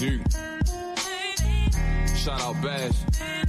Dude. Shout out Bash.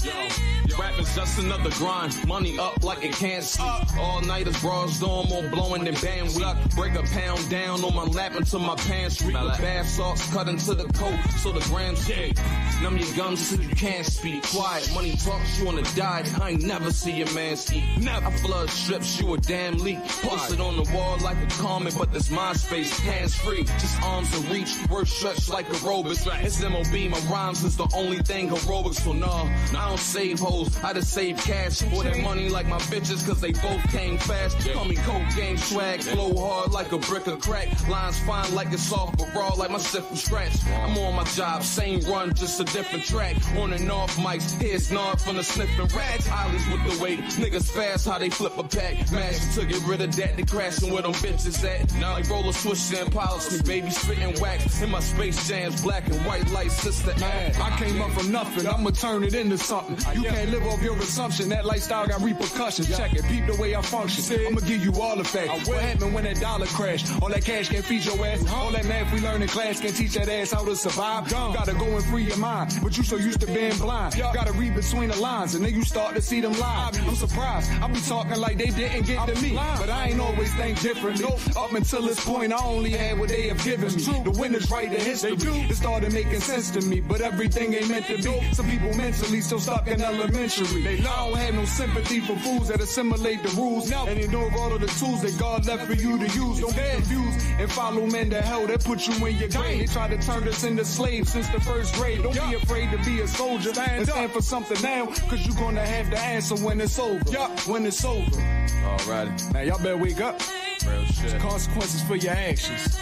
Yo, rapping's just another grind. Money up like it can't sleep. All nighters, bras on, more blowing than band week. Break a pound down on my lap until my pants reek. With bath salts cut into the coat so the grams shake. Numb your gums so you can't speak. Quiet, money talks, you on the diet. I ain't never see your man eat. Never. I flood strips, you a damn leak. Posted on the wall like a comment, but this MySpace hands free. Just arms in reach, work stretched like aerobics. It's MOB, my rhymes is the only thing aerobics. So nah, I don't save hoes, I just save cash. For that money like my bitches, cause they both came fast. Call me coke game swag, flow hard like a brick of crack. Lines fine like it's soft, but raw like my shit from scratch. I'm on my job, same run, just a different track. On and off mics, here's nod from the sniffing rats. Ollies with the weight, niggas fast how they flip a pack. Mash to get rid of that, they crashing where them bitches at. Now like roller switch and polish me, baby spitting wax. In my Space Jams, black and white light, sister act. I came up from nothing, I'ma turn it into something. You can't live off your assumption, that lifestyle got repercussions. Check it, peep the way I function. I'ma give you all the facts. What happened when that dollar crashed? All that cash can't feed your ass. All that math we learn in class can't teach that ass how to survive. Gotta go and free your mind, but you so used to being blind. Gotta read between the lines, and then you start to see them live. I'm surprised, I be talking like they didn't get to me, but I ain't always think differently. Up until this point, I only had what they have given me. The winners write the history. It started making sense to me, but everything ain't meant to be. Some people mentally still stuck in elementary. I don't have no sympathy for fools that assimilate the rules and ignore all of the tools that God left for you to use. Don't get confused and follow men to hell that put you in your grave. They try to turn us into slaves since the first grade. Don't be afraid to be a soldier and stand for something now, cause you're gonna have the answer when it's over. When it's over. Alrighty. Now y'all better wake up. Real shit. There's consequences for your actions.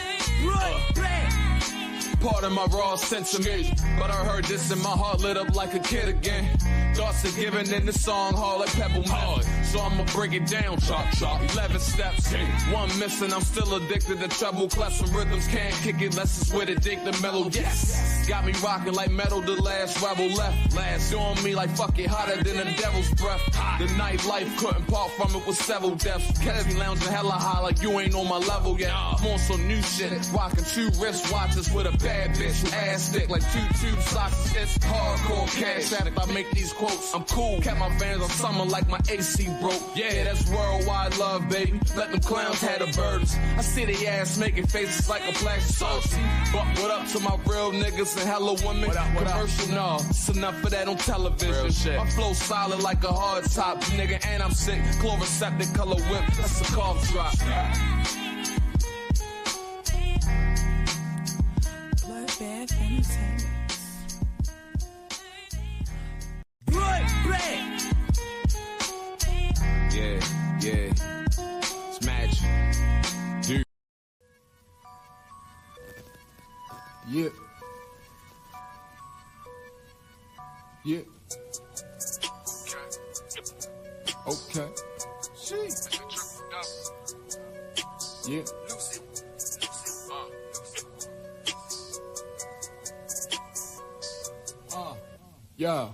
Pardon my raw sentiments, but I heard this and my heart lit up like a kid again. Thoughts are given in the song hall like peppermint, so I'ma break it down. Chop, chop, 11 steps, one missing. I'm still addicted to treble clefs and rhythms. Can't kick it unless it's with a dick the mellow. Yes, got me rocking like metal. The last rebel left, last on me like fuck it, hotter than a devil's breath. The nightlife couldn't part from it with several deaths. Kept me lounging hella high like you ain't on my level yet. I'm on some new shit, rocking 2 wristwatches with a bad bitch, ass thick like 2 tube socks. It's hardcore cash addict. I make these quotes. I'm cool, kept my fans on summer like my AC broke. Yeah, that's worldwide love, baby. Let them clowns have the burdens. I see they ass making faces like a black sauce. But what up to my real niggas and hella women? Commercial, no, it's enough of that on television. My flow solid like a hard top, nigga, and I'm sick. Chloroseptic color whip, that's a cough drop. Yeah, it's magic, dude. Yeah. Okay. Yeah. Yeah.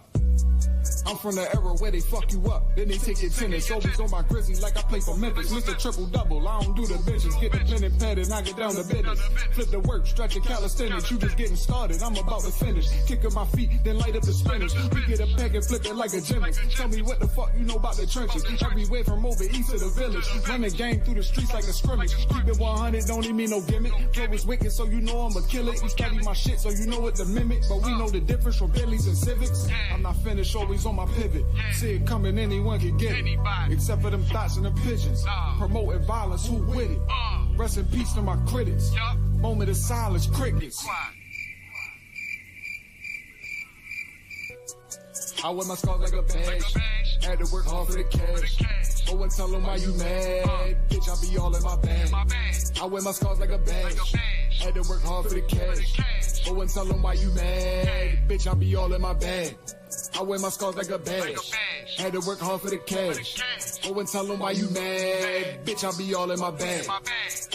I'm from the era where they fuck you up, then they take your tennis. Always on my grizzly like I play for Memphis. Mr. Triple Double, I don't do the benches. Get the pen and pad and knock it down to business. Flip the work, stretch the calisthenics. You just getting started, I'm about to finish. Kicking my feet, then light up the spinners. We get a pack and flip it like a gymnast. Tell me what the fuck you know about the trenches. Everywhere from over east to the village. Run the game through the streets like a scrimmage. Keep it 100, don't need me no gimmick. Flow is wicked, so you know I'ma kill it. We study my shit, so you know what to mimic. But we know the difference from Bentleys and Civics. I'm not finished, always on my pivot. See it coming, anyone can get it. Except for them thoughts and them pigeons. Promoting violence, who with it? Rest in peace to my critics. Moment of silence, crickets. I wear my scars like a badge. Had to work hard for the cash. Oh, and tell them why you mad. Bitch, I be all in my bag. I wear my scars like a badge. Had to work hard for the cash. Oh, and tell them why you mad. Bitch, I be all in my bag. I wear my scars like a badge. Had to work hard for the cash. Go and tell them why you mad. Bitch, I be all in my bag.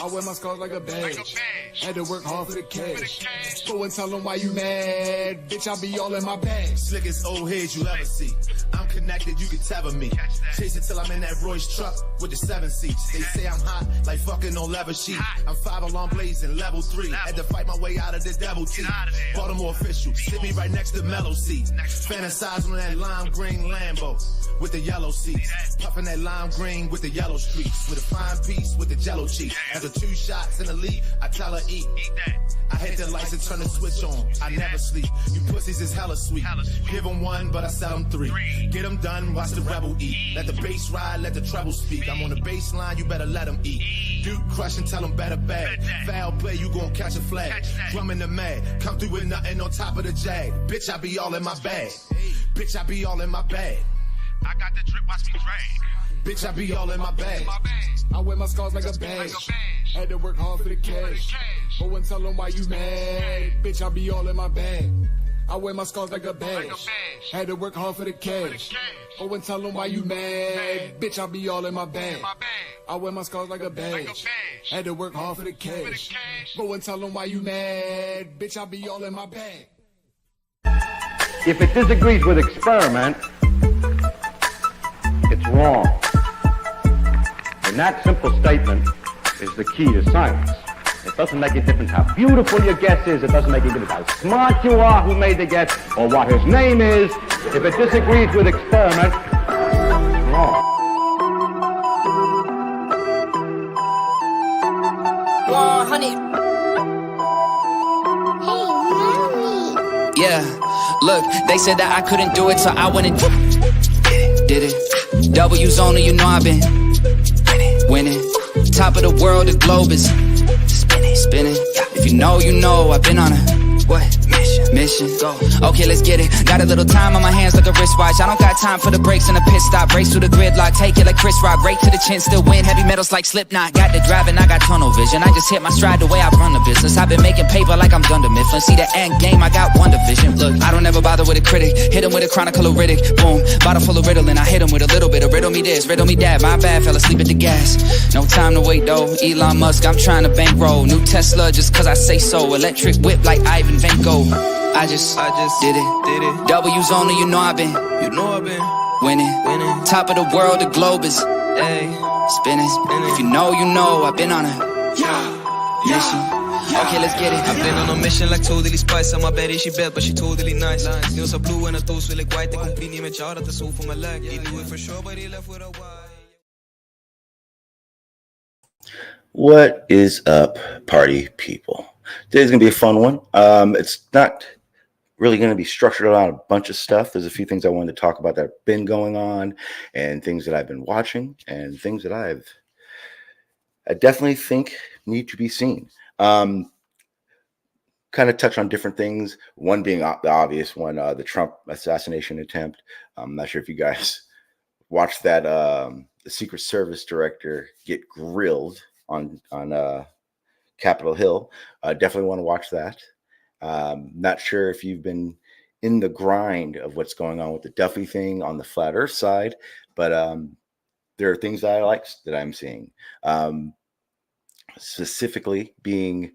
I wear my scars like a badge. Had to work hard for the cash. Go and tell them why you mad. Bitch, I be all in my bag. Slickest old heads you ever see. I'm connected, you can tether me. Chase it till I'm in that Royce truck with the 7 seats. They say I'm hot, like fucking on leather sheet. I'm 5 alarm blazing, level 3. Had to fight my way out of the devil teeth. Baltimore official, sit me right next to Mellow seat. Fantasize on that lime green Lambo with the yellow seats. Puffing that lime green with the yellow streaks. With a fine piece with the jello cheek. After 2 shots in the lead, I tell her eat. I hit the lights and turn the switch on. I never sleep. You pussies is hella sweet. Give them 1, but I sell them 3. Get them done, watch the rebel eat. Let the bass ride, let the treble speak. I'm on the bass line, you better let them eat. Duke crush and tell them better bag. Foul play, you gon' catch a flag. Drumming the mad, come through with nothing on top of the jag. Bitch, I be all in my bag. Bitch, I be all in my bag. I got the drip, watch me drag. Bitch, I be all in my bag. I wear my scars like a badge. Had to work hard for the cash. Go and tell them why you mad. Bitch, I be all in my bag. I wear my scars like a badge. Had to work hard for the cash. Go and tell them why you mad. Bitch, I be all in my bag. I wear my scars like a badge. Had to work hard for the cash. Go and tell them why you mad. Bitch, I be all in my bag. If it disagrees with experiment, it's wrong. And that simple statement is the key to science. It doesn't make a difference how beautiful your guess is. It doesn't make a difference how smart you are who made the guess or what his name is. If it disagrees with experiment, it's wrong. Yeah, look, they said that I couldn't do it, so I went and did it. W's only, you know I've been winning. Top of the world, the globe is spinning. If you know, you know I've been on a mission. Go. Okay, let's get it. Got a little time on my hands like a wristwatch. I don't got time for the brakes and the pit stop. Race through the gridlock, take it like Chris Rock. Right to the chin, still win. Heavy metals like Slipknot. Got the driving, I got tunnel vision. I just hit my stride the way I run the business. I've been making paper like I'm Dunder Mifflin. See the end game, I got one division. Look, I don't ever bother with a critic. Hit him with a chronicle of Riddick. Boom, bottle full of Ritalin. I hit him with a little bit of riddle me this, riddle me that. My bad, fell asleep at the gas. No time to wait though. Elon Musk, I'm trying to bankroll. New Tesla just cause I say so. Electric whip like Ivan Vanko. I just did it. W's only, you know I've been winning. Top of the world, the globe is spinning. If you know, you know I've been on a mission. Okay, let's get it. I've been on a mission like totally spice. I'm a baddie, she bad, but she totally nice. Still so blue and a toast with like white. They complete me child at the soul for my leg. He knew it for sure, but he left with a why. What is up, party people? Today's gonna be a fun one. It's not really going to be structured around a bunch of stuff. There's a few things I wanted to talk about that have been going on, and things that I've been watching, and things that I definitely think need to be seen. Kind of touch on different things. One being the obvious one, the Trump assassination attempt. I'm not sure if you guys watched that. The Secret Service director get grilled on Capitol Hill. Definitely want to watch that. Not sure if you've been in the grind of what's going on with the Duffy thing on the flat earth side, but there are things that I like that I'm seeing, specifically being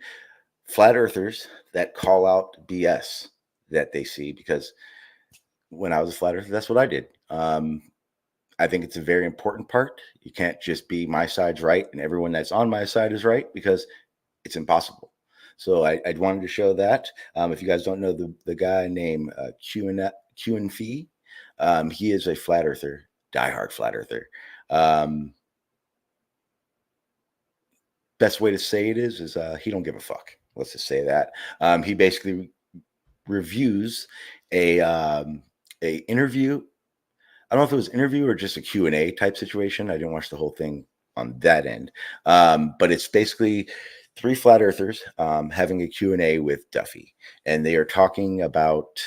flat earthers that call out BS that they see, because when I was a flat earther, that's what I did. I think it's a very important part. You can't just be my side's right and everyone that's on my side is right, because it's impossible. So I wanted to show that. If you guys don't know the guy named QNFee, he is a flat earther, diehard flat earther. Best way to say it is he don't give a fuck. Let's just say that. He basically reviews a interview. I don't know if it was an interview or just a Q&A type situation. I didn't watch the whole thing on that end. But it's basically 3 flat earthers having a Q&A with Duffy, and they are talking about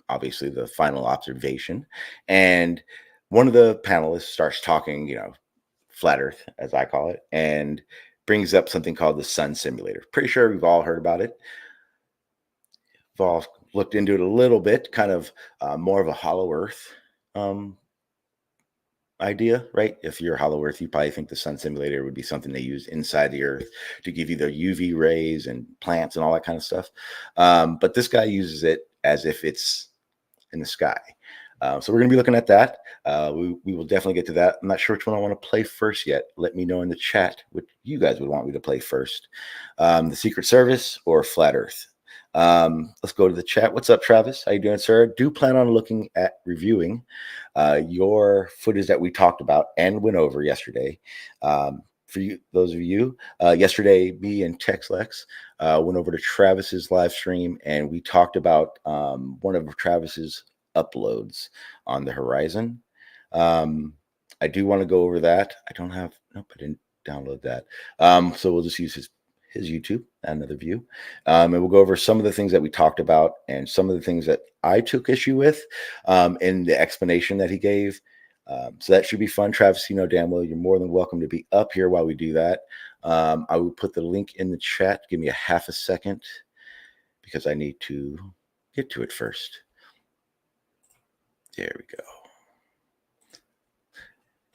obviously the final observation. And one of the panelists starts talking, flat earth, as I call it, and brings up something called the sun simulator. Pretty sure we've all heard about it. We've all looked into it a little bit, kind of more of a hollow earth idea, right? If you're Hollow Earth, you probably think the sun simulator would be something they use inside the Earth to give you the UV rays and plants and all that kind of stuff. But this guy uses it as if it's in the sky. So we're going to be looking at that. We will definitely get to that. I'm not sure which one I want to play first yet. Let me know in the chat what you guys would want me to play first. The Secret Service or Flat Earth. Let's go to the chat. What's up, Travis? How you doing, sir? Do plan on looking at reviewing your footage that we talked about and went over yesterday. For you, those of you, yesterday, me and TexLex went over to Travis's live stream, and we talked about one of Travis's uploads on the horizon. I do want to go over that. I didn't download that. So we'll just use his YouTube, another view. And we'll go over some of the things that we talked about and some of the things that I took issue with in the explanation that he gave. So that should be fun. Travis, you know damn well you're more than welcome to be up here while we do that. I will put the link in the chat. Give me a half a second because I need to get to it first. There we go.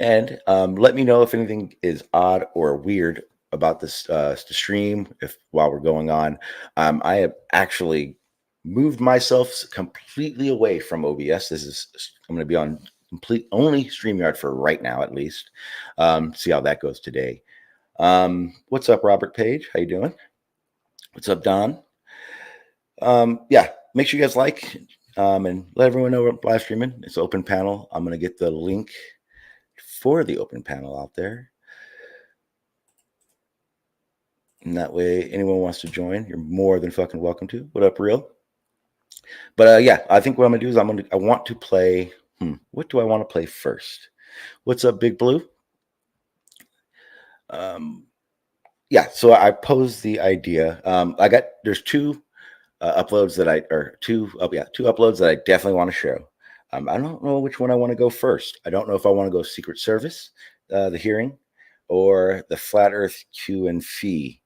And let me know if anything is odd or weird about this the stream while we're going on. I have actually moved myself completely away from OBS. I'm going to be on only StreamYard for right now, at least. See how that goes today. What's up, Robert Page? How you doing? What's up, Don? Yeah, make sure you guys like and let everyone know we're live streaming. It's open panel. I'm going to get the link for the open panel out there. And that way, anyone wants to join, you're more than fucking welcome to. What up, Real? But yeah, I think what I'm gonna do is I want to play. What do I want to play first? What's up, Big Blue? Yeah, so I posed the idea. There's two uploads two uploads that I definitely want to show. I don't know which one I want to go first. I don't know if I want to go Secret Service, the hearing, or the Flat Earth QNFee.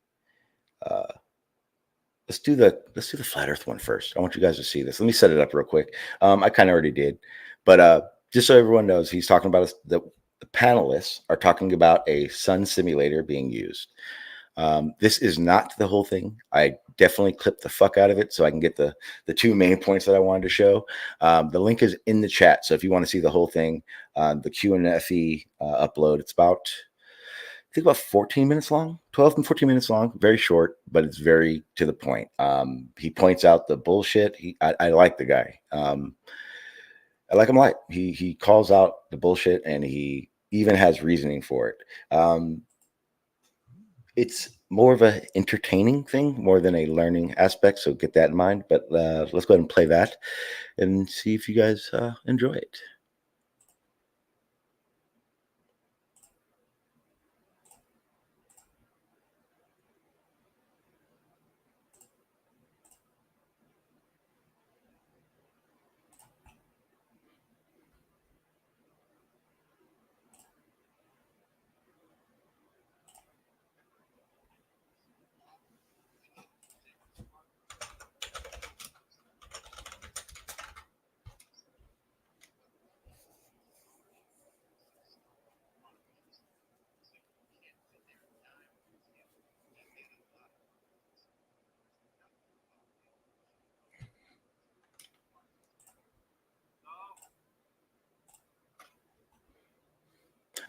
Let's do the Flat Earth one first. I want you guys to see this. Let me set it up real quick. I kind of already did, but just so everyone knows, he's talking about the panelists are talking about a sun simulator being used. This is not the whole thing. I definitely clipped the fuck out of it so I can get the two main points that I wanted to show. The link is in the chat, so if you want to see the whole thing, the QNFee upload, it's about 14 minutes long, 12 and 14 minutes long, very short, but it's very to the point. He points out the bullshit. I like the guy. I like him light. He calls out the bullshit and he even has reasoning for it. It's more of an entertaining thing more than a learning aspect, so get that in mind. But let's go ahead and play that and see if you guys enjoy it.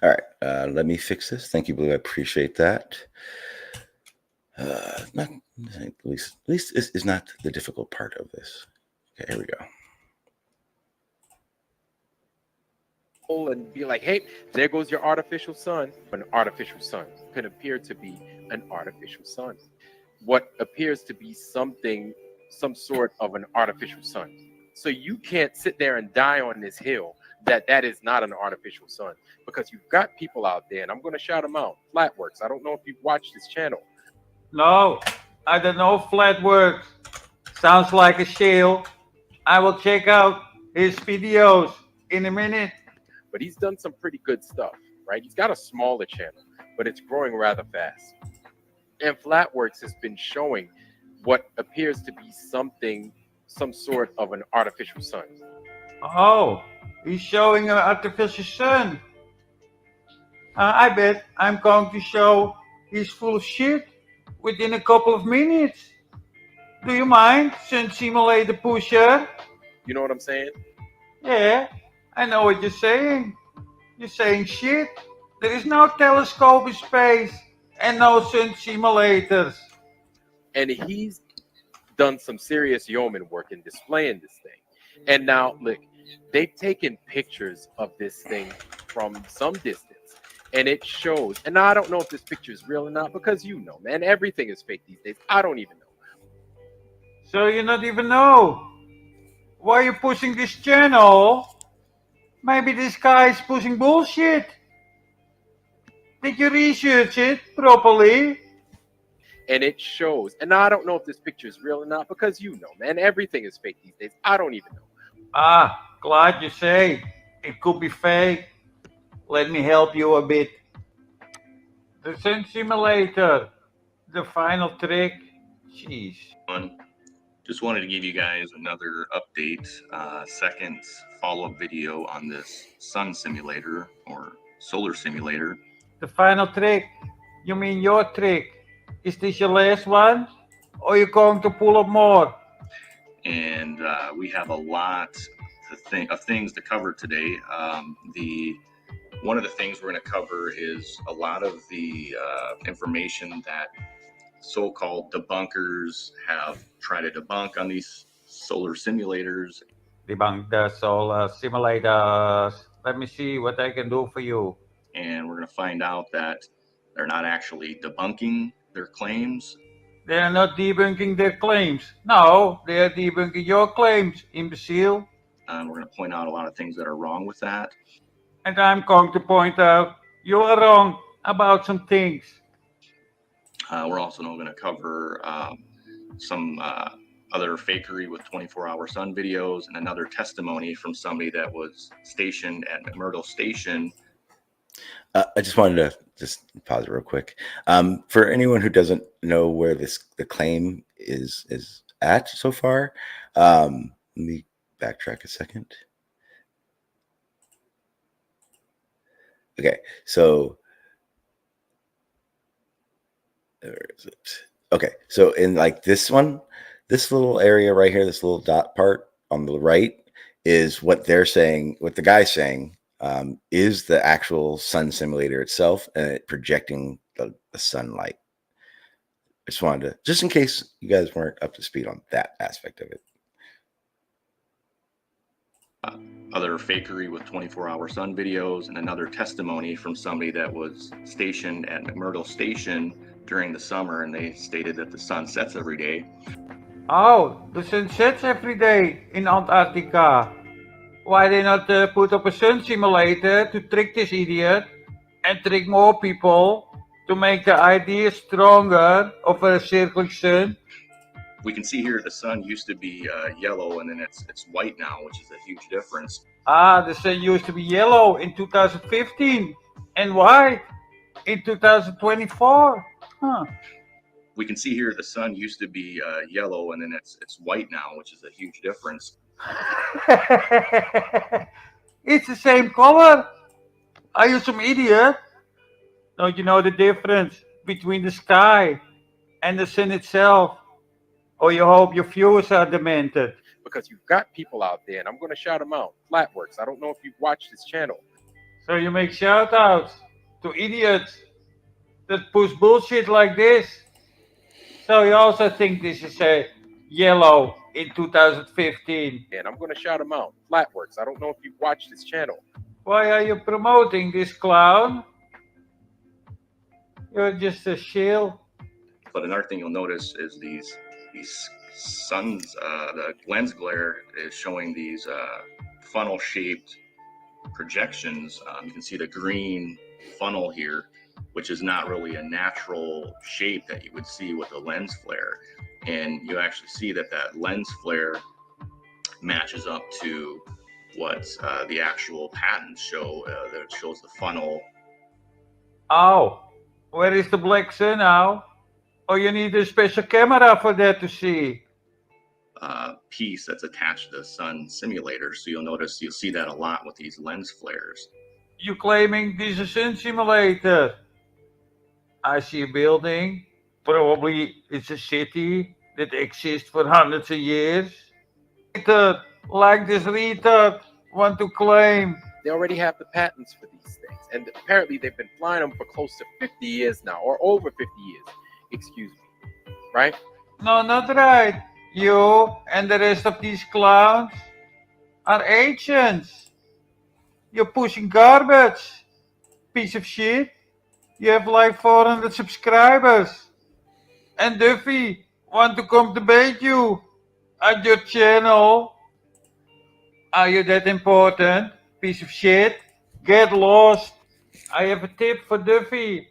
All right, let me fix this. Thank you, Blue. I appreciate that. At least is not the difficult part of this. Okay, here we go. And be like, hey, there goes your artificial sun. An artificial sun could appear to be an artificial sun. What appears to be some sort of an artificial sun. So you can't sit there and die on this hill that is not an artificial sun, because you've got people out there, and I'm going to shout them out. Flatworks. I don't know if you've watched this channel. No, I don't know Flatworks. Sounds like a shield. I will check out his videos in a minute. But he's done some pretty good stuff, right? He's got a smaller channel, but it's growing rather fast. And Flatworks has been showing what appears to be some sort of an artificial sun. Oh, He's showing an artificial sun. I bet I'm going to show he's full of shit within a couple of minutes. Do you mind, Sun Simulator Pusher? You know what I'm saying? Yeah, I know what you're saying. You're saying shit. There is no telescope in space and no sun simulators. And he's done some serious yeoman work in displaying this thing. And now, look, they've taken pictures of this thing from some distance, and it shows. And now I don't know if this picture is real or not, because you know, man, everything is fake these days. I don't even know. So you not even know. Why are you pushing this channel? Maybe this guy is pushing bullshit. Did you research it properly? And it shows. And now I don't know if this picture is real or not, because you know, man, everything is fake these days. I don't even know. Glad you say. It could be fake. Let me help you a bit. The Sun Simulator. The final trick. Jeez. Just wanted to give you guys another update, second follow-up video on this sun simulator or solar simulator. The final trick? You mean your trick? Is this your last one? Or are you going to pull up more? And we have a lot of things to cover today. One of the things we're going to cover is a lot of the information that so-called debunkers have tried to debunk on these solar simulators. Debunk the solar simulators. Let me see what I can do for you. And we're going to find out that they're not actually debunking their claims. They are not debunking their claims. No, they are debunking your claims, imbecile. And we're going to point out a lot of things that are wrong with that. And I'm going to point out you are wrong about some things. We're also going to cover some other fakery with 24-hour sun videos and another testimony from somebody that was stationed at McMurdo Station. I just wanted to just pause it real quick. For anyone who doesn't know where the claim is at so far, let me backtrack a second. Okay, so where is it? Okay, so in like this one, this little area right here, this little dot part on the right is what they're saying, what the guy's saying is the actual sun simulator itself and it projecting the sunlight. I just wanted to, just in case you guys weren't up to speed on that aspect of it. Other fakery with 24-hour sun videos and another testimony from somebody that was stationed at McMurdo Station during the summer, and they stated that the sun sets every day. Oh, the sun sets every day in Antarctica. Why they not put up a sun simulator to trick this idiot and trick more people to make the idea stronger of a circling sun? We can see here the sun used to be yellow, and then it's white now, which is a huge difference. The sun used to be yellow in 2015 and white in 2024. Huh. We can see here the sun used to be yellow, and then it's white now, which is a huge difference. It's the same color. Are you some idiot? Don't you know the difference between the sky and the sun itself? Or you hope your viewers are demented? Because you've got people out there, and I'm going to shout them out. Flatworks, I don't know if you've watched this channel. So you make shout outs to idiots that push bullshit like this? So you also think this is a yellow in 2015? And I'm going to shout them out. Flatworks, I don't know if you've watched this channel. Why are you promoting this clown? You're just a shill. But another thing you'll notice is these suns, the lens glare is showing these funnel-shaped projections. You can see the green funnel here, which is not really a natural shape that you would see with a lens flare. And you actually see that lens flare matches up to what the actual patents show, that it shows the funnel. Oh, where is the black sun now? Oh, you need a special camera for that to see. piece that's attached to the sun simulator. So you'll see that a lot with these lens flares. You claiming this is a sun simulator? I see a building. Probably it's a city that exists for hundreds of years. Like this retard want to claim. They already have the patents for these things. And apparently they've been flying them for close to 50 years now, or over 50 years. Excuse me. Right? No, not right. You and the rest of these clowns are agents. You're pushing garbage. Piece of shit. You have like 400 subscribers. And Duffy want to come debate you at your channel. Are you that important? Piece of shit. Get lost. I have a tip for Duffy.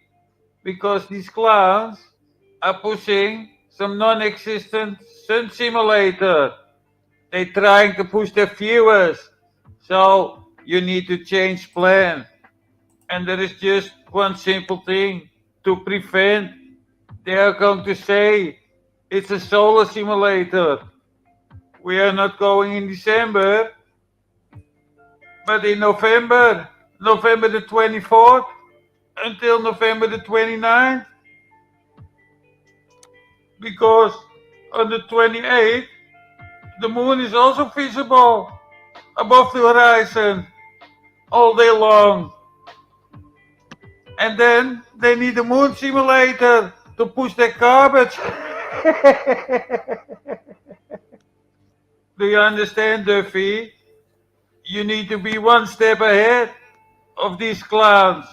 Because these clowns are pushing some non-existent sun simulator. They're trying to push their viewers. So you need to change plan. And there is just one simple thing to prevent. They are going to say it's a solar simulator. We are not going in December, but in November, November the 24th until November the 29th. Because on the 28th, the moon is also visible above the horizon all day long. And then they need a moon simulator to push their garbage. Do you understand, Duffy? You need to be one step ahead of these clowns.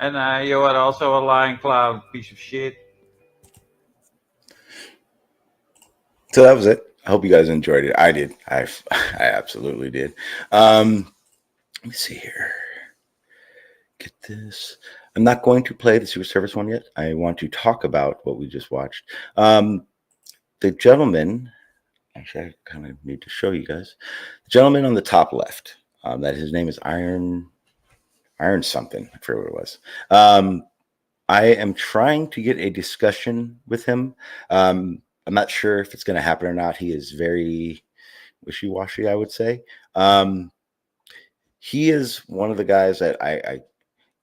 And you are also a lying clown, piece of shit. So that was it. I hope you guys enjoyed it. I did. I absolutely did. Let me see here. Get this. I'm not going to play the Secret Service one yet. I want to talk about what we just watched. The gentleman, actually, I kind of need to show you guys. The gentleman on the top left, that his name is Iron something. I forget what it was. I am trying to get a discussion with him. I'm not sure if it's going to happen or not. He is very wishy-washy, I would say. He is one of the guys that I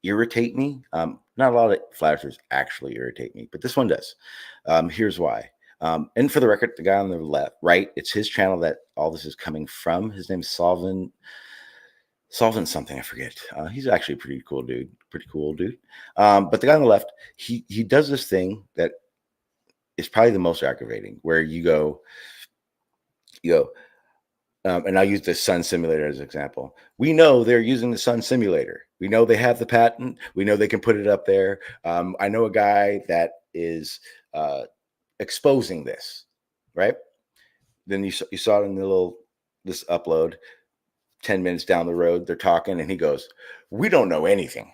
irritate me. Not a lot of flat earthers actually irritate me, but this one does. Here's why. And for the record, the guy on the right, it's his channel that all this is coming from. His name is Solvent something, I forget. He's actually a pretty cool dude. But the guy on the left, he does this thing that is probably the most aggravating, where you go, and I'll use the sun simulator as an example. We know they're using the sun simulator. We know they have the patent. We know they can put it up there. I know a guy that is exposing this, right? Then you saw it in this upload. 10 minutes down the road, they're talking, and he goes, "We don't know anything.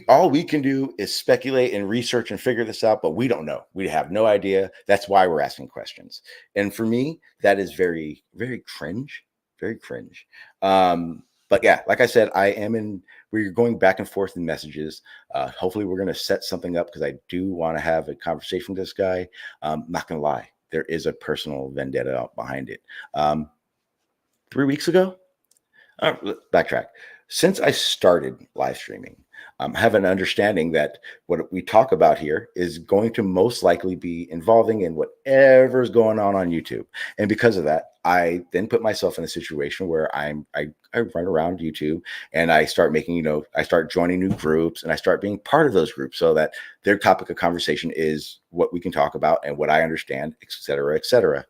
All we can do is speculate and research and figure this out, but we don't know. We have no idea. That's why we're asking questions." And for me, that is very, very cringe. Very cringe. But yeah, like I said, we're going back and forth in messages. Hopefully we're going to set something up, because I do want to have a conversation with this guy. Not going to lie, there is a personal vendetta behind it. 3 weeks ago, backtrack. Since I started live streaming, I have an understanding that what we talk about here is going to most likely be involving in whatever's going on YouTube. And because of that, I then put myself in a situation where I run around YouTube, and I start making, I start joining new groups, and I start being part of those groups, so that their topic of conversation is what we can talk about and what I understand, et cetera, et cetera.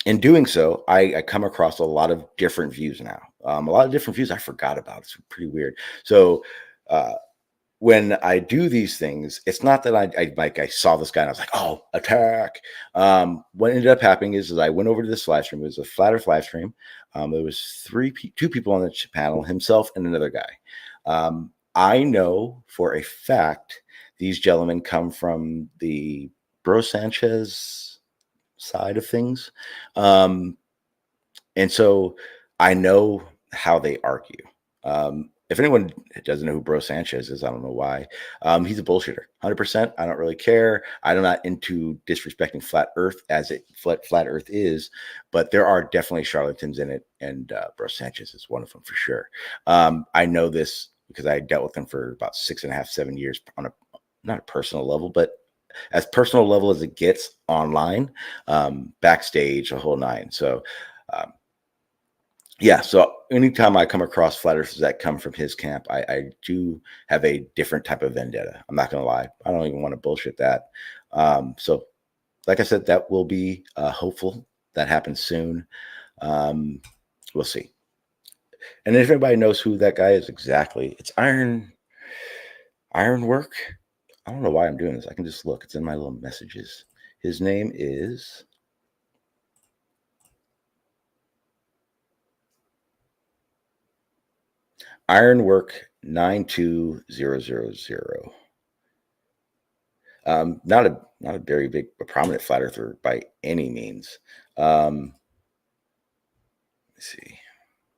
In doing so, I come across a lot of different views now. A lot of different views I forgot about. It's pretty weird. So when I do these things, it's not that I saw this guy and I was like, "Oh, attack." What ended up happening is I went over to this live stream. It was a flat earth live stream. There was two people on the panel, himself and another guy. I know for a fact these gentlemen come from the Bro Sanchez side of things. And so I know how they argue. if anyone doesn't know who Bro Sanchez is, I don't know why. He's a bullshitter, 100%. I don't really care. I'm not into disrespecting flat Earth as it flat Earth is, but there are definitely charlatans in it, and Bro Sanchez is one of them for sure. I know this because I dealt with him for about 6.5, 7 years on a not a personal level, but as personal level as it gets online, backstage, a whole nine. So, yeah. So anytime I come across flat earthers that come from his camp, I do have a different type of vendetta. I'm not going to lie. I don't even want to bullshit that. So like I said, that will be hopeful that happens soon. We'll see. And if anybody knows who that guy is exactly, it's Ironwork. I don't know why I'm doing this. I can just look. It's in my little messages. His name is Ironwork 92000. Not a very big, a prominent flat earther by any means. Let's see.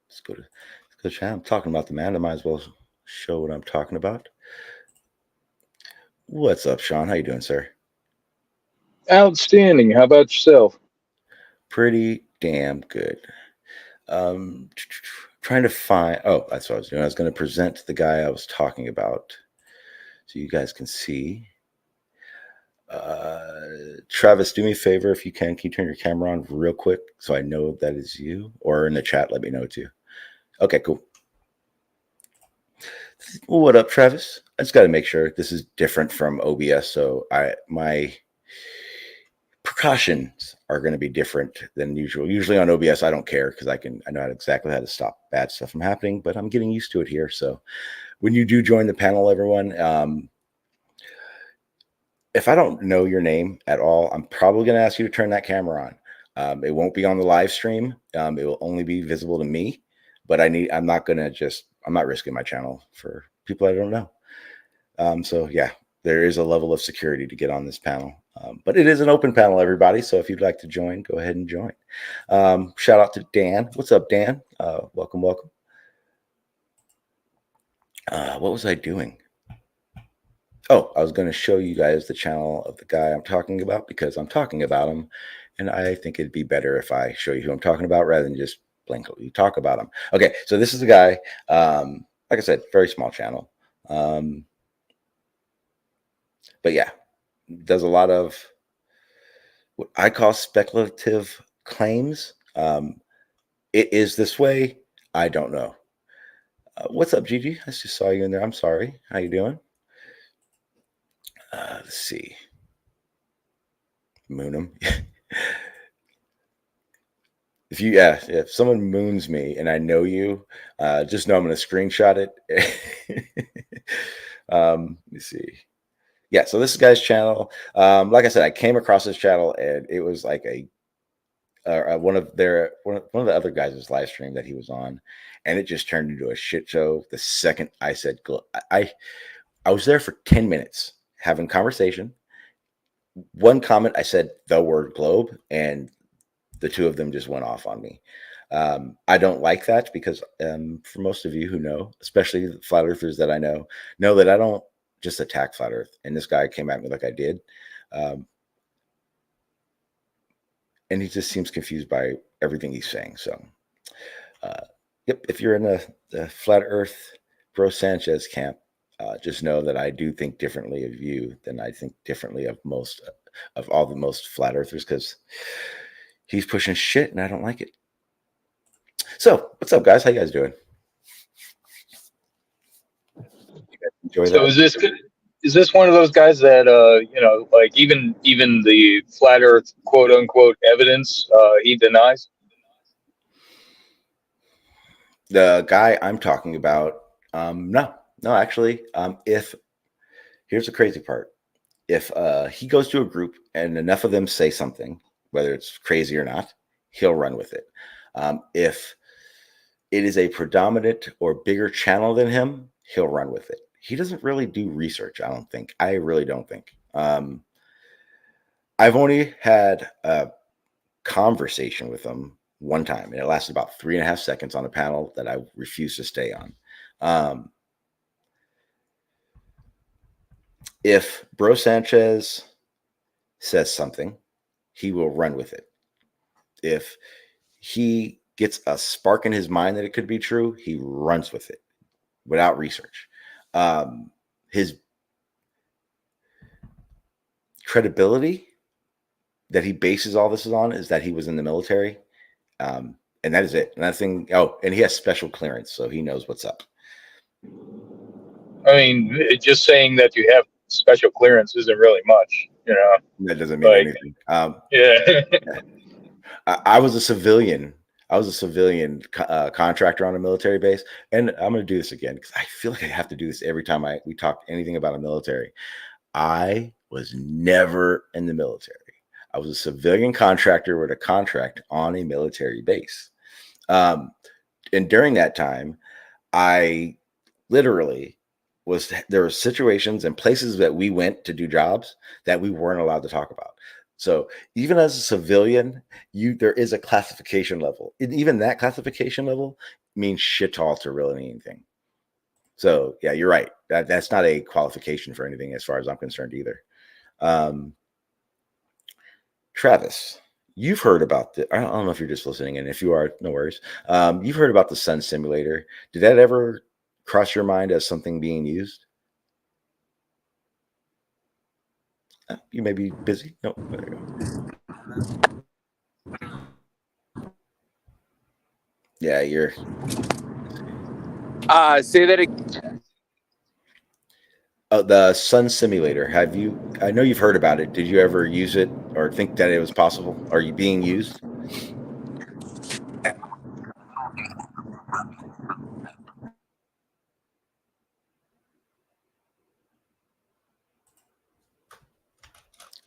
Let's go to chat. I'm talking about the man. I might as well show what I'm talking about. What's up, Sean? How you doing, sir? Outstanding. How about yourself? Pretty damn good. Trying to find. Oh, that's what I was doing. I was going to present the guy I was talking about, so you guys can see. Travis, do me a favor if you can. Can you turn your camera on real quick so I know that is you? Or in the chat, let me know too. Okay, cool. What up, Travis? I just got to make sure this is different from OBS, so my precautions are going to be different than usual. Usually on OBS, I don't care because I know exactly how to stop bad stuff from happening, but I'm getting used to it here. So when you do join the panel, everyone, if I don't know your name at all, I'm probably going to ask you to turn that camera on. It won't be on the live stream. It will only be visible to me, but I'm not risking my channel for people I don't know. So yeah, there is a level of security to get on this panel. But it is an open panel, everybody. So if you'd like to join, go ahead and join. Shout out to Dan. What's up, Dan? Welcome. What was I doing? Oh, I was going to show you guys the channel of the guy I'm talking about because I'm talking about him. And I think it'd be better if I show you who I'm talking about rather than just blankly talk about him. Okay, so this is the guy. Like I said, very small channel. But yeah, does a lot of what I call speculative claims. It is this way. I don't know. What's up, Gigi? I just saw you in there. I'm sorry. How you doing? Let's see. Moon him. If someone moons me and I know you, just know I'm going to screenshot it. Let me see. Yeah, so this guy's channel. Like I said, I came across this channel and it was like one of the other guys' live stream that he was on, and it just turned into a shit show the second I said I was there for 10 minutes having conversation. One comment, I said the word globe, and the two of them just went off on me. I don't like that because for most of you who know, especially the flat earthers that I know that I don't just attack flat earth. And this guy came at me like I did. And he just seems confused by everything he's saying. So, yep, if you're in the flat earth Bro Sanchez camp, just know that I do think differently of you than I think differently of all the most flat earthers, because he's pushing shit and I don't like it. So what's up, guys? How you guys doing? So is this one of those guys that like even the flat earth quote unquote evidence he denies? The guy I'm talking about, no, actually, here's the crazy part. If he goes to a group and enough of them say something, whether it's crazy or not, he'll run with it. If it is a predominant or bigger channel than him, he'll run with it. He doesn't really do research, I don't think. I really don't think. I've only had a conversation with him one time, and it lasted about 3.5 seconds on a panel that I refused to stay on. If Bro Sanchez says something, he will run with it. If he gets a spark in his mind that it could be true, he runs with it without research. His credibility that he bases all this on is that he was in the military. And that is it. Nothing. Oh, and he has special clearance, so he knows what's up. I mean, just saying that you have special clearance isn't really much, you know. That doesn't mean anything. Yeah. I was a civilian. I was a civilian contractor on a military base, and I'm going to do this again because I feel like I have to do this every time we talk anything about a military. I was never in the military. I was a civilian contractor with a contract on a military base. And during that time, I literally there were situations and places that we went to do jobs that we weren't allowed to talk about. So even as a civilian, there is a classification level. And even that classification level means shit all to really anything. So yeah, you're right. That's not a qualification for anything as far as I'm concerned either. Travis, you've heard about I don't know if you're just listening, and if you are, no worries. You've heard about the Sun Simulator. Did that ever cross your mind as something being used? You may be busy. No, there you go. Yeah, you're. Say that again. The Sun Simulator. Have you? I know you've heard about it. Did you ever use it or think that it was possible? Are you being used?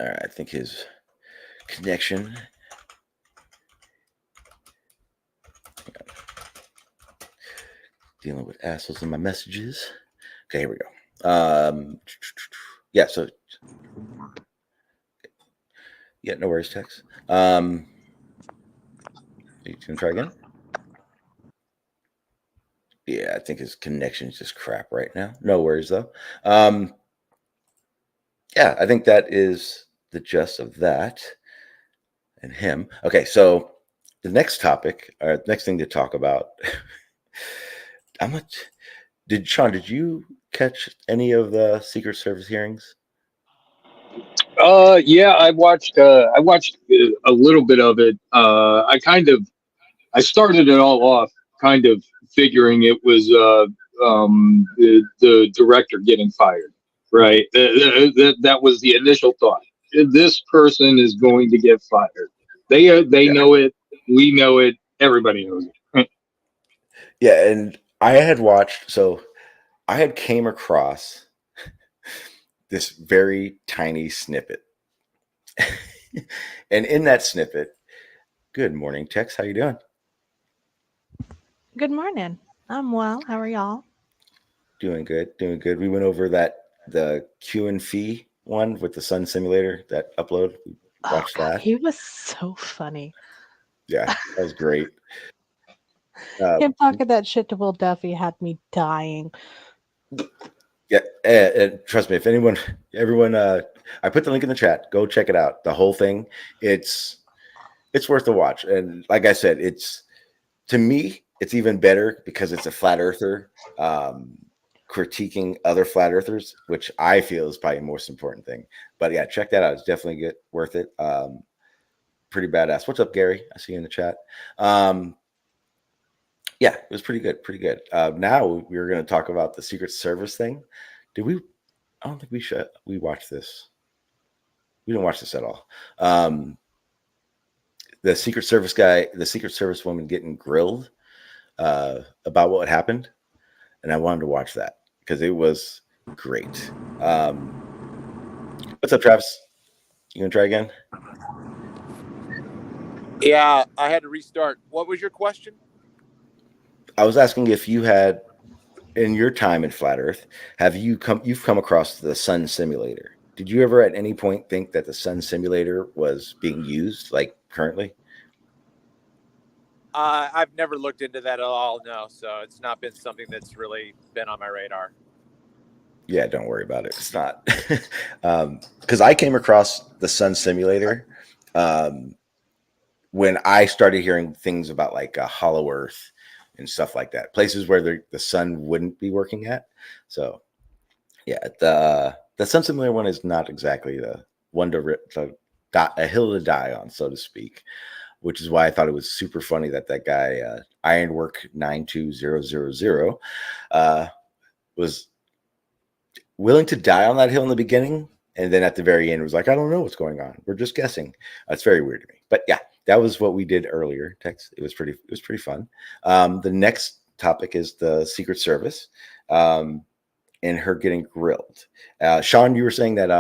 All right, I think his connection. Dealing with assholes in my messages. Okay, here we go. Yeah, so yeah, no worries, Tex. You can try again. Yeah, I think his connection is just crap right now. No worries though. Yeah, I think that is the gist of that and him. Okay, so the next topic, or next thing to talk about. Sean, did you catch any of the Secret Service hearings? Yeah, I watched a little bit of it. I started it all off kind of figuring it was the director getting fired, right? That was the initial thought. This person is going to get fired. They know it. We know it. Everybody knows it. Yeah, and I had came across this very tiny snippet. And in that snippet, good morning, Tex. How you doing? Good morning. I'm well. How are y'all? Doing good. We went over the QNFee one with the Sun Simulator, that upload. We watched that. He was so funny. Yeah, that was great. Him talking that shit to Will Duffy had me dying. Yeah, and trust me, if everyone, I put the link in the chat. Go check it out. The whole thing. It's worth the watch. And like I said, to me, it's even better because it's a flat earther critiquing other flat earthers, which I feel is probably the most important thing. But yeah, check that out. It's definitely worth it. Pretty badass. What's up, Gary? I see you in the chat. Yeah, it was pretty good. Now we're going to talk about the Secret Service thing. Did we? I don't think we should. We watched this. We didn't watch this at all. The Secret Service guy, the Secret Service woman getting grilled about what happened, and I wanted to watch that because it was great. What's up, Travis? You gonna try again? Yeah, I had to restart. What was your question? I was asking if you had, in your time in Flat Earth, you've come across the Sun Simulator. Did you ever at any point think that the Sun Simulator was being used like currently? I've never looked into that at all, no. So it's not been something that's really been on my radar. Yeah, don't worry about it. It's not. Because I came across the Sun Simulator when I started hearing things about like Hollow Earth and stuff like that, places where the sun wouldn't be working at. So, yeah, the Sun Simulator one is not exactly the one a hill to die on, so to speak. Which is why I thought it was super funny that guy Ironwork 92000 was willing to die on that hill in the beginning, and then at the very end was like, I don't know what's going on. We're just guessing. That's very weird to me. But yeah, that was what we did earlier. Text. It was pretty fun. The next topic is the Secret Service and her getting grilled. Sean, you were saying that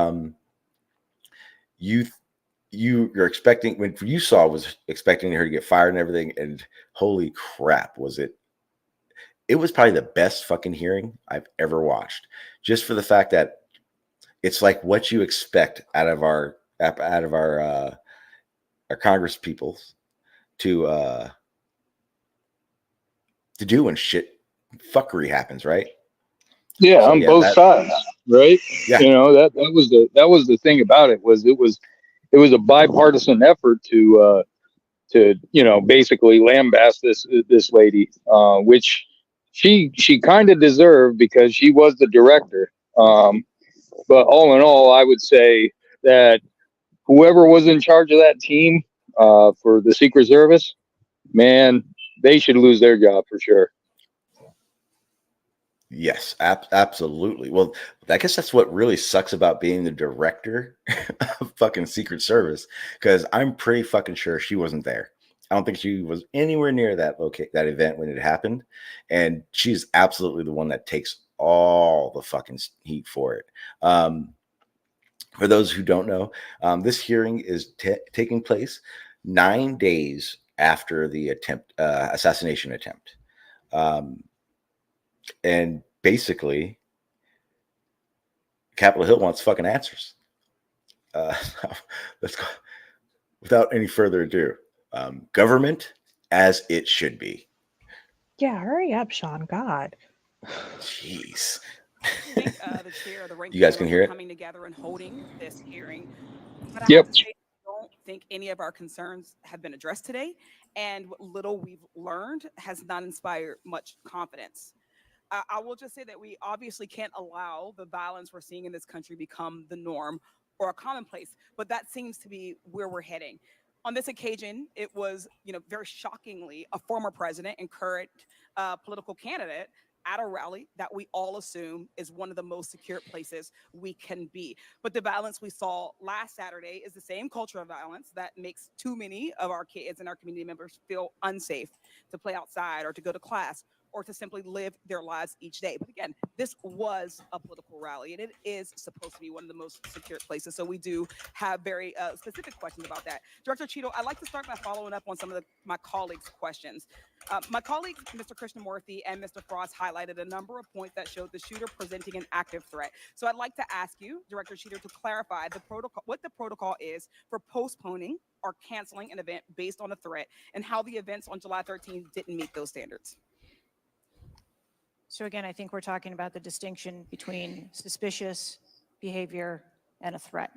you're expecting, when you saw, was expecting her to get fired and everything, and holy crap, it was probably the best fucking hearing I've ever watched, just for the fact that it's like what you expect out of our Congress peoples to do when shit fuckery happens, right? Yeah, so, on both sides, right? Yeah. You know, that was the thing about it, was it was a bipartisan effort to basically lambaste this lady, which she kind of deserved, because she was the director. But all in all, I would say that whoever was in charge of that team for the Secret Service, man, they should lose their job for sure. Yes, absolutely. Well, I guess that's what really sucks about being the director of fucking Secret Service, because I'm pretty fucking sure she wasn't there. I don't think she was anywhere near that event when it happened, and she's absolutely the one that takes all the fucking heat for it. For those who don't know, this hearing is taking place 9 days after the assassination attempt. And basically, Capitol Hill wants fucking answers. Let's go. Without any further ado, government as it should be. Yeah, hurry up, Sean. God. Jeez. I think the chair of the ranking You guys can hear it? coming together and holding this hearing. But I Yep. have to say, I don't think any of our concerns have been addressed today, and what little we've learned has not inspired much confidence. I will just say that we obviously can't allow the violence we're seeing in this country become the norm or a commonplace, but that seems to be where we're heading. On this occasion, it was, very shockingly, a former president and current political candidate at a rally that we all assume is one of the most secure places we can be. But the violence we saw last Saturday is the same culture of violence that makes too many of our kids and our community members feel unsafe to play outside or to go to class or to simply live their lives each day. But again, this was a political rally, and it is supposed to be one of the most secure places. So we do have very specific questions about that. Director Cheatle, I'd like to start by following up on some of my colleagues' questions. My colleagues, Mr. Krishnamurthy and Mr. Frost, highlighted a number of points that showed the shooter presenting an active threat. So I'd like to ask you, Director Cheatle, to clarify what the protocol is for postponing or canceling an event based on a threat, and how the events on July 13th didn't meet those standards. So again, I think we're talking about the distinction between suspicious behavior and a threat.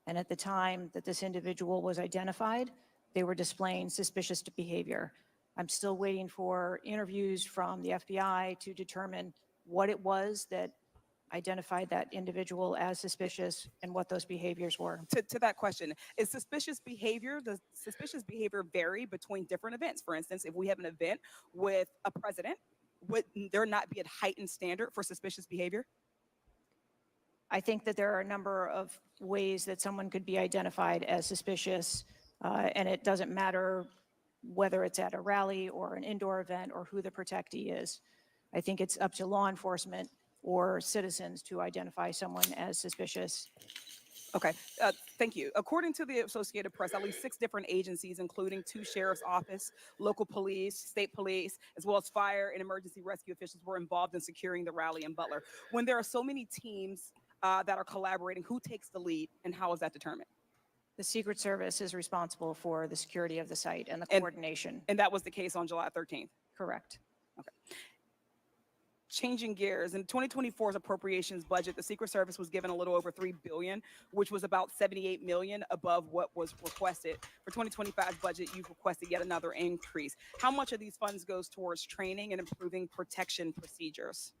And at the time that this individual was identified, they were displaying suspicious behavior. I'm still waiting for interviews from the FBI to determine what it was that identified that individual as suspicious and what those behaviors were. To that question, does suspicious behavior vary between different events? For instance, if we have an event with a president, would there not be a heightened standard for suspicious behavior? I think that there are a number of ways that someone could be identified as suspicious, and it doesn't matter whether it's at a rally or an indoor event or who the protectee is. I think it's up to law enforcement or citizens to identify someone as suspicious. Okay, thank you. According to the Associated Press, at least 6 different agencies, including 2 sheriff's office, local police, state police, as well as fire and emergency rescue officials, were involved in securing the rally in Butler. When there are so many teams that are collaborating, who takes the lead and how is that determined? The Secret Service is responsible for the security of the site and the coordination. And that was the case on July 13th. Correct. Changing gears, in 2024's appropriations budget, the Secret Service was given a little over $3 billion, which was about $78 million above what was requested. For 2025's budget, you've requested yet another increase. How much of these funds goes towards training and improving protection procedures?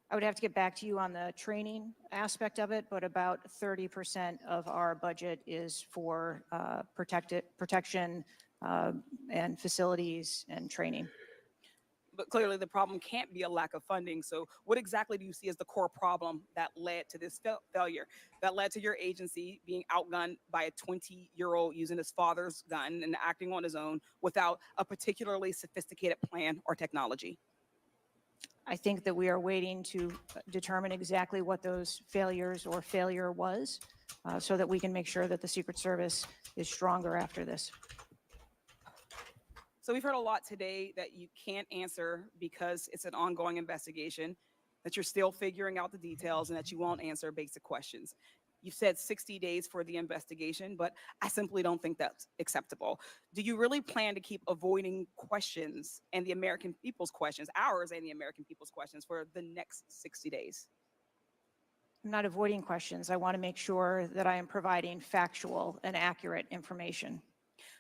I would have to get back to you on the training aspect of it, but about 30% of our budget is for protection and facilities and training. But clearly the problem can't be a lack of funding. So what exactly do you see as the core problem that led to this failure, that led to your agency being outgunned by a 20-year-old using his father's gun and acting on his own without a particularly sophisticated plan or technology? I think that we are waiting to determine exactly what those failures or failure was so that we can make sure that the Secret Service is stronger after this. So we've heard a lot today that you can't answer because it's an ongoing investigation, that you're still figuring out the details, and that you won't answer basic questions. You've said 60 days for the investigation, but I simply don't think that's acceptable. Do you really plan to keep avoiding questions and the American people's questions, ours and the American people's questions, for the next 60 days? I'm not avoiding questions. I want to make sure that I am providing factual and accurate information.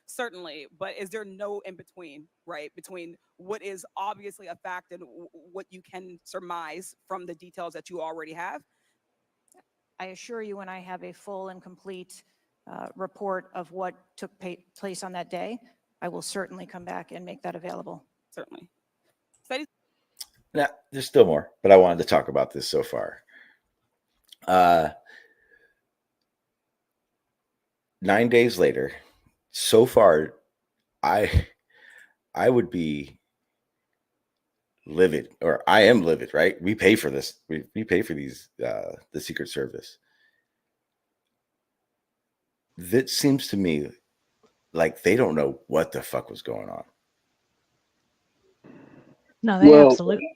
Certainly, but is there no in between, right? Between what is obviously a fact and what you can surmise from the details that you already have? I assure you, when I have a full and complete report of what took place on that day, I will certainly come back and make that available. Certainly. Now, there's still more, but I wanted to talk about this so far. 9 days later, so far, I would be livid, or I am livid, right? We pay for this. We pay for these, the Secret Service. That seems to me like they don't know what the fuck was going on. No, they absolutely.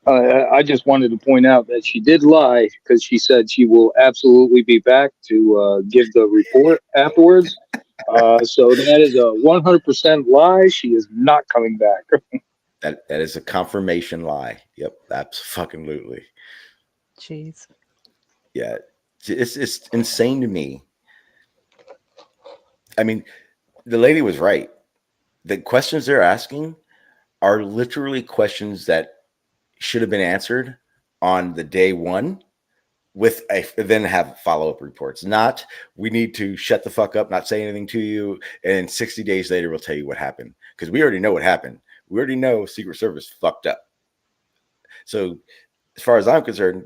I just wanted to point out that she did lie because she said she will absolutely be back to give the report afterwards. So that is a 100% lie. She is not coming back. That is a confirmation lie. Yep, absolutely. Jeez. Yeah, it's insane to me. I mean, the lady was right. The questions they're asking are literally questions that should have been answered on the day one with then have follow-up reports. Not, we need to shut the fuck up, not say anything to you, and 60 days later we'll tell you what happened. Because we already know what happened. We already know Secret Service fucked up. So as far as I'm concerned,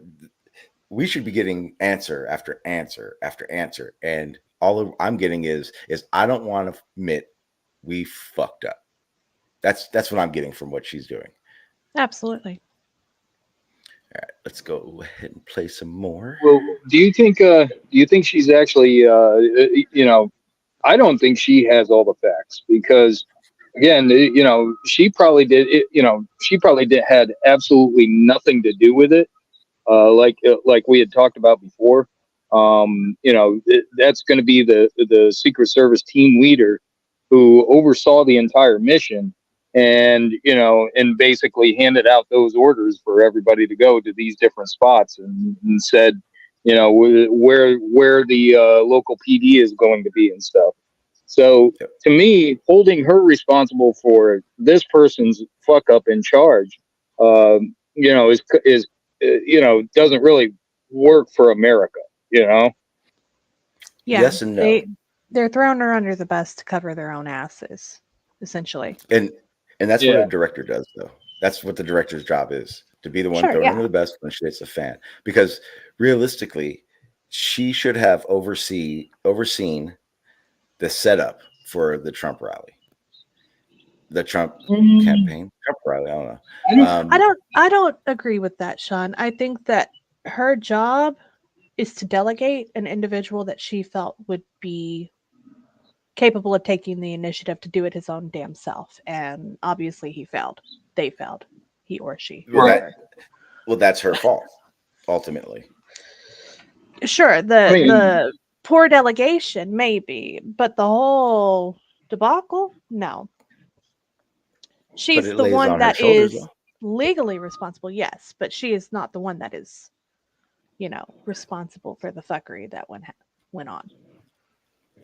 we should be getting answer after answer after answer. And all I'm getting is I don't want to admit we fucked up. That's what I'm getting from what she's doing. Absolutely. All right, let's go ahead and play some more. Well, do you think she's actually, I don't think she has all the facts because, again, she probably had absolutely nothing to do with it. Like we had talked about before, that's going to be the Secret Service team leader who oversaw the entire mission and basically handed out those orders for everybody to go to these different spots and said, where the local PD is going to be and stuff. So to me, holding her responsible for this person's fuck up in charge, is doesn't really work for America, Yeah, yes and no. They're throwing her under the bus to cover their own asses, essentially. And that's what a director does, though. That's what the director's job is, to be the one thrown under the bus when she hits a fan. Because realistically, she should have overseen the setup for the Trump rally, the Trump campaign, Trump rally. I don't know. I don't agree with that, Sean. I think that her job is to delegate an individual that she felt would be capable of taking the initiative to do it his own damn self. And obviously he failed. They failed. He or she. Well, that's her fault, ultimately. Sure, I mean, the poor delegation, maybe, but the whole debacle, no. But She's it the lays one on her that shoulders, is though. legally responsible, yes, but she is not the one that is, responsible for the fuckery that went on.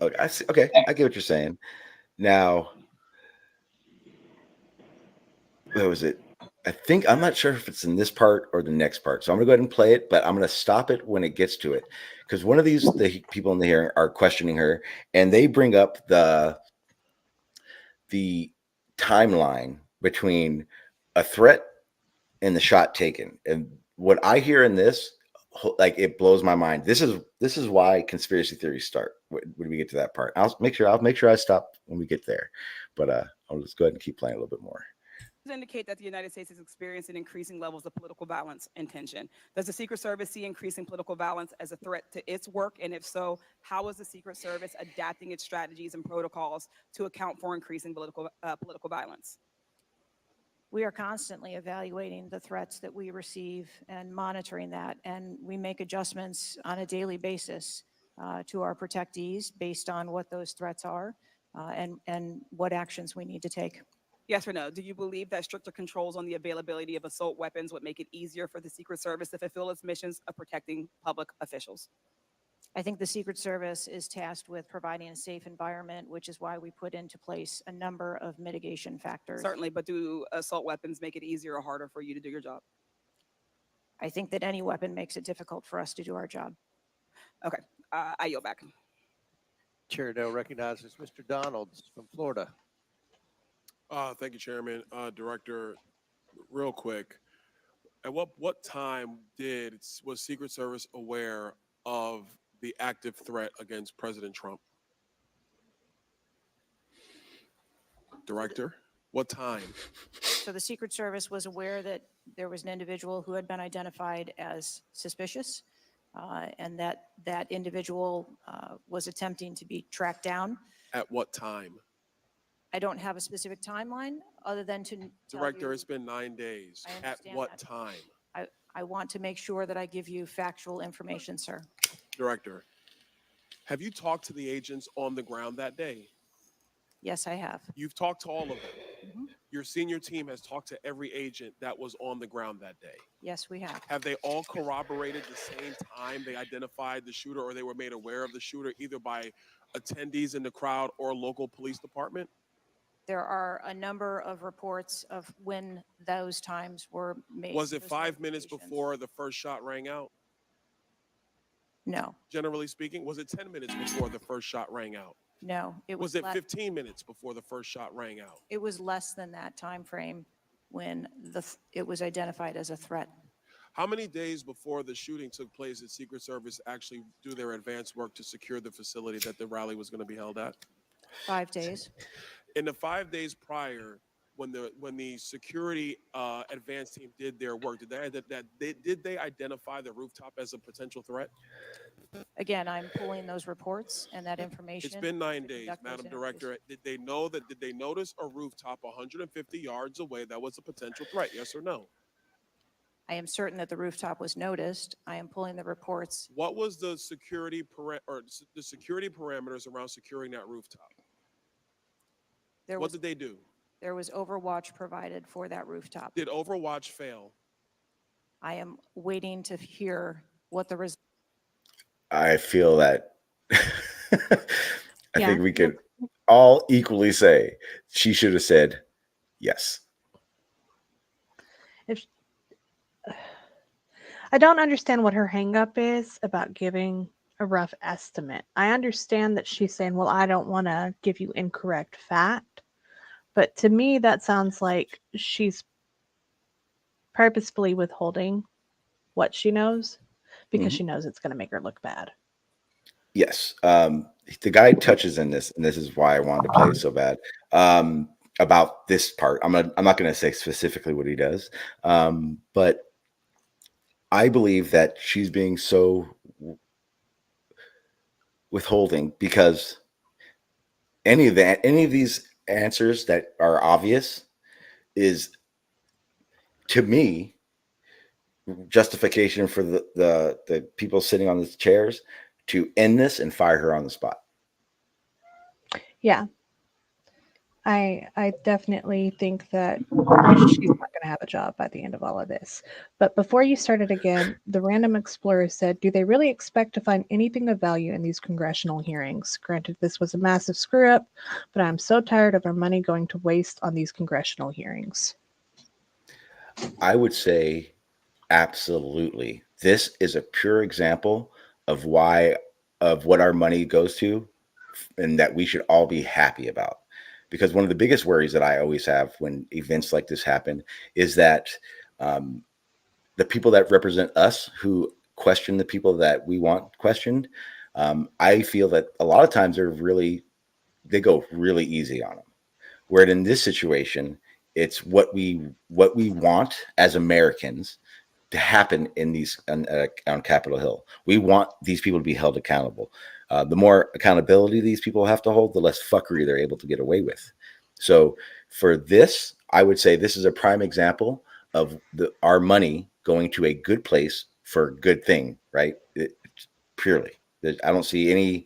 Okay, I see. Okay, I get what you're saying. Now, where was it? I'm not sure if it's in this part or the next part. So I'm gonna go ahead and play it, but I'm gonna stop it when it gets to it. Because one of the people in the hearing are questioning her, and they bring up the timeline between a threat and the shot taken. And what I hear in this, like, it blows my mind. This is why conspiracy theories start when we get to that part. I'll make sure I stop when we get there. But I'll just go ahead and keep playing a little bit more. Indicate that the United States is experiencing increasing levels of political violence and tension. Does the Secret Service see increasing political violence as a threat to its work? And if so, how is the Secret Service adapting its strategies and protocols to account for increasing political violence? We are constantly evaluating the threats that we receive and monitoring that, and we make adjustments on a daily basis to our protectees based on what those threats are and what actions we need to take. Yes or no? Do you believe that stricter controls on the availability of assault weapons would make it easier for the Secret Service to fulfill its missions of protecting public officials? I think the Secret Service is tasked with providing a safe environment, which is why we put into place a number of mitigation factors. Certainly, but do assault weapons make it easier or harder for you to do your job? I think that any weapon makes it difficult for us to do our job. Okay, I yield back. Chair now recognizes Mr. Donalds from Florida. Thank you, Chairman. Director, real quick, at what time was Secret Service aware of the active threat against President Trump? Director, what time? So the Secret Service was aware that there was an individual who had been identified as suspicious, and that individual was attempting to be tracked down. At what time? I don't have a specific timeline other than to Director, it's been 9 days. At what time? I want to make sure that I give you factual information, sir. Director, have you talked to the agents on the ground that day? Yes, I have. You've talked to all of them. Your senior team has talked to every agent that was on the ground that day. Yes, we have. Have they all corroborated the same time they identified the shooter, or they were made aware of the shooter either by attendees in the crowd or local police department? There are a number of reports of when those times were made. Was it 5 minutes before the first shot rang out? No. Generally speaking, was it 10 minutes before the first shot rang out? No. Was it 15 minutes before the first shot rang out? It was less than that time frame when it was identified as a threat. How many days before the shooting took place did Secret Service actually do their advance work to secure the facility that the rally was going to be held at? 5 days. In the 5 days prior, when the security advance team did their work, did they identify the rooftop as a potential threat? Again, I'm pulling those reports and that information. It's been 9 days, Madam Director. Did they notice a rooftop 150 yards away that was a potential threat? Yes or no? I am certain that the rooftop was noticed. I am pulling the reports. What was the security parameters around securing that rooftop? What did they do? There was overwatch provided for that rooftop. Did overwatch fail? I am waiting to hear what the result. I feel that I think we could all equally say she should have said yes. I don't understand what her hangup is about giving a rough estimate. I understand that she's saying, well, I don't want to give you incorrect fact. But to me, that sounds like she's purposefully withholding what she knows because she knows it's going to make her look bad. Yes. The guy touches in this, and this is why I wanted to play it so bad, about this part. I'm not going to say specifically what he does, but I believe that she's being so withholding because any of these answers that are obvious is, to me, justification for the people sitting on the chairs to end this and fire her on the spot. Yeah. I definitely think that she's not going to have a job by the end of all of this. But before you started again, the Random Explorer said, do they really expect to find anything of value in these congressional hearings? Granted, this was a massive screw up, but I'm so tired of our money going to waste on these congressional hearings. I would say absolutely. This is a pure example of what our money goes to, and that we should all be happy about. Because one of the biggest worries that I always have when events like this happen is that the people that represent us, who question the people that we want questioned, I feel that a lot of times they go really easy on them. Where in this situation, it's what we want as Americans to happen in these on Capitol Hill. We want these people to be held accountable. The more accountability these people have to hold, the less fuckery they're able to get away with. So for this, I would say this is a prime example of our money going to a good place for a good thing, right? Purely. I don't see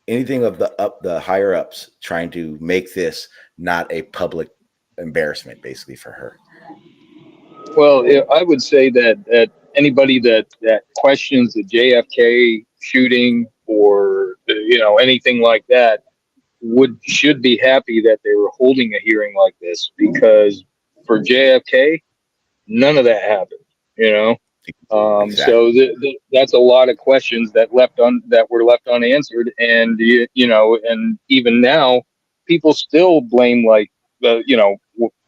anything of the higher ups trying to make this not a public embarrassment, basically, for her. Well, I would say that anybody that questions the JFK shooting or anything like that should be happy that they were holding a hearing like this, because for JFK, none of that happened. Exactly. So that's a lot of questions that were left unanswered, and and even now, people still blame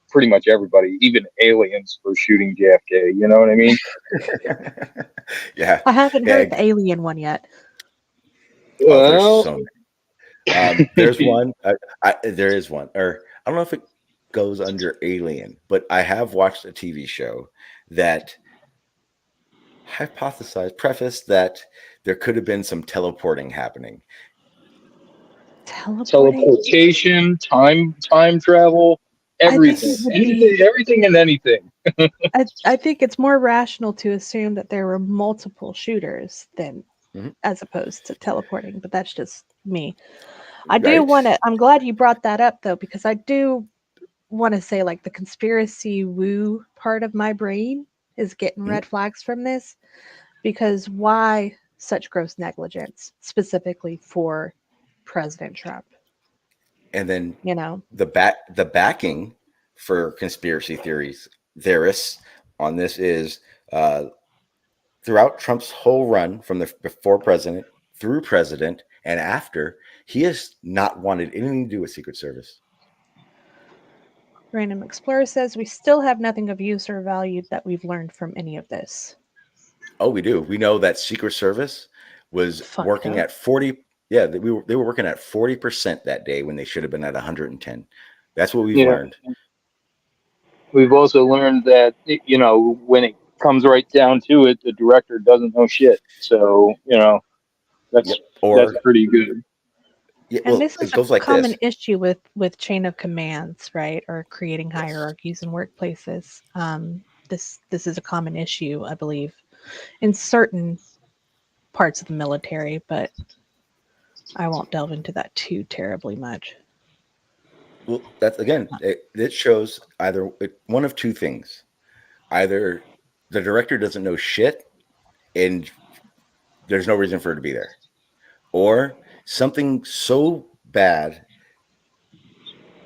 pretty much everybody, even aliens, for shooting JFK. You know what I mean? Yeah. I haven't heard the alien one yet. Well, there's so many. There's one. There is one, or I don't know if it goes under alien, but I have watched a TV show that prefaced that there could have been some teleporting happening. Teleportation, time travel, everything, everything and anything. I think it's more rational to assume that there were multiple shooters than as opposed to teleporting, but that's just me. I do want to, I'm glad you brought that up though, because I do want to say, like, the conspiracy woo part of my brain is getting red flags from this, because why such gross negligence specifically for President Trump? And then the backing for conspiracy theorists on this is throughout Trump's whole run, from the before president through president and after, he has not wanted anything to do with Secret Service. Random Explorer says we still have nothing of use or value that we've learned from any of this. Oh, we do. We know that Secret Service was working at 40. Yeah, they were working at 40% that day when they should have been at 110. That's what we've learned. We've also learned that, when it comes right down to it, the director doesn't know shit. So, that's pretty good. Yeah, and this is a common issue with chain of commands, right? Or creating hierarchies in workplaces. This is a common issue, I believe, in certain parts of the military, but I won't delve into that too terribly much. Well, that's again, it shows either one of two things. Either the director doesn't know shit and there's no reason for her to be there, or something so bad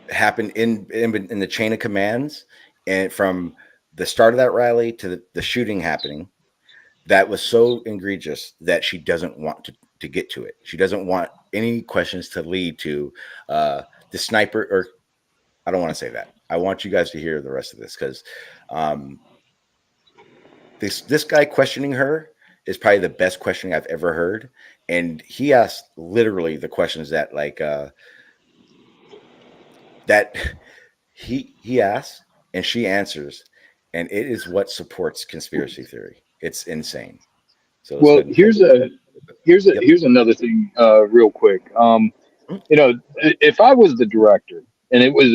happened in the chain of commands, and from the start of that rally to the shooting happening, that was so egregious that she doesn't want to get to it. She doesn't want any questions to lead to the sniper, or I don't want to say that. I want you guys to hear the rest of this, because this guy questioning her is probably the best questioning I've ever heard. And he asked literally the questions that that he asks and she answers. And it is what supports conspiracy theory. It's insane. So well, here's another thing, real quick. If I was the director and it was,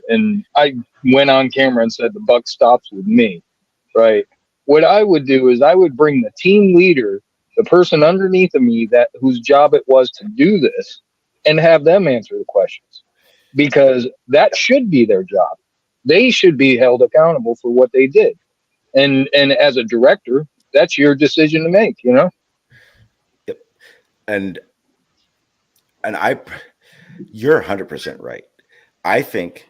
and I went on camera and said the buck stops with me, right? What I would do is I would bring the team leader, the person underneath of me that whose job it was to do this, and have them answer the questions, because that should be their job. They should be held accountable for what they did. And as a director, that's your decision to make, you know? Yep. And I, you're 100% right. I think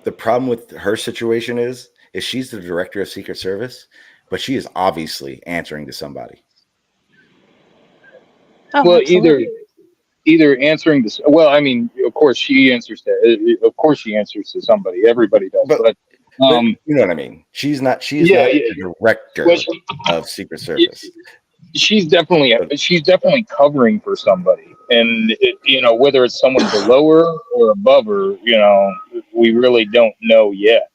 the problem with her situation is she's the director of Secret Service, but she is obviously answering to somebody. Oh, Well, absolutely. either answering this. Well, I mean, of course she answers to. Of course she answers to somebody. Everybody does. But you know what I mean. She is not yeah, the director well, of Secret Service. she's definitely covering for somebody, and you know, whether it's someone below her or above her, you know, we really don't know yet.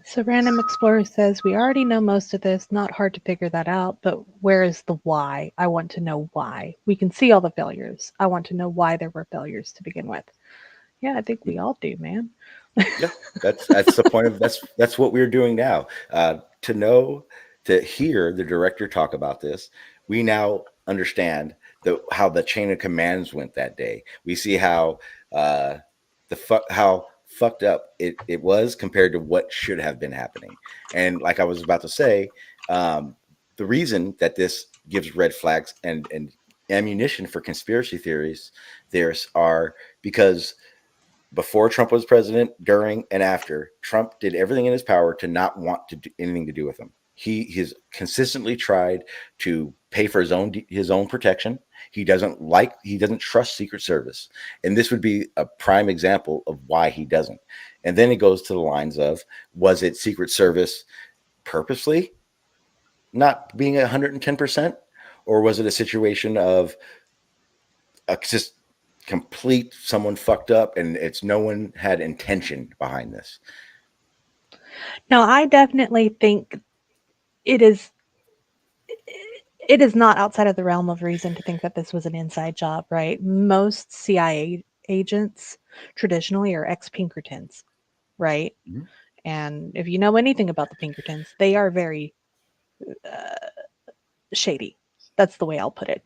So Random Explorer says, we already know most of this, not hard to figure that out, but where is the why? I want to know why. We can see all the failures. I want to know why there were failures to begin with. Yeah, I think we all do, man. Yeah, that's the point of that's what we're doing now. To hear the director talk about this, we now understand how the chain of commands went that day. We see how how fucked up it was compared to what should have been happening. And like I was about to say, the reason that this gives red flags and ammunition for conspiracy theories theorists are because before Trump was president, during and after, Trump did everything in his power to not want to do anything to do with him. He has consistently tried to pay for his own protection. He doesn't trust Secret Service. And this would be a prime example of why he doesn't. And then it goes to the lines of, was it Secret Service purposely not being 110%? Or was it a situation of just complete someone fucked up and it's no one had intention behind this? No, I definitely think it is not outside of the realm of reason to think that this was an inside job, right? Most CIA agents traditionally are ex-Pinkertons, right? Mm-hmm. And if you know anything about the Pinkertons, they are very shady. That's the way I'll put it.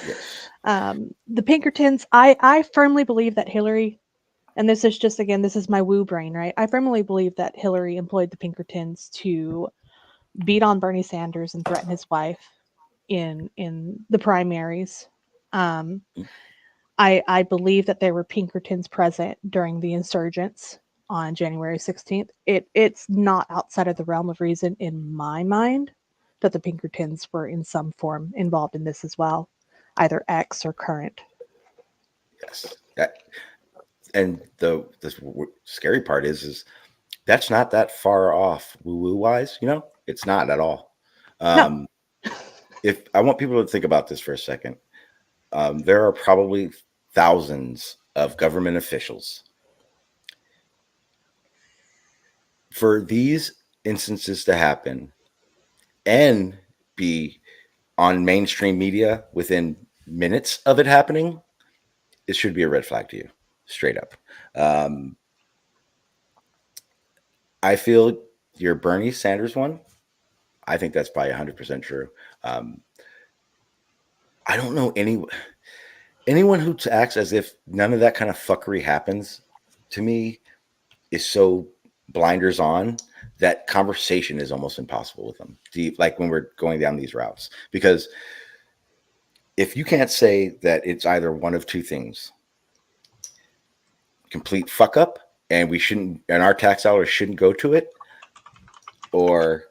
Yes. The Pinkertons, I firmly believe that Hillary, and this is just, again, this is my woo brain, right? I firmly believe that Hillary employed the Pinkertons to beat on Bernie Sanders and threaten his wife in the primaries. I believe that there were Pinkertons present during the insurgents on January 16th. It's not outside of the realm of reason in my mind that the Pinkertons were in some form involved in this as well, either ex or current. Yes. And the scary part is that's not that far off woo-woo wise, you know? It's not at all. No. If I want people to think about this for a second, there are probably thousands of government officials. For these instances to happen and be on mainstream media within minutes of it happening, it should be a red flag to you, straight up. I feel your Bernie Sanders one, I think that's probably 100% true. I don't know anyone who acts as if none of that kind of fuckery happens, to me, is so blinders on that conversation is almost impossible with them. Like when we're going down these routes, because if you can't say that it's either one of two things, complete fuck up, and we shouldn't, and our tax dollars shouldn't go to it, or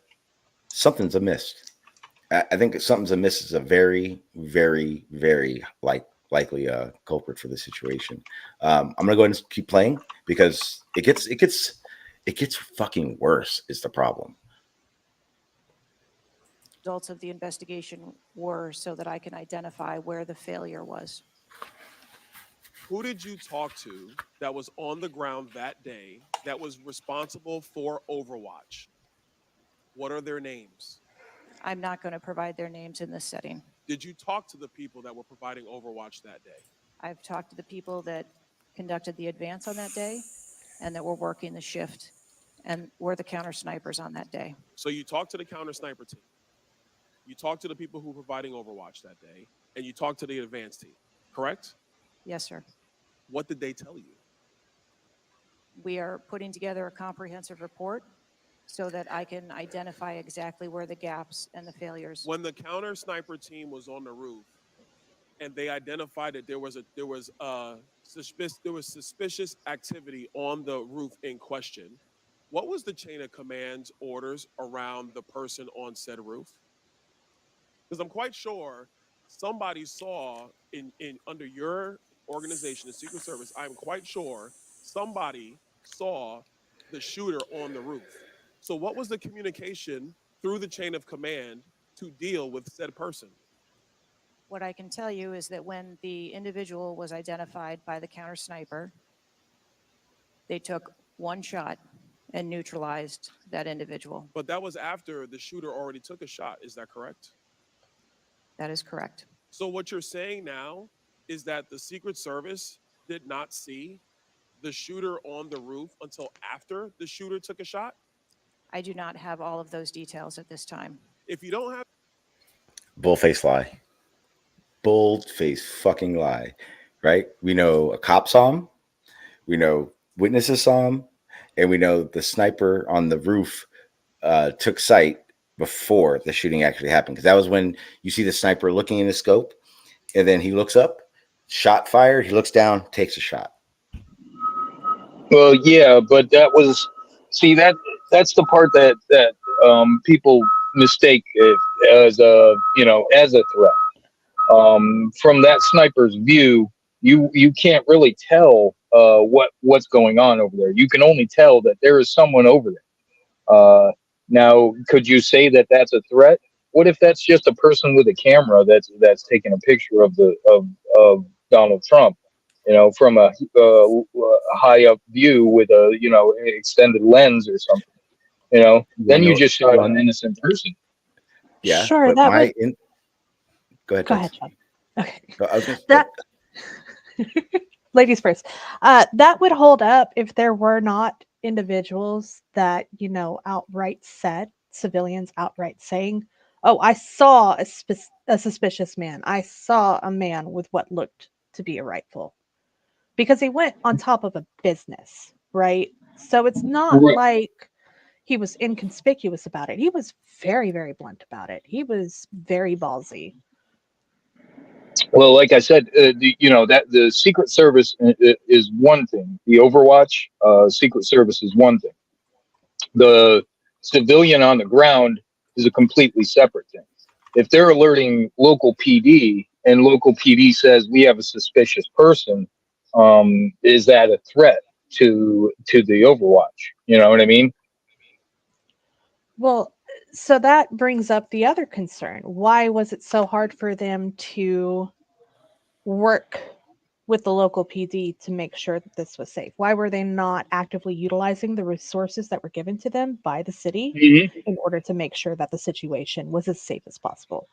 something's amiss. I think something's amiss is a very, very, very likely culprit for the situation. I'm gonna go ahead and keep playing because it gets fucking worse. Is the problem? Results of the investigation were so that I can identify where the failure was. Who did you talk to that was on the ground that day that was responsible for Overwatch? What are their names? I'm not going to provide their names in this setting. Did you talk to the people that were providing Overwatch that day? I've talked to the people that conducted the advance on that day and that were working the shift and were the counter snipers on that day. So you talked to the counter sniper team. You talked to the people who were providing Overwatch that day, and you talked to the advance team, correct? Yes, sir. What did they tell you? We are putting together a comprehensive report so that I can identify exactly where the gaps and the failures. When the counter sniper team was on the roof, and they identified that there was suspicious activity on the roof in question, what was the chain of command's orders around the person on said roof? Because I'm quite sure somebody saw in under your organization, the Secret Service, I'm quite sure somebody saw the shooter on the roof. So what was the communication through the chain of command to deal with said person? What I can tell you is that when the individual was identified by the counter sniper, they took one shot and neutralized that individual. But that was after the shooter already took a shot. Is that correct? That is correct. So what you're saying now is that the Secret Service did not see the shooter on the roof until after the shooter took a shot? I do not have all of those details at this time. If you don't have... Bullface lie. Bullface fucking lie, right? We know a cop saw him. We know witnesses saw him. And we know the sniper on the roof took sight before the shooting actually happened. Because that was when you see the sniper looking in the scope. And then he looks up, shot fired. He looks down, takes a shot. Well, yeah, but that was, see, that's the part that people mistake it as a, as a threat. From that sniper's view, you can't really tell what's going on over there. You can only tell that there is someone over there. Now, could you say that that's a threat? What if that's just a person with a camera that's taking a picture of Donald Trump, from a high up view with a extended lens or something, then you just shot an innocent person. Yeah, sure. Go ahead. Go ahead, John. Okay. That ladies first. That would hold up if there were not individuals that outright said, civilians outright saying, "Oh, I saw a suspicious man. I saw a man with what looked to be a rifle," because he went on top of a business, right? So it's not like he was inconspicuous about it. He was very, very blunt about it. He was very ballsy. Well, like I said, that the Secret Service is one thing. The Overwatch Secret Service is one thing. The civilian on the ground is a completely separate thing. If they're alerting local PD and local PD says we have a suspicious person, is that a threat to the Overwatch? You know what I mean? Well, so that brings up the other concern. Why was it so hard for them to work with the local PD to make sure that this was safe? Why were they not actively utilizing the resources that were given to them by the city in order to make sure that the situation was as safe as possible?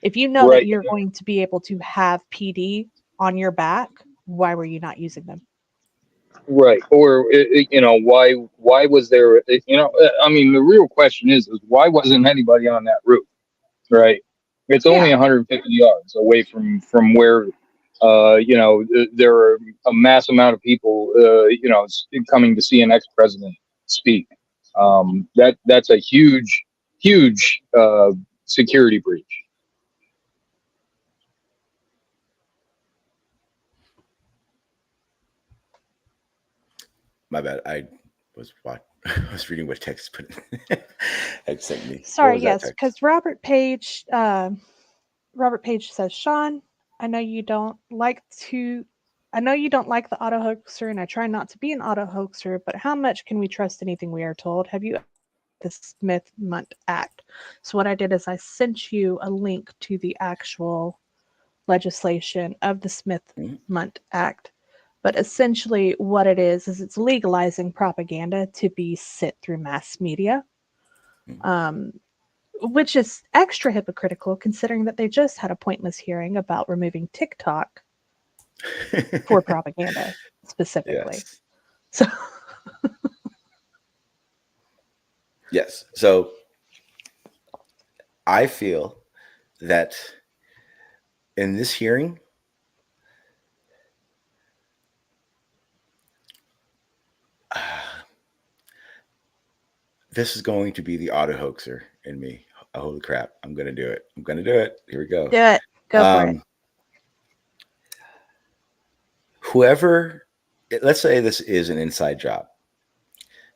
If you know that you're going to be able to have PD on your back, why were you not using them? Right. Or, why was there, I mean, the real question is why wasn't anybody on that roof? Right. It's only 150 yards away from where, there are a mass amount of people, coming to see an ex-president speak. That's a huge security breach. My bad. I was reading what text put had sent me. Sorry, yes, because Robert Page says, Sean, I know you don't like the auto hoaxer, and I try not to be an auto hoaxer, but how much can we trust anything we are told? Have you the Smith-Mundt Act? So what I did is I sent you a link to the actual legislation of the Smith-Mundt Act. But essentially what it is it's legalizing propaganda to be sent through mass media, which is extra hypocritical considering that they just had a pointless hearing about removing TikTok for propaganda specifically. Yes. So Yes. So I feel that in this hearing, this is going to be the auto hoaxer in me. Oh, holy crap. I'm going to do it. I'm going to do it. Here we go. do it. Go for it. Whoever, let's say this is an inside job.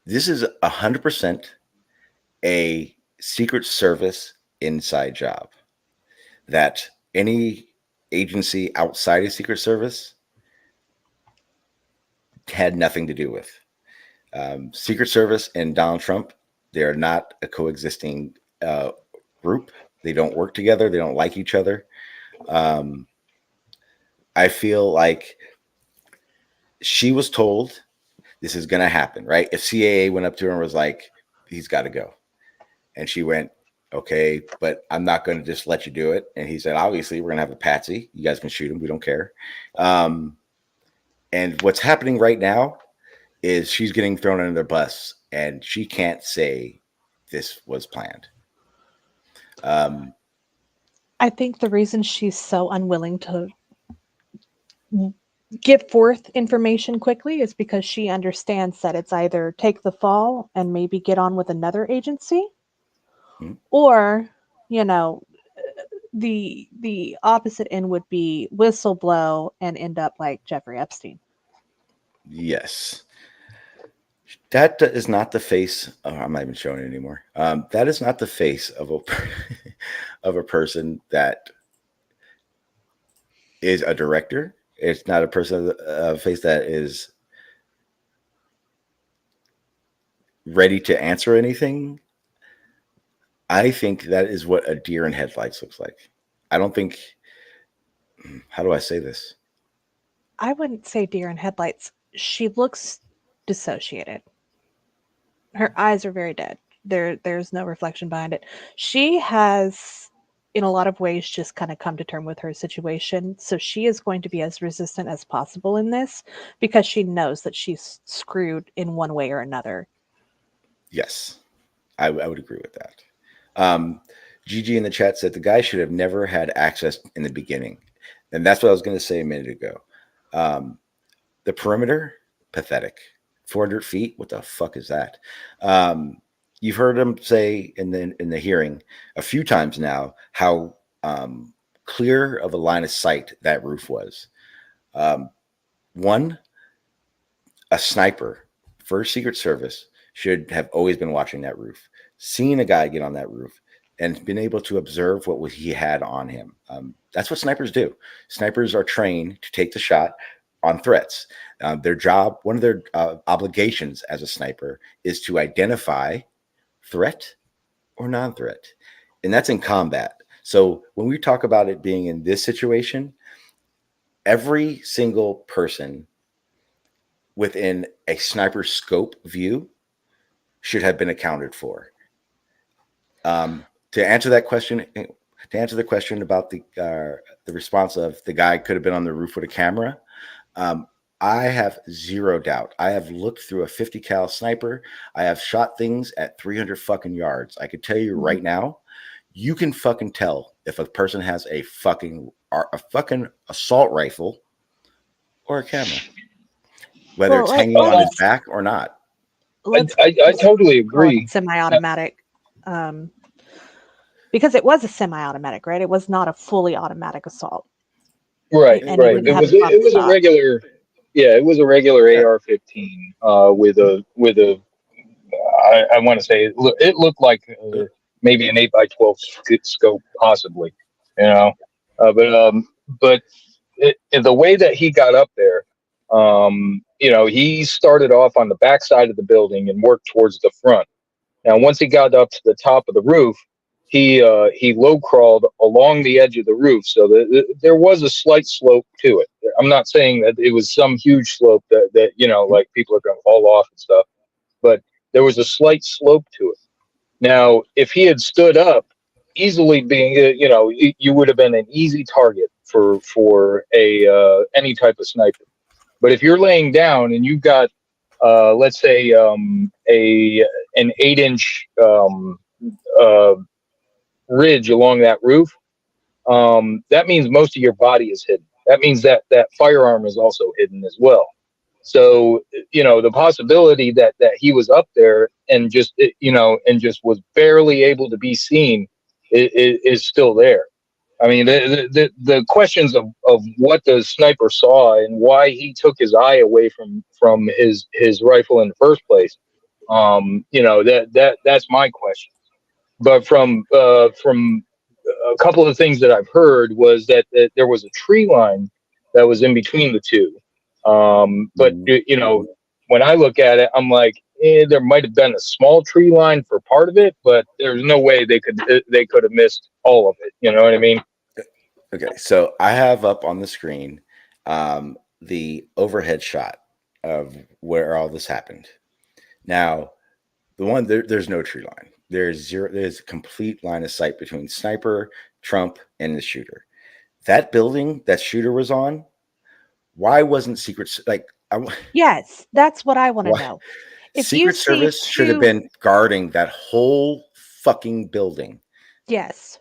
This is 100% a Secret Service inside job that any agency outside of Secret Service had nothing to do with. Secret Service and Donald Trump, they're not a coexisting group. They don't work together. They don't like each other. I feel like she was told this is going to happen, right? If CAA went up to her and was like, he's got to go. And she went, okay, but I'm not going to just let you do it. And he said, obviously, we're going to have a patsy. You guys can shoot him. We don't care. And what's happening right now is she's getting thrown under the bus, and she can't say this was planned. I think the reason she's so unwilling to give forth information quickly is because she understands that it's either take the fall and maybe get on with another agency, or, you know, the opposite end would be whistleblow and end up like Jeffrey Epstein. Yes. That is not the face. Oh, I'm not even showing it anymore. That is not the face of a person that is a director. It's not a person face that is ready to answer anything. I think that is what a deer in headlights looks like. I don't think. How do I say this? I wouldn't say deer in headlights. She looks dissociated. Her eyes are very dead. There's no reflection behind it. She has, in a lot of ways, just kind of come to terms with her situation. So she is going to be as resistant as possible in this because she knows that she's screwed in one way or another. Yes, I would agree with that. Gigi in the chat said the guy should have never had access in the beginning. And that's what I was going to say a minute ago. The perimeter, pathetic. 400 feet, what the fuck is that? You've heard him say in the hearing a few times now how clear of a line of sight that roof was. One, a sniper for Secret Service should have always been watching that roof, seen a guy get on that roof, and been able to observe what he had on him. That's what snipers do. Snipers are trained to take the shot on threats. Their job, one of their obligations as a sniper is to identify threat or non-threat. And that's in combat. So when we talk about it being in this situation, every single person within a sniper scope view should have been accounted for. To answer the question about the response of the guy could have been on the roof with a camera, I have zero doubt. I have looked through a 50 cal sniper. I have shot things at 300 fucking yards. I could tell you right now, you can fucking tell if a person has a fucking assault rifle or a camera, whether it's hanging on his back or not. I totally agree. Semi-automatic, because it was a semi-automatic, right? It was not a fully automatic assault. Right, And right. It was a regular, yeah, it was a regular AR-15 with a I want to say it looked like maybe an 8x12 scope, possibly, you know. But the way that he got up there, you know, he started off on the back side of the building and worked towards the front. Now, once he got up to the top of the roof, he low crawled along the edge of the roof, so that there was a slight slope to it. I'm not saying that it was some huge slope that you know, like people are going to fall off and stuff, but there was a slight slope to it. Now, if he had stood up, easily being, you know, you would have been an easy target for a any type of sniper. But if you're laying down and you've got let's say an 8-inch ridge along that roof, that means most of your body is hidden. That means that firearm is also hidden as well. So, the possibility that he was up there and just, and just was barely able to be seen is still there. I mean, the questions of what the sniper saw and why he took his eye away from his rifle in the first place, that's my question. But from a couple of things that I've heard was that there was a tree line that was in between the two. But when I look at it, I'm like, there might have been a small tree line for part of it, but there's no way they could have missed all of it. You know what I mean? Okay, so I have up on the screen the overhead shot of where all this happened. Now, the one there's no tree line. There's a complete line of sight between sniper, Trump, and the shooter. That building that shooter was on, why wasn't Yes, that's what I want to know. If Secret Service should have been guarding that whole fucking building. Yes.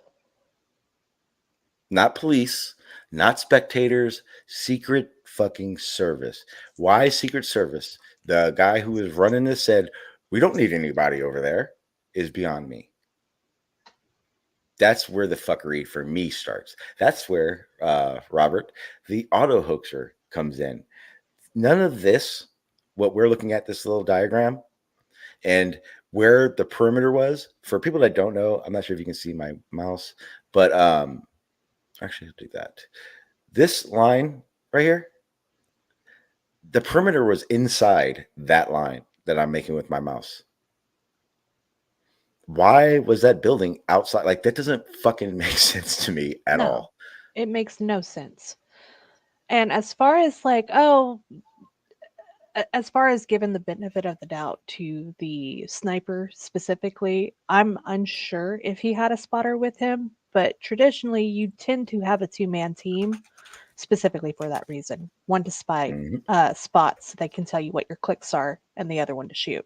Not police, not spectators, Secret fucking Service. Why Secret Service? The guy who was running this said, we don't need anybody over there, is beyond me. That's where the fuckery for me starts. That's where, Robert, the auto hoaxer comes in. None of this, what we're looking at, this little diagram, and where the perimeter was, for people that don't know, I'm not sure if you can see my mouse, but actually, I'll do that. This line right here, the perimeter was inside that line that I'm making with my mouse. Why was that building outside? Like, that doesn't fucking make sense to me at all. It makes no sense. And as far as as far as giving the benefit of the doubt to the sniper specifically, I'm unsure if he had a spotter with him, but traditionally you tend to have a two-man team specifically for that reason. One to spot so they can tell you what your clicks are, and the other one to shoot.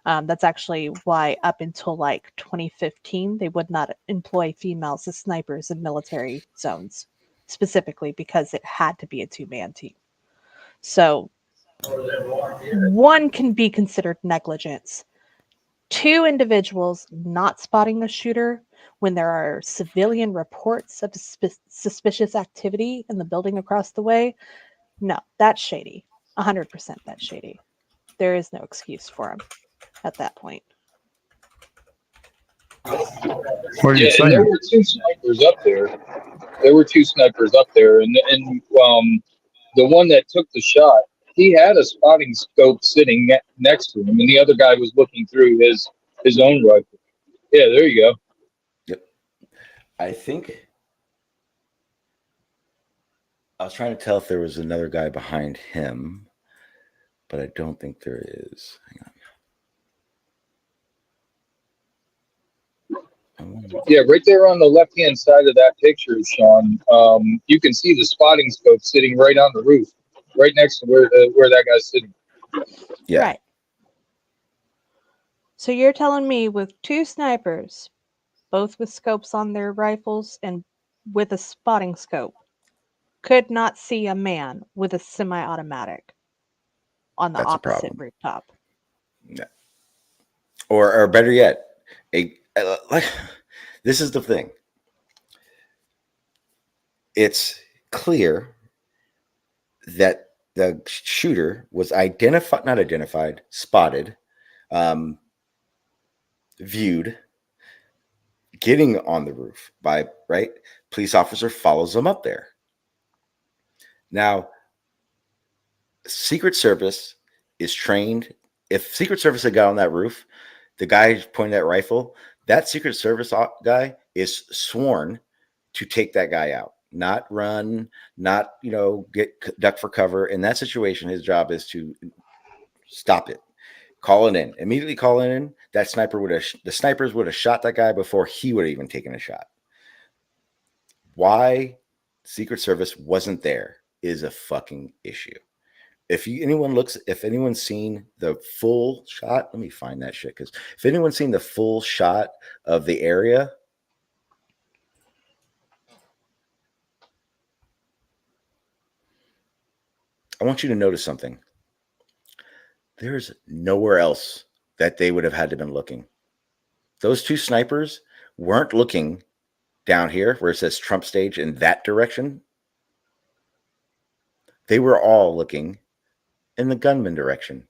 That's actually why up until like 2015, they would not employ females as snipers in military zones, specifically because it had to be a two-man team. So one can be considered negligence. Two individuals not spotting a shooter when there are civilian reports of suspicious activity in the building across the way, no, that's shady. 100% that's shady. There is no excuse for him at that point. What are you saying? There were two snipers up there. And the one that took the shot, he had a spotting scope sitting next to him, and the other guy was looking through his own rifle. Yeah, there you go. Yep. I think I was trying to tell if there was another guy behind him, but I don't think there is. Hang on. Yeah, right there on the left-hand side of that picture, Sean, you can see the spotting scope sitting right on the roof, right next to where that guy's sitting. Yeah. Right. So you're telling me with two snipers, both with scopes on their rifles and with a spotting scope, could not see a man with a semi-automatic on the That's a opposite problem. rooftop? Yeah. Or better yet, like, this is the thing. It's clear that the shooter was spotted, viewed, getting on the roof by, right? Police officer follows him up there. Now, Secret Service is trained. If Secret Service had got on that roof, the guy pointing that rifle, that Secret Service guy is sworn to take that guy out, not run, not, get duck for cover. In that situation, his job is to stop it, call it in, immediately call it in. The snipers would have shot that guy before he would have even taken a shot. Why Secret Service wasn't there is a fucking issue. If anyone's seen the full shot, let me find that shit. Because if anyone's seen the full shot of the area, I want you to notice something. There's nowhere else that they would have had to been looking. Those two snipers weren't looking down here where it says Trump stage in that direction. They were all looking in the gunman direction.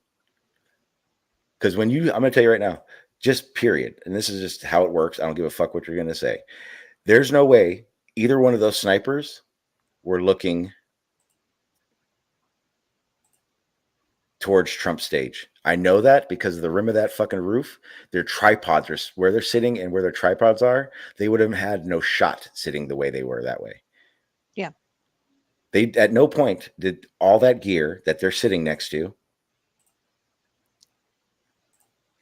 Because I'm going to tell you right now, just period, and this is just how it works. I don't give a fuck what you're going to say. There's no way either one of those snipers were looking towards Trump stage. I know that because of the rim of that fucking roof, their tripods are where they're sitting, and where their tripods are, they would have had no shot sitting the way they were that way. Yeah. They at no point did all that gear that they're sitting next to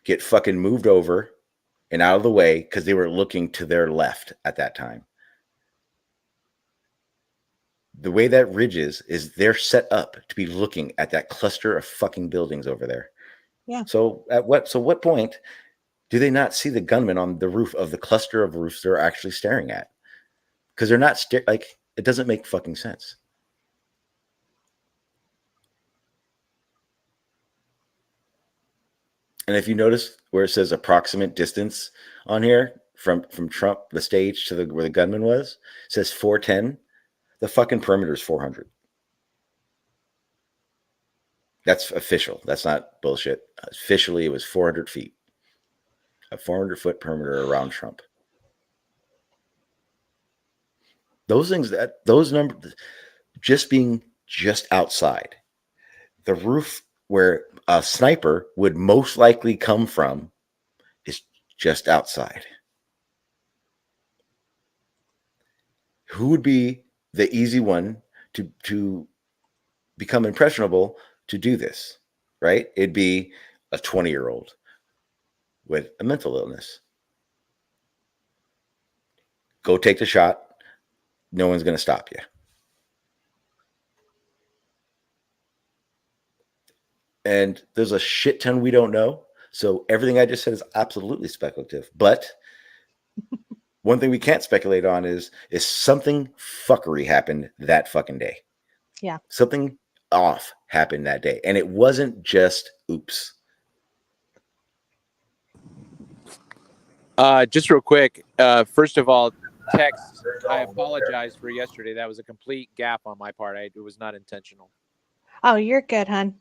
get fucking moved over and out of the way because they were looking to their left at that time. The way that ridge is they're set up to be looking at that cluster of fucking buildings over there. Yeah. So what point do they not see the gunman on the roof of the cluster of roofs they're actually staring at? Because they're not it doesn't make fucking sense. And if you notice where it says approximate distance on here from Trump, the stage to where the gunman was, it says 410. The fucking perimeter is 400. That's official. That's not bullshit. Officially, it was 400 feet. A 400-foot perimeter around Trump. Those numbers, just being just outside. The roof where a sniper would most likely come from is just outside. Who would be the easy one to become impressionable to do this, right? It'd be a 20-year-old with a mental illness. Go take the shot. No one's going to stop you. And there's a shit ton we don't know. So everything I just said is absolutely speculative. But one thing we can't speculate on is something fuckery happened that fucking day. Yeah. Something off happened that day. And it wasn't just oops. Just real quick. First of all, Tex, I apologize for yesterday. That was a complete gap on my part. It was not intentional. Oh, you're good, hon.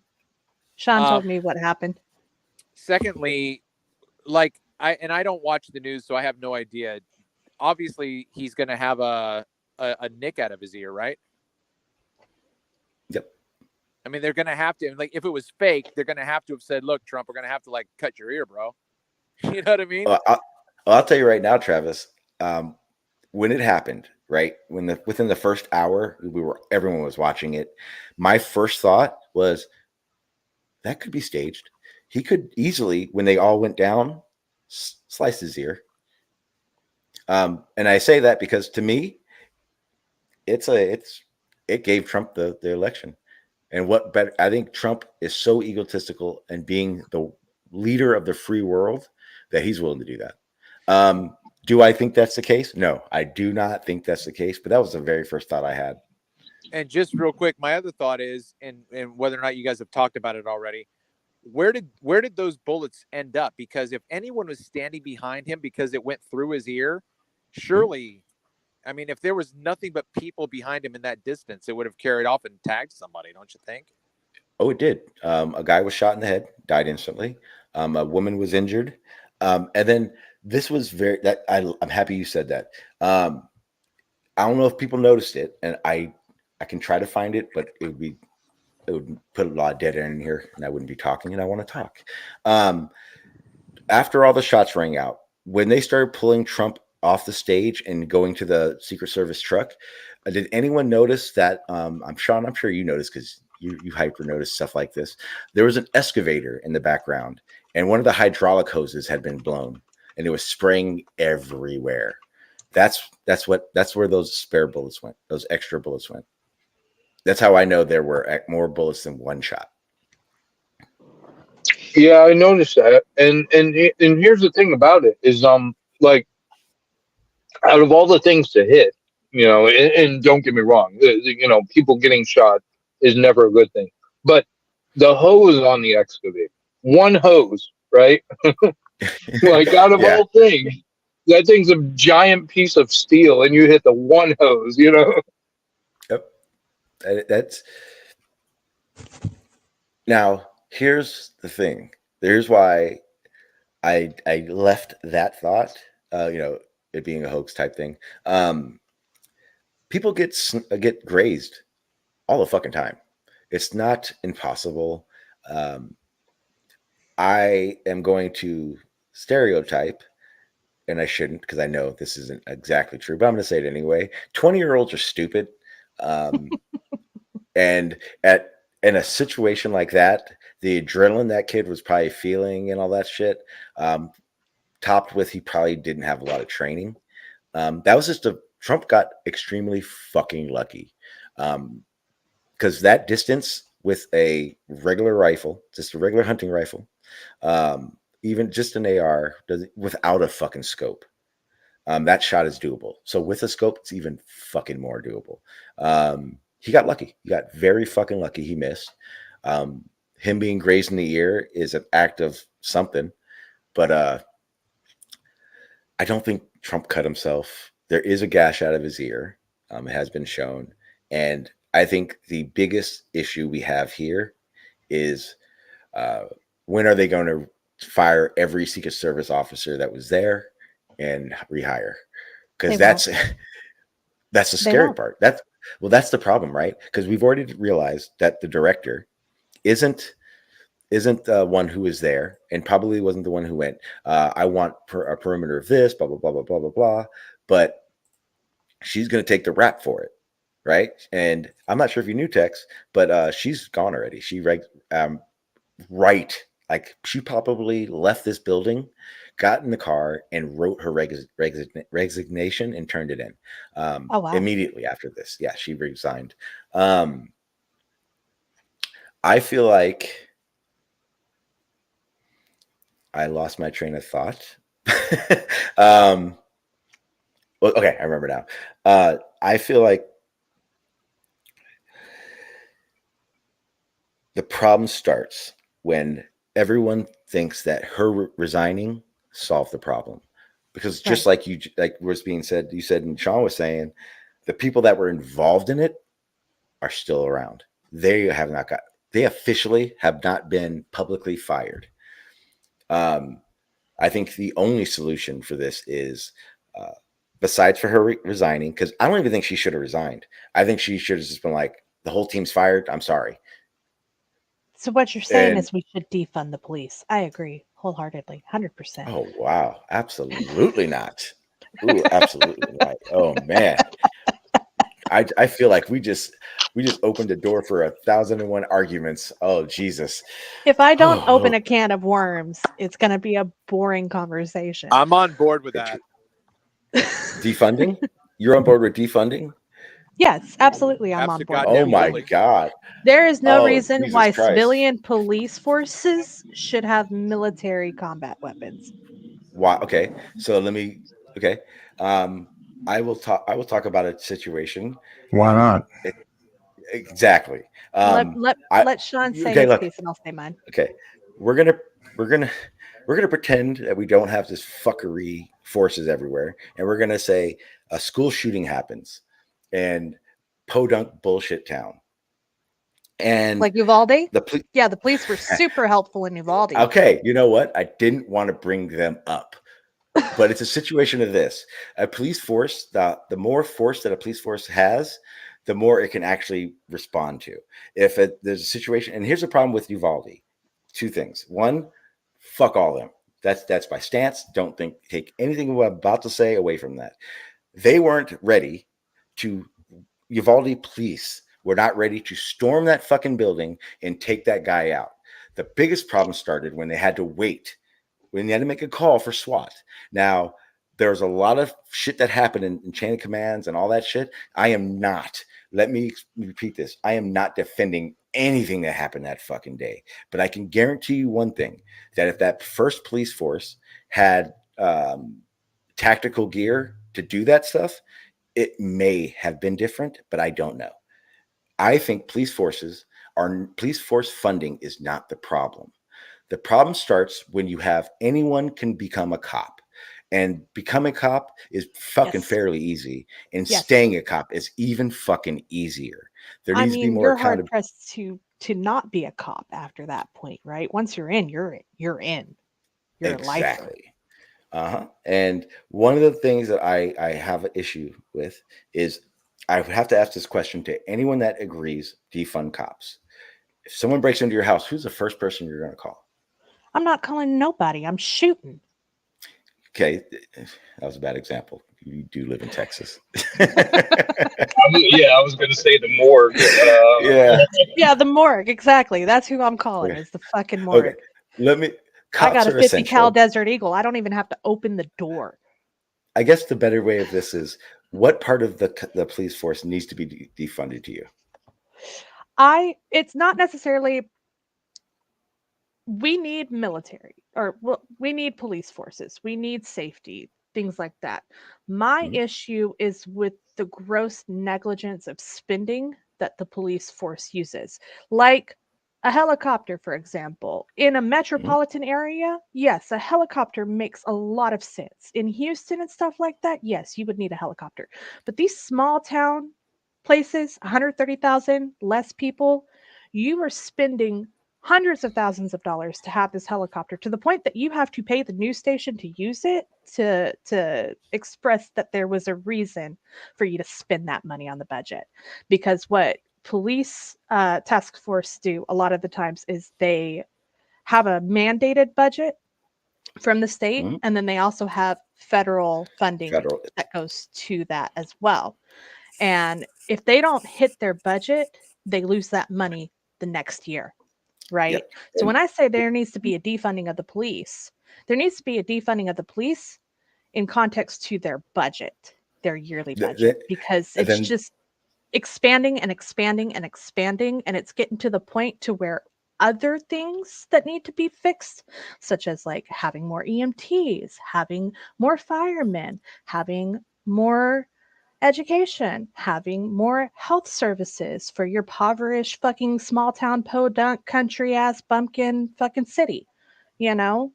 Sean told me what happened. Secondly, I don't watch the news, so I have no idea. Obviously, he's going to have a nick out of his ear, right? Yep. I mean, they're going to have to, if it was fake, they're going to have have said, look, Trump, we're going to have to cut your ear, bro. You know what I mean? I'll tell you right now, Travis, when it happened, right? Within the first hour, everyone was watching it. My first thought was that could be staged. He could easily, when they all went down, slice his ear. And I say that because to me, it gave Trump the election. And what better? I think Trump is so egotistical and being the leader of the free world that he's willing to do that. Do I think that's the case? No, I do not think that's the case. But that was the very first thought I had. And just real quick, my other thought is, and whether or not you guys have talked about it already, where did those bullets end up? Because if anyone was standing behind him because it went through his ear, surely, I mean, if there was nothing but people behind him in that distance, it would have carried off and tagged somebody, don't you think? Oh, it did. A guy was shot in the head, died instantly. A woman was injured. And then this was I'm happy you said that. I don't know if people noticed it, and I can try to find it, but it would put a lot of dead air in here, and I wouldn't be talking, and I want to talk. After all the shots rang out, when they started pulling Trump off the stage and going to the Secret Service truck, did anyone notice that? Sean, I'm sure you noticed because you hyper noticed stuff like this. There was an excavator in the background, and one of the hydraulic hoses had been blown, and it was spraying everywhere. That's where those spare bullets went. Those extra bullets went. That's how I know there were more bullets than one shot. Yeah, I noticed that. And here's the thing about it is like out of all the things to hit, and don't get me wrong, people getting shot is never a good thing. But the hose on the excavator, one hose, right? Like out of all things, that thing's a giant piece of steel, and you hit the one hose, Yep. That's now. Here's the thing. Here's why I left that thought. It being a hoax type thing. People get grazed all the fucking time. It's not impossible. I am going to stereotype, and I shouldn't because I know this isn't exactly true, but I'm going to say it anyway. 20-year-olds are stupid. And in a situation like that, the adrenaline that kid was probably feeling and all that shit, topped with he probably didn't have a lot of training. That was just Trump got extremely fucking lucky. Because that distance with a regular rifle, just a regular hunting rifle, even just an AR, without a fucking scope, that shot is doable. So with a scope, it's even fucking more doable. He got lucky. He got very fucking lucky. He missed. Him being grazed in the ear is an act of something, but I don't think Trump cut himself. There is a gash out of his ear. It has been shown. And I think the biggest issue we have here is when are they going to fire every Secret Service officer that was there and rehire? Because that's the scary part. That's the problem, right? Because we've already realized that the director isn't the one who is there, and probably wasn't the one who went, I want a perimeter of this, blah, blah, blah, blah, blah, blah, blah. But she's going to take the rap for it, right? And I'm not sure if you knew Tex, but she's gone already. She she probably left this building, got in the car, and wrote her resignation and turned it in immediately after this. Yeah, she resigned. I feel like I lost my train of thought. Well, okay, I remember now. I feel like the problem starts when everyone thinks that her resigning solved the problem, because just like was being said, you said, and Sean was saying, the people that were involved in it are still around. They officially have not been publicly fired. I think the only solution for this is, besides for her resigning, because I don't even think she should have resigned. I think she should have just been like, the whole team's fired. I'm sorry. So what you're saying is we should defund the police. I agree wholehearteady, 100%. Oh, wow. Absolutely not. Ooh, absolutely not. Oh, man. I feel like we just opened the door for 1,001 arguments. Oh, Jesus. If I don't open a can of worms, it's going to be a boring conversation. I'm on board with that. Defunding? You're on board with defunding? Yes, absolutely. I'm on board. Oh my God. There is no reason Jesus why Christ. civilian police forces should have military combat weapons. Why? Okay. So okay. I will talk about a situation. Why not? Exactly. Let Sean say his piece and I'll say mine. Okay. We're gonna pretend that we don't have this fuckery forces everywhere, and we're gonna say a school shooting happens and podunk bullshit town. And like Uvalde? The police were super helpful in Uvalde. Okay, you know what? I didn't want to bring them up. But it's a situation of this. A police force, the more force that a police force has, the more it can actually respond to. If there's a situation, and here's the problem with Uvalde. Two things. One, fuck all of them. That's my stance. Don't take anything I'm about to say away from that. They weren't ready Uvalde police were not ready to storm that fucking building and take that guy out. The biggest problem started when they had to wait, when they had to make a call for SWAT. Now, there's a lot of shit that happened in chain of commands and all that shit. I am not, let me repeat this, I am not defending anything that happened that fucking day. But I can guarantee you one thing, that if that first police force had tactical gear to do that stuff, it may have been different, but I don't know. I think police force funding is not the problem. The problem starts when you have anyone can become a cop. And becoming a cop is fucking fairly easy. And staying a cop is even fucking easier. There needs to be more you're hard accountability. pressed to not be a cop after that point, right? Once you're in, you're in. You're a lifer. Exactly. And one of the things that I have an issue with is I would have to ask this question to anyone that agrees defund cops. If someone breaks into your house, who's the first person you're going to call? I'm not calling nobody. I'm shooting. Okay, that was a bad example. You do live in Texas. Yeah, I was going to say the morgue. Yeah, the morgue. Exactly. That's who I'm calling. Is the fucking morgue. Okay, let me. I got a 50 essential. cal Desert Eagle. I don't even have to open the door. I guess the better way of this is, what part of the police force needs to be defunded to you? It's not necessarily. We need military, or we need police forces. We need safety, things like that. My issue is with the gross negligence of spending that the police force uses. Like a helicopter, for example. In a metropolitan area, yes, a helicopter makes a lot of sense. In Houston and stuff like that, yes, you would need a helicopter. But these small town places, 130,000 less people, you are spending hundreds of thousands of dollars to have this helicopter, to the point that you have to pay the news station to use it to express that there was a reason for you to spend that money on the budget. Because what police task force do a lot of the times is they have a mandated budget from the state, and then they also have federal funding that goes to that as well. And if they don't hit their budget, they lose that money the next year. Right. Yep. So when I say there needs to be a defunding of the police, there needs to be a defunding of the police in context to their budget, their yearly budget, because it's just expanding and expanding and expanding. And it's getting to the point to where other things that need to be fixed, such as like having more EMTs, having more firemen, having more education, having more health services for your impoverished fucking small town podunk country ass bumpkin fucking city. You know,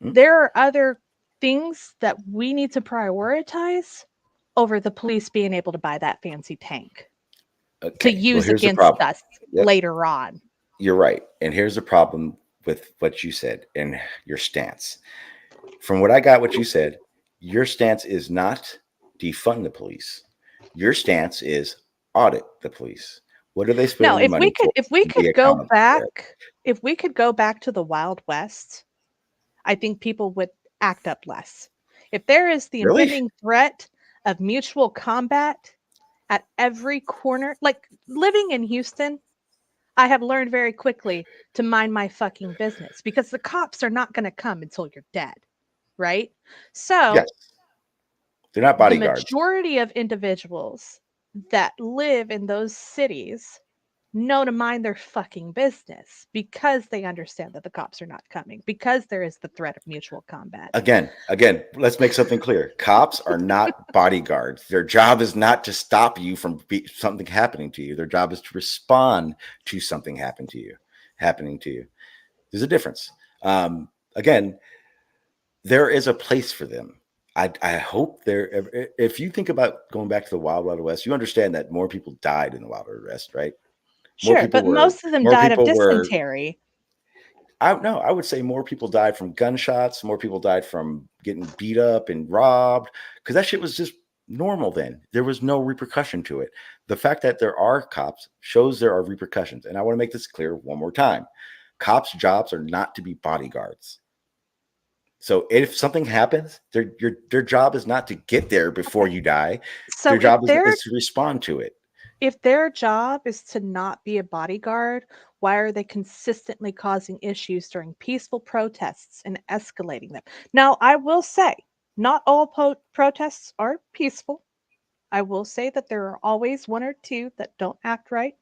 there are other things that we need to prioritize over the police being able to buy that fancy tank to use against us later on. You're right. And here's the problem with what you said and your stance. From what I got, what you said, your stance is not defund the police. Your stance is audit the police. What are they spending No, if money for? If we could go back to the Wild West, I think people would act up less. If there is the impending threat of mutual combat at every corner, like living in Houston, I have learned very quickly to mind my fucking business, because the cops are not going to come until you're dead, right? So yes. They're not bodyguards. The majority of individuals that live in those cities know to mind their fucking business, because they understand that the cops are not coming, because there is the threat of mutual combat. Again, let's make something clear. Cops are not bodyguards. Their job is not to stop you from something happening to you. Their job is to respond to something happening to you. There's a difference. Again, there is a place for them. I hope if you think about going back to the Wild Wild West, you understand that more people died in the Wild Wild West, right? Sure, but most of them died of dysentery. I would say more people died from gunshots. More people died from getting beat up and robbed, because that shit was just normal then. There was no repercussion to it. The fact that there are cops shows there are repercussions. And I want to make this clear one more time. Cops' jobs are not to be bodyguards. So if something happens, their job is not to get there before you die. So their job is to respond to it. If their job is to not be a bodyguard, why are they consistently causing issues during peaceful protests and escalating them? Now, I will say, Not all protests are peaceful. I will say that there are always one or two that don't act right.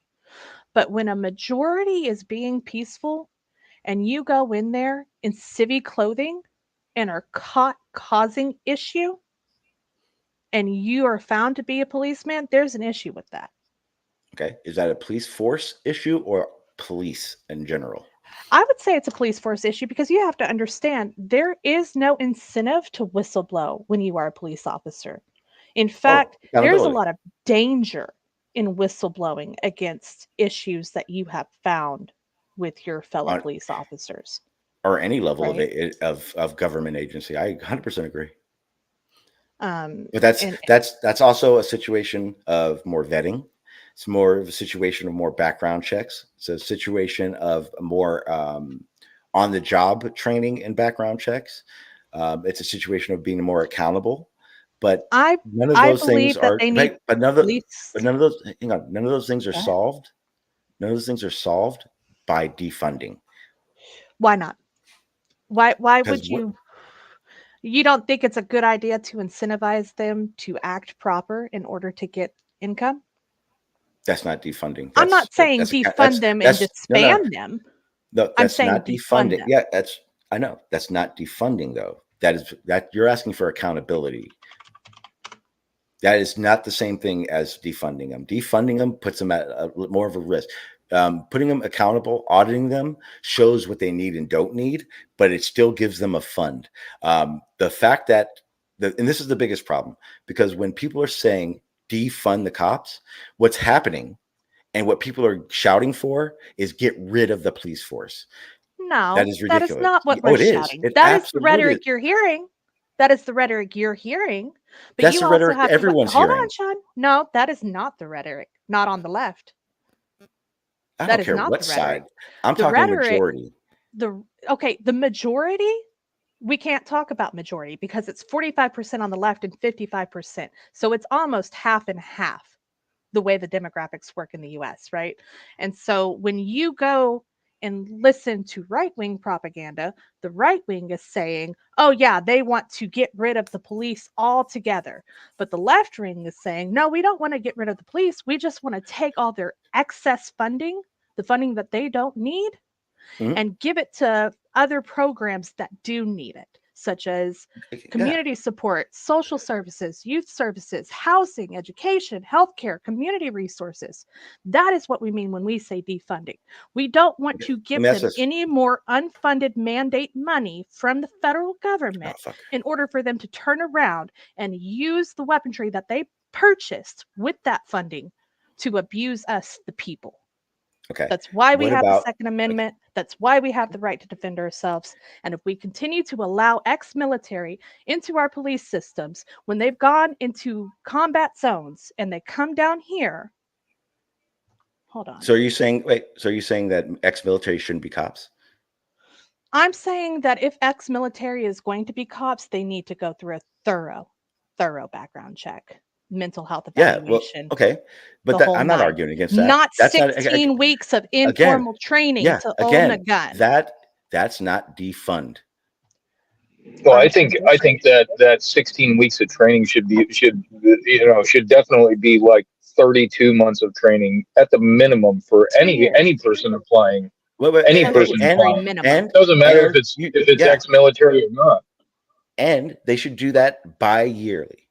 But when a majority is being peaceful and you go in there in civvy clothing and are caught causing issue and you are found to be a policeman, there's an issue with that. Okay. Is that a police force issue or police in general? I would say it's a police force issue because you have to understand there is no incentive to whistleblow when you are a police officer. In fact, there's a accountability. lot of danger in whistleblowing against issues that you have found with your fellow On- police officers. Or any level Right. of government agency. I 100% agree. But And that's also a situation of more vetting. It's more of a situation of more background checks. It's a situation of more on the job training and background checks. It's a situation of being more accountable. But none of I those things believe that are. they need But none of those. Hang on. None of those things are Go ahead. solved. None of those things are solved by defunding. Why not? Why Because would you don't think it's a good idea to incentivize them to act proper in order to get income? that's not defunding. I'm not saying That's defund them and disband them. No, I'm that's saying not defund defunding. them. Yeah, I know that's not defunding though. That you're asking for accountability. That is not the same thing as defunding them. Defunding them puts them at more of a risk. Putting them accountable, auditing them shows what they need and don't need, but it still gives them a fund. The fact that, and this is the biggest problem, because when people are saying defund the cops, what's happening and what people are shouting for is get rid of the police force. No, That is that is ridiculous. not what Oh, we're it is. shouting. It That is the absolutely rhetoric is. you're hearing. That is the rhetoric you're hearing. But That's you the also rhetoric have that everyone's hold hearing. on, Sean. No, that is not the rhetoric. Not on the left. I That don't is care not what the rhetoric. side. I'm The talking rhetoric, majority. the majority, we can't talk about majority because it's 45% on the left and 55%. So it's almost half and half the way the demographics work in the US, right? And so when you go and listen to right-wing propaganda, the right wing is saying, oh yeah, they want to get rid of the police altogether. But the left wing is saying, no, we don't want to get rid of the police. We just want to take all their excess funding, the funding that they don't need, and give it to other programs that do need it, such as community support, social services, youth services, housing, education, healthcare, community resources. That is what we mean when we say defunding. We don't want to give ask them this. any more unfunded mandate money from the federal government in order for them to turn around and use the weaponry that they purchased with that funding to abuse us, the people. Okay. That's why we What have the about Second Amendment. That's why we have the right to defend ourselves. And if we continue to allow ex-military into our police systems, when they've gone into combat zones and they come down here, hold on. So are you saying that ex-military shouldn't be cops? I'm saying that if ex-military is going to be cops, they need to go through a thorough background check, mental health Yeah, well, evaluation. okay. But The whole I'm not nine. arguing against that. Not That's not 16 weeks of again. informal training Yeah, to own a again, gun. that's not defund. Well, I think that 16 weeks of training should definitely be like 32 months of training at the minimum for 2 years. any person applying. Well, Any and- person and- applying. and- It doesn't matter and if it's you- if it's yeah. ex-military or not. And they should do that bi-yearly.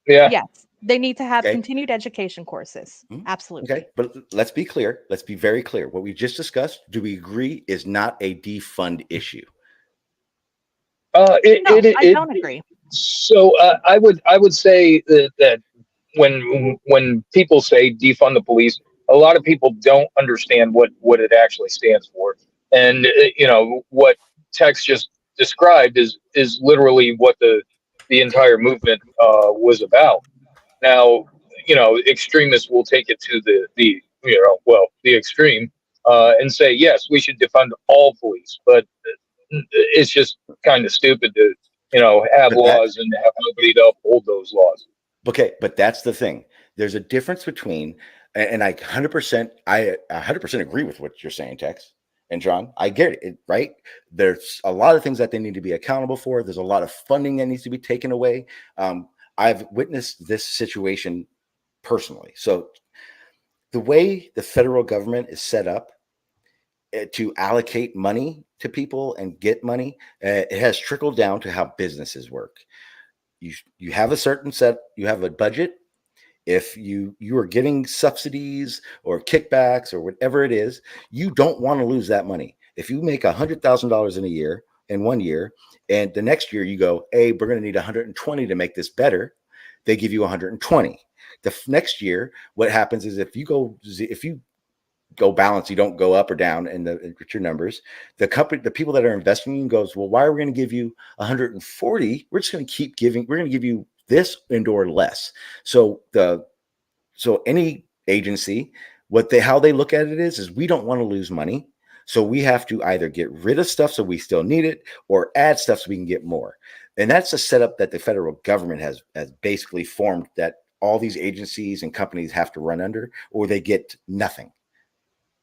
Yeah. Yes, they need to have Okay. continued education courses. Absolutely. Okay, but let's be clear. Let's be very clear. What we just discussed, do we agree, is not a defund issue? No, I don't agree. So I would say that when people say defund the police, a lot of people don't understand what it actually stands for. And what Tex just described is literally what the entire movement was about. Now, extremists will take it to the extreme and say, yes, we should defund all police, but it's just kind of stupid to have laws and have nobody to uphold those laws. Okay, but that's the thing. There's a difference between, and I 100% agree with what you're saying, Tex. And John, I get it, right? There's a lot of things that they need to be accountable for. There's a lot of funding that needs to be taken away. I've witnessed this situation personally. So the way the federal government is set up to allocate money to people and get money, it has trickled down to how businesses work. You have a certain set, you have a budget. If you are getting subsidies or kickbacks or whatever it is, you don't want to lose that money. If you make $100,000 in 1 year, and the next year you go, hey, we're going to need 120 to make this better, they give you 120. The next year, what happens is if you go balance, you don't go up or down in your numbers. The people that are investing in you goes, well, why are we going to give you 140? We're just going to keep giving. We're going to give you this and/or less. So any agency, how they look at it is we don't want to lose money. So we have to either get rid of stuff so we still need it or add stuff so we can get more. And that's a setup that the federal government has basically formed, that all these agencies and companies have to run under, or they get nothing.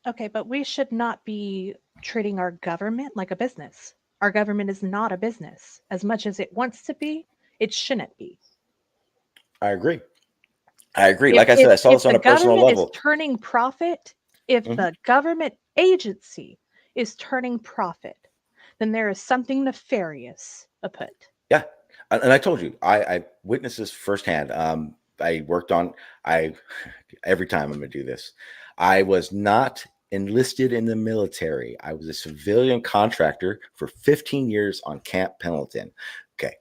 Okay, but we should not be treating our government like a business. Our government is not a business. As much as it wants to be, it shouldn't be. I agree. Like I said, I saw this on a personal level. If the government is turning profit, if the government agency is turning profit, then there is something nefarious afoot. Yeah. And I told you, I witnessed this firsthand. I worked on, every time I'm going to do this, I was not enlisted in the military. I was a civilian contractor for 15 years on Camp Pendleton. Okay.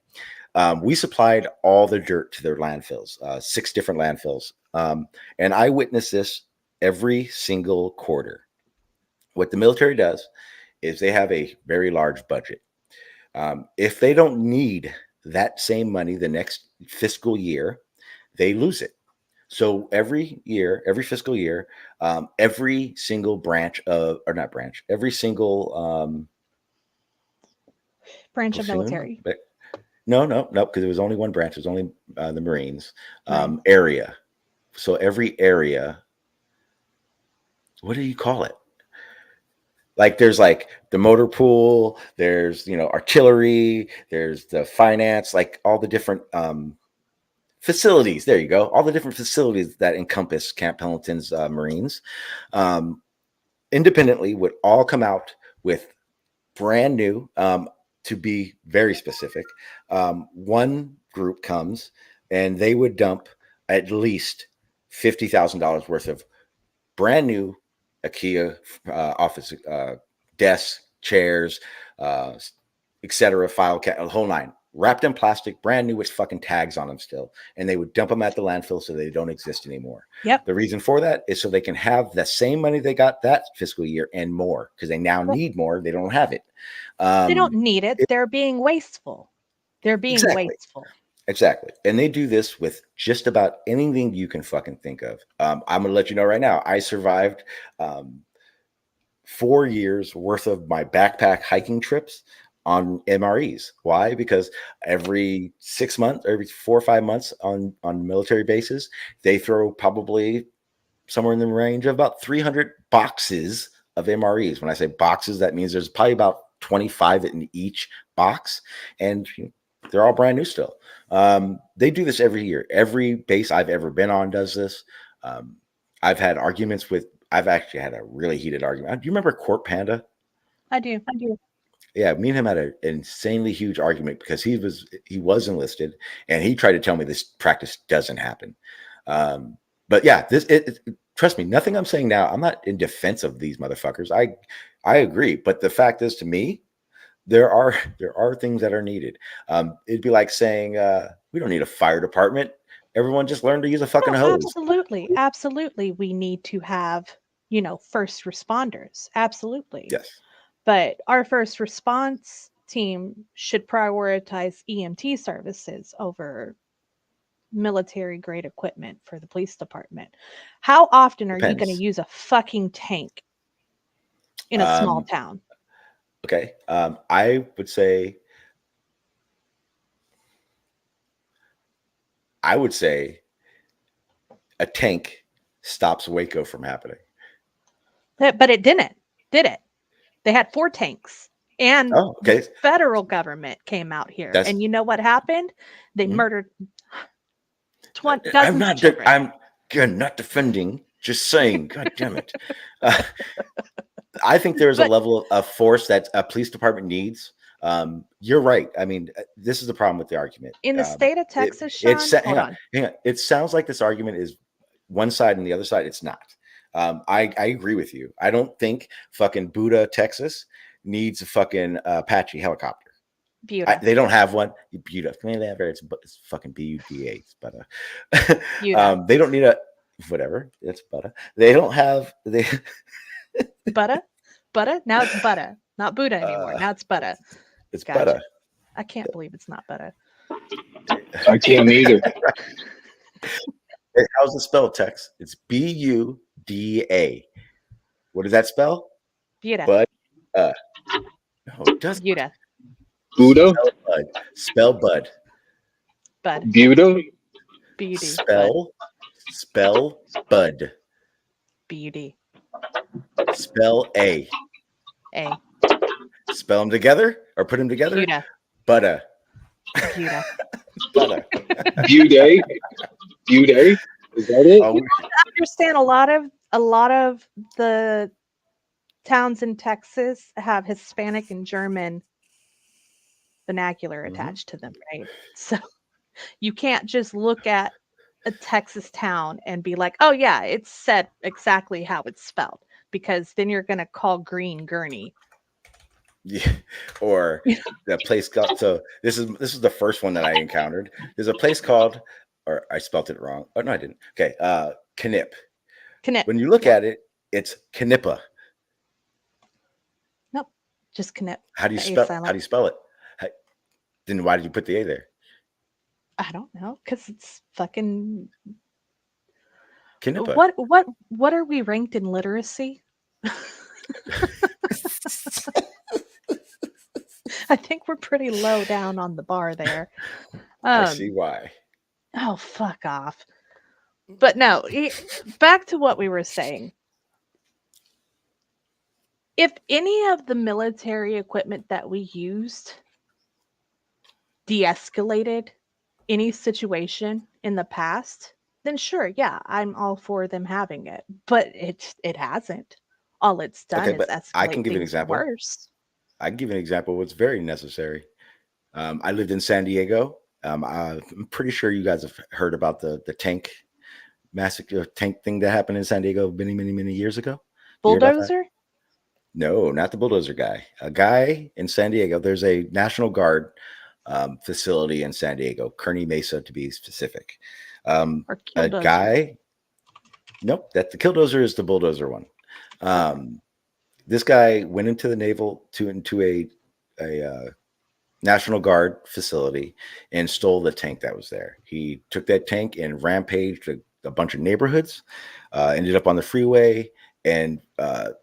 We supplied all the dirt to their landfills, 6 different landfills. And I witnessed this every single quarter. What the military does is they have a very large budget. If they don't need that same money the next fiscal year, they lose it. So every fiscal year, every single every single branch of military. No, because it was only one branch. It was only the Marines Right. area. So every area, what do you call it? Like there's like the motor pool, there's artillery, there's the finance, like all the different facilities. There you go. All the different facilities that encompass Camp Pendleton's Marines independently would all come out with brand new, to be very specific. One group comes and they would dump at least $50,000 worth of brand new IKEA office desks, chairs, etc., file cabinet, the whole nine, wrapped in plastic, brand new with fucking tags on them still, and they would dump them at the landfill so they don't exist anymore. Yep. The reason for that is so they can have the same money they got that fiscal year and more, because they now need more. They don't have it. They don't need it. They're being wasteful. They're being wasteful. Exactly. And they do this with just about anything you can fucking think of. I'm going to let you know right now, I survived 4 years worth of my backpack hiking trips on MREs. Why? Because every 6 months, every 4 or 5 months on military bases, they throw probably somewhere in the range of about 300 boxes of MREs. When I say boxes, that means there's probably about 25 in each box, and they're all brand new still. They do this every year. Every base I've ever been on does this. I've had arguments with, I've actually had a really heated argument. Do you remember Court Panda? I do. Yeah, me and him had an insanely huge argument because he was enlisted and he tried to tell me this practice doesn't happen. But yeah, trust me, nothing I'm saying now, I'm not in defense of these motherfuckers. I agree, but the fact is, to me, there are things that are needed. It'd be like saying we don't need a fire department. Everyone just learn to use a fucking hose. Absolutely. We need to have, first responders. Absolutely. Yes. But our first response team should prioritize EMT services over military grade equipment for the police department. How often are you going to use a fucking tank in a small town? Okay. I would say a tank stops Waco from happening. But it didn't, did it? They had 4 tanks. And Oh, okay. the federal government came out here. That's- And you know what happened? They murdered I'm dozens not. of children. I'm not defending. Just saying. God damn it. I think there is a level of force that a police department needs. You're right. I mean, this is the problem with the argument. In the state of Texas, Sean, hold on. Hang on. It sounds like this argument is one side and the other side. It's not. I agree with you. I don't think fucking Buda, Texas needs a fucking Apache helicopter. They don't have one. Buda. It's fucking B-U-D-A. But they don't need a whatever. It's Buddha. They don't have Buddha? Now it's Buddha. Not Buddha anymore. Now it's Buddha. It's Buddha. I can't believe it's not Buddha. I can't either. How's it spelled, Tex? It's B-U-D-A. What does that spell? Buddha. Bud. No, it doesn't. Buddha. Buddha? Spell Bud. Bud. Buddha? B-U-D. Spell Bud. B-U-D. Spell A. A. Spell them together or put them together? Buddha. Buddha. Buddha. Buddha. Buday? Buday? Is that it? You have to understand a lot of the towns in Texas have Hispanic and German vernacular attached to them, right? So you can't just look at a Texas town and be like, oh yeah, it's said exactly how it's spelled, because then you're going to call green Gurney. Yeah, or the place called. So this is the first one that I encountered. There's a place called, or I spelled it wrong. Oh no, I didn't. Okay, Knip. Knip. When you look at it, it's Knippa. Nope, just Knip. How do you spell it? Then why did you put the A there? I don't know, because it's fucking. Knippa. What are we ranked in literacy? I think we're pretty low down on the bar there. I see why. Oh, fuck off. But no, back to what we were saying. If any of the military equipment that we used de-escalated any situation in the past, then sure, yeah, I'm all for them having it. But it hasn't. All it's done is escalate I can give an things example. worse. I can give an example of what's very necessary. I lived in San Diego. I'm pretty sure you guys have heard about the tank massacre, tank thing that happened in San Diego many years ago. Bulldozer? No, not the bulldozer guy. A guy in San Diego. There's a National Guard facility in San Diego, Kearny Mesa to be specific. A guy. Nope, that the killdozer is the bulldozer one. This guy went into the into a National Guard facility and stole the tank that was there. He took that tank and rampaged a bunch of neighborhoods, ended up on the freeway, and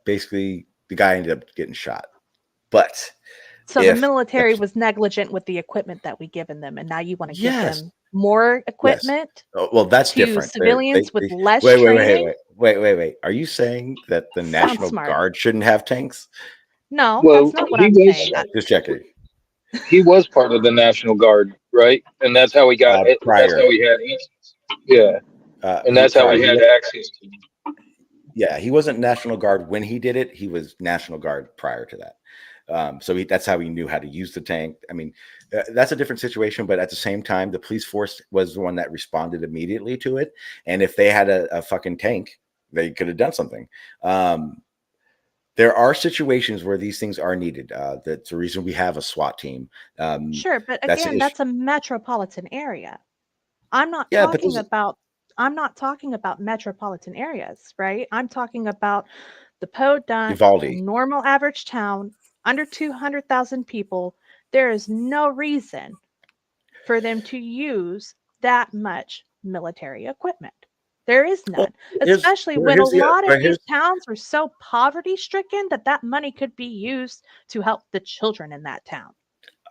basically the guy ended up getting shot. But so the military was negligent with the equipment that we given them, and now you want to give them more equipment? Yes. Oh, well, that's to different. Civilians with less training? Wait. Are you saying that the National Guard shouldn't have tanks? No, that's not what I'm saying. Just checking. He was part of the National Guard, right? And that's how he got it. Prior. That's how he had access. Yeah. And that's how he had access to it. Yeah, he wasn't National Guard when he did it. He was National Guard prior to that. So that's how he knew how to use the tank. I mean, that's a different situation, but at the same time, the police force was the one that responded immediately to it. And if they had a fucking tank, they could have done something. There are situations where these things are needed. That's the reason we have a SWAT team. Sure, but again, that's a metropolitan area. I'm not talking about metropolitan areas, right? I'm talking about the Podunk, normal average town, under 200,000 people. There is no reason for them to use that much military equipment. There is none, especially when a lot of these towns are so poverty stricken that money could be used to help the children in that town.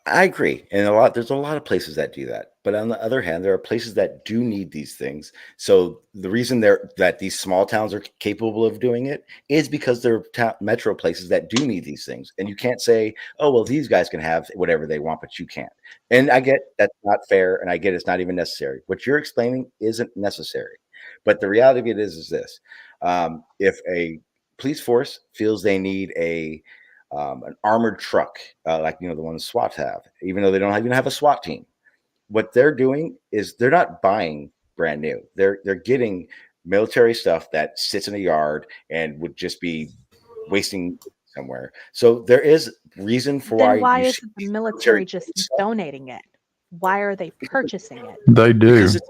I agree. And there's a lot of places that do that. But on the other hand, there are places that do need these things. So the reason that these small towns are capable of doing it is because they're metro places that do need these things. And you can't say, oh, well, these guys can have whatever they want, but you can't. And I get that's not fair. And I get it's not even necessary. What you're explaining isn't necessary. But the reality of it is this. If a police force feels they need an armored truck, like the ones SWAT have, even though they don't even have a SWAT team. What they're doing is they're not buying brand new. They're getting military stuff that sits in a yard and would just be wasting somewhere. So there is reason for Then why you see isn't the military just donating it? Why are they purchasing it? They do. because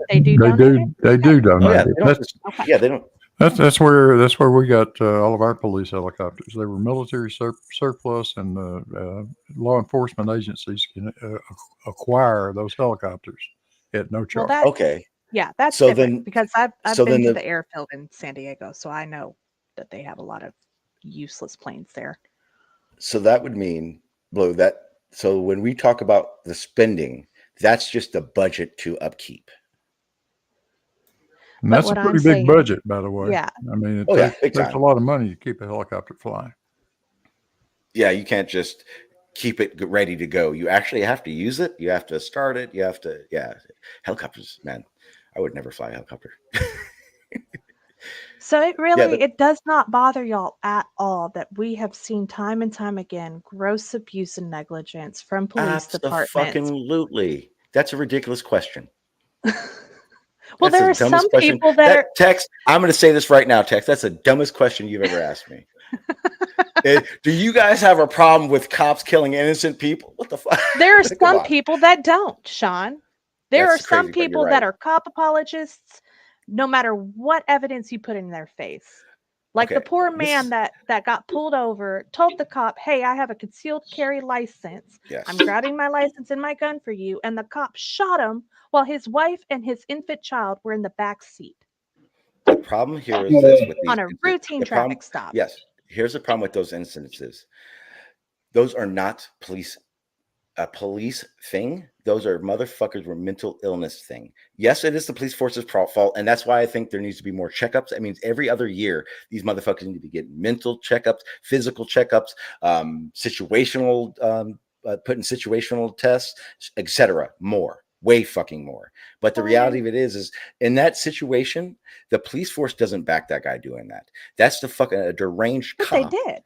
They do They donate do. it? They do oh donate yeah, it. they don't just, Okay. yeah, they don't. That's where we got all of our police helicopters. They were military surplus, and law enforcement agencies can acquire those helicopters at no Well, charge. that Okay. yeah, that's So different then because I've so been then to the the airfield in San Diego, so I know that they have a lot of useless planes there. so that would mean, Blue, that so when we talk about the spending, that's just the budget to upkeep. And But that's a what I'm pretty big saying, budget, by the way. yeah, I mean, it Oh yeah, big takes a time. lot of money to keep a helicopter flying. Yeah, you can't just keep it ready to go. You actually have to use it. You have to start it. You have to, yeah. Helicopters, man. I would never fly a helicopter. so it Yeah, really but it does not bother y'all at all that we have seen time and time again gross abuse and negligence from police departments. absolutely. That's a ridiculous question. Well, That's there the are dumbest some question. people that are Tex, I'm going to say this right now, Tex. That's the dumbest question you've ever asked me. Do you guys have a problem with cops killing innocent people? What the fuck? there are Come some on. people that don't, Sean. There That's are some crazy, but you're people that right. are cop apologists no matter what evidence you put in their face. Like the Okay. poor This man is, that got pulled over, told the cop, "Hey, I have a concealed carry license. yes. I'm grabbing my license and my gun for you." And the cop shot him while his wife and his infant child were in the back seat The problem here is this with these on a routine the problem, traffic stop. yes. Here's the problem with those incidences. Those are not a police thing. Those are motherfuckers with mental illness thing. Yes, it is the police force's fault, and that's why I think there needs to be more checkups. That means every other year these motherfuckers need to be getting mental checkups, physical checkups, situational, putting situational tests, etc. More, way fucking more. But the reality of it is in that situation, the police force doesn't back that guy doing that. That's the fucking deranged But cop. they did.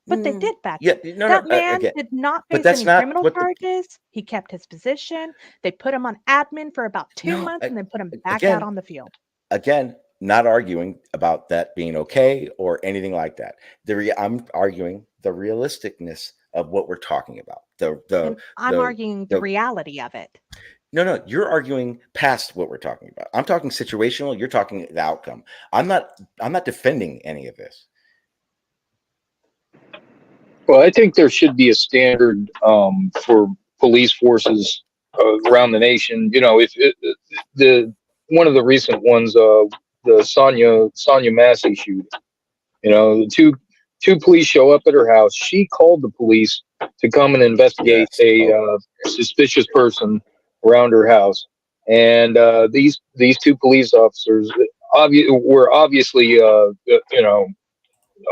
But they did back Yeah, him. no, That no, man again, did not but face that's any not criminal what the charges. He kept his position. They put him on admin for about 2 no. months and then put him back out on the field. Again, not arguing about that being okay or anything like that. I'm arguing the realisticness of what we're talking about. And I'm arguing the reality of it. No, you're arguing past what we're talking about. I'm talking situational. You're talking the outcome. I'm not defending any of this. Well, I think there should be a standard for police forces around the nation. You know, if the one of the recent ones, the Sonia Massey shooting. You know, the two police show up at her house. She called the police to come and investigate a suspicious person around her house, and these two police officers were obviously you know,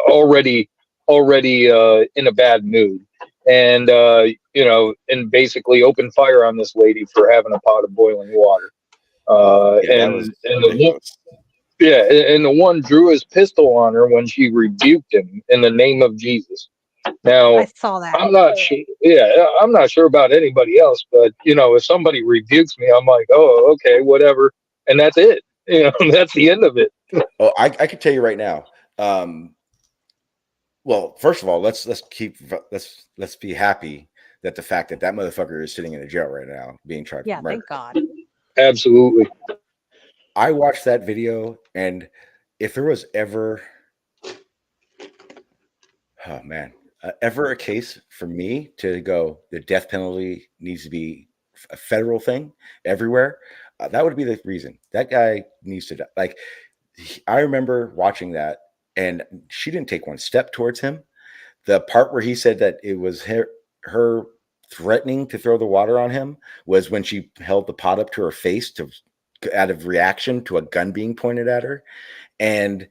already in a bad mood, and you know, and basically opened fire on this lady for having a pot of boiling water. And the one drew his pistol on her when she rebuked him in the name of Jesus. Now, I saw that. I'm not sure. Yeah, I'm not sure about anybody else, but you know, if somebody rebukes me, I'm like, oh, okay, whatever, and that's it. You know, that's the end of it. Oh, I can tell you right now. Well, first of all, let's be happy that the fact that motherfucker is sitting in a jail right now being tried for murder. Thank God. Absolutely. I watched that video, and if there was ever, oh man, ever a case for me to go, the death penalty needs to be a federal thing everywhere, that would be the reason. That guy needs to die. Like, I remember watching that, and she didn't take one step towards him. The part where he said that it was her threatening to throw the water on him was when she held the pot up to her face to out of reaction to a gun being pointed at her. And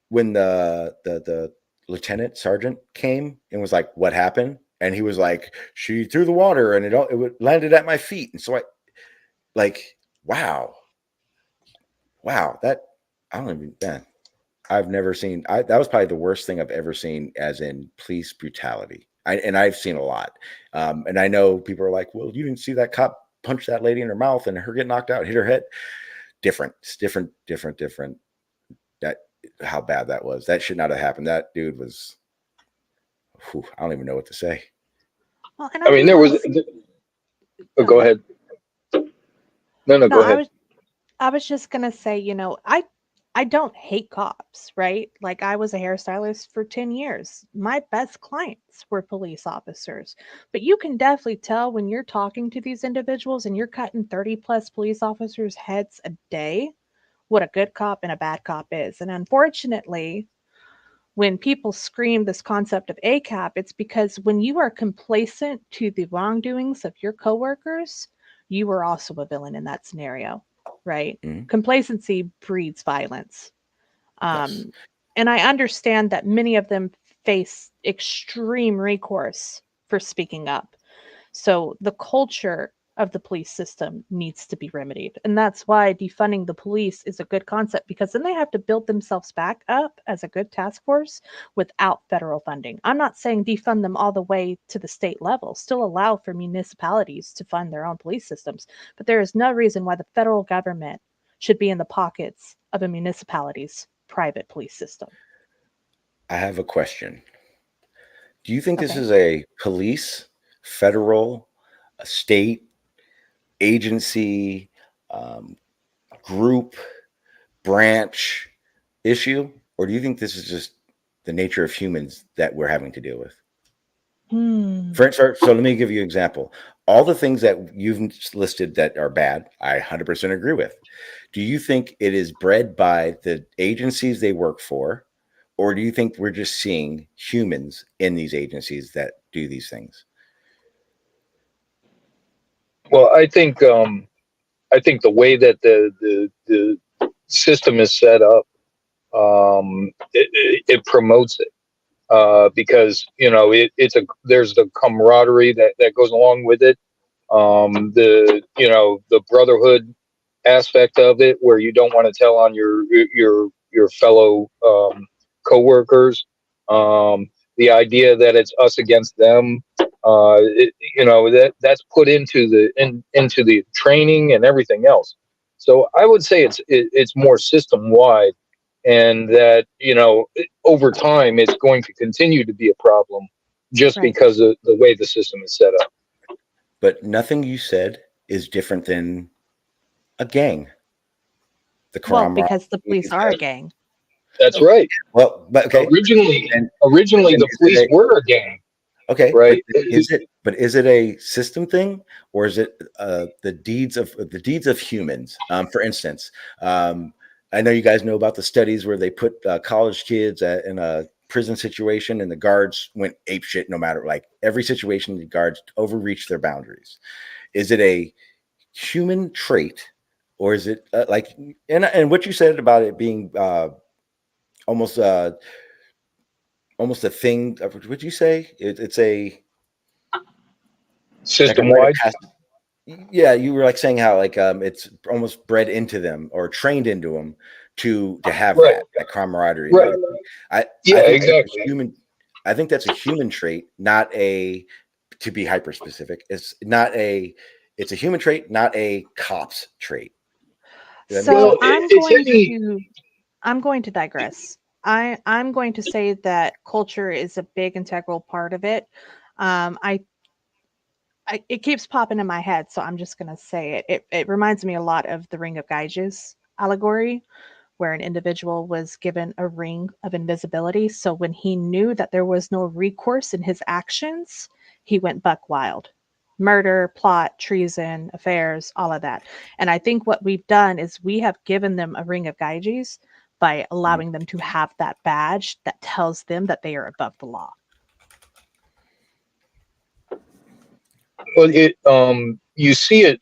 when the lieutenant sergeant came and was like, "What happened?" And he was like, "She threw the water and it landed at my feet." And so I like, wow, that I don't even, man, I've never seen, that was probably the worst thing I've ever seen as in police brutality. And I've seen a lot. And I know people are like, well, you didn't see that cop punch that lady in her mouth and her get knocked out, hit her head. Different. It's different. That, how bad that was. That should not have happened. That dude was, I don't even know what to say. Well, and I mean, there was. Go ahead. No, go ahead. I was just gonna say, you know, I don't hate cops, right? Like I was a hairstylist for 10 years. My best clients were police officers. But you can definitely tell when you're talking to these individuals and you're cutting 30 plus police officers' heads a day, what a good cop and a bad cop is. And unfortunately, when people scream this concept of ACAP, it's because when you are complacent to the wrongdoings of your coworkers, you are also a villain in that scenario, right? Complacency breeds violence. Yes. And I understand that many of them face extreme recourse for speaking up. So the culture of the police system needs to be remedied. And that's why defunding the police is a good concept, because then they have to build themselves back up as a good task force without federal funding. I'm not saying defund them all the way to the state level, still allow for municipalities to fund their own police systems. But there is no reason why the federal government should be in the pockets of a municipality's private police system. I have a question. Do you think this is a police, federal, a state, agency, group, branch issue? Or do you think this is just the nature of humans that we're having to deal with? So let me give you an example. All the things that you've listed that are bad, I 100% agree with. Do you think it is bred by the agencies they work for? Or do you think we're just seeing humans in these agencies that do these things? Well, I think the way that the system is set up, it promotes it, because there's the camaraderie that goes along with it, the brotherhood aspect of it, where you don't want to tell on your fellow coworkers. The idea that it's us against them, that's put into the training and everything else. So I would say it's more system wide, and that over time it's going to continue to be a problem just because of the way the system is set up. But nothing you said is different than a gang. Well, because the police are a gang. That's right. Well, but okay. Originally the police were a gang. Okay, right. But is it a system thing, or is it the deeds of humans? For instance, I know you guys know about the studies where they put college kids in a prison situation, and the guards went apeshit. No matter, like, every situation, the guards overreached their boundaries. Is it a human trait, or is it like? And what you said about it being almost a thing. What'd you say? It's a system wide. Yeah, you were like saying how like it's almost bred into them or trained into them to have that camaraderie. Right. I think exactly. I think that's a human trait, not a, to be hyper specific. It's a human trait, not a cop's trait. So I'm going to digress. I'm going to say that culture is a big integral part of it. It keeps popping in my head, so I'm just going to say it. It reminds me a lot of the Ring of Gyges allegory, where an individual was given a ring of invisibility. So when he knew that there was no recourse in his actions, he went buck wild. Murder, plot, treason, affairs, all of that. And I think what we've done is we have given them a Ring of Gyges by allowing them to have that badge that tells them that they are above the law. Well, you see it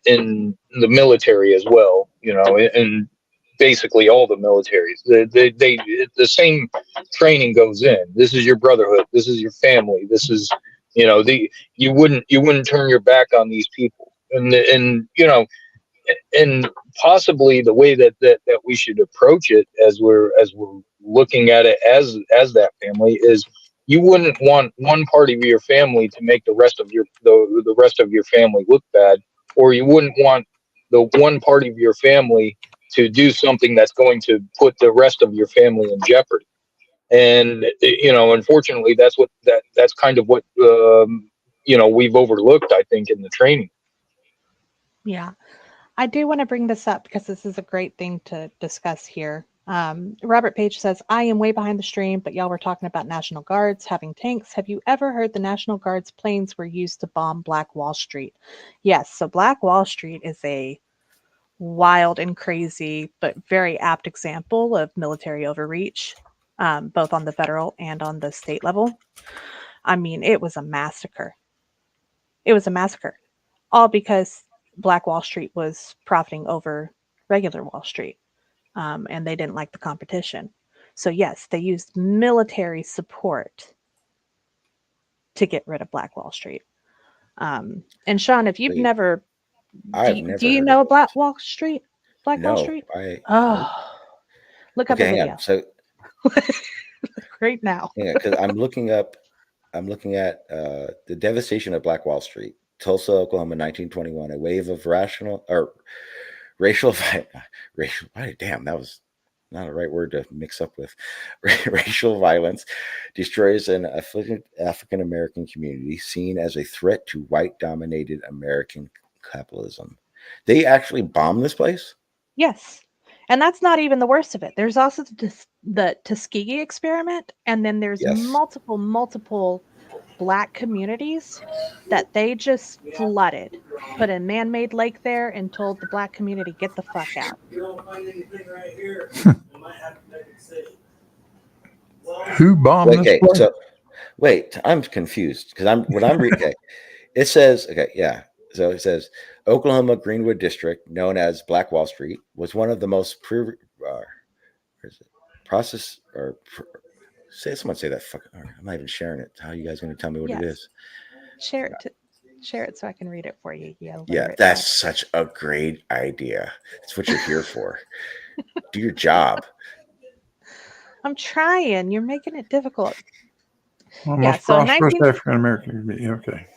in the military as well, and basically all the militaries. The same training goes in. This is your brotherhood. This is your family. This is, you wouldn't turn your back on these people. And possibly the way that we should approach it as we're looking at it as that family is, you wouldn't want one part of your family to make the rest of the rest of your family look bad, or you wouldn't want the one part of your family to do something that's going to put the rest of your family in jeopardy. And unfortunately, that's kind of what we've overlooked, I think, in the training. Yeah. I do want to bring this up because this is a great thing to discuss here. Robert Page says, I am way behind the stream, but y'all were talking about National Guards having tanks. Have you ever heard the National Guard's planes were used to bomb Black Wall Street? Yes. So Black Wall Street is a wild and crazy, but very apt example of military overreach, both on the federal and on the state level. I mean, it was a massacre. It was a massacre. All because Black Wall Street was profiting over regular Wall Street, and they didn't like the competition. So yes, they used military support to get rid of Black Wall Street. And Sean, if you've never, do you know Black Wall Street? Black Wall Street? Look up the hang video. on. So right now. yeah, because I'm looking at the devastation of Black Wall Street. Tulsa, Oklahoma, 1921, a wave of racial, damn, that was not a right word to mix up with. Racial violence destroys an afflicted African American community seen as a threat to white-dominated American capitalism. They actually bombed this place? Yes. And that's not even the worst of it. There's also the Tuskegee experiment, and then there's multiple Black communities that they just flooded, put a man-made lake there, and told the Black community, get the fuck out. You don't find anything right here, you might have to make a decision. Who bombed this place? So wait, I'm confused because I'm reading. Okay, it says So it says Oklahoma Greenwood District, known as Black Wall Street, was one of the most someone say that fucking. I'm not even sharing it. How are you guys going to tell me what it is? Share it so I can read it for you. Yeah, that's such a great idea. That's what you're here for. Do your job. I'm trying. You're making it difficult. Almost prosperous African American. Okay.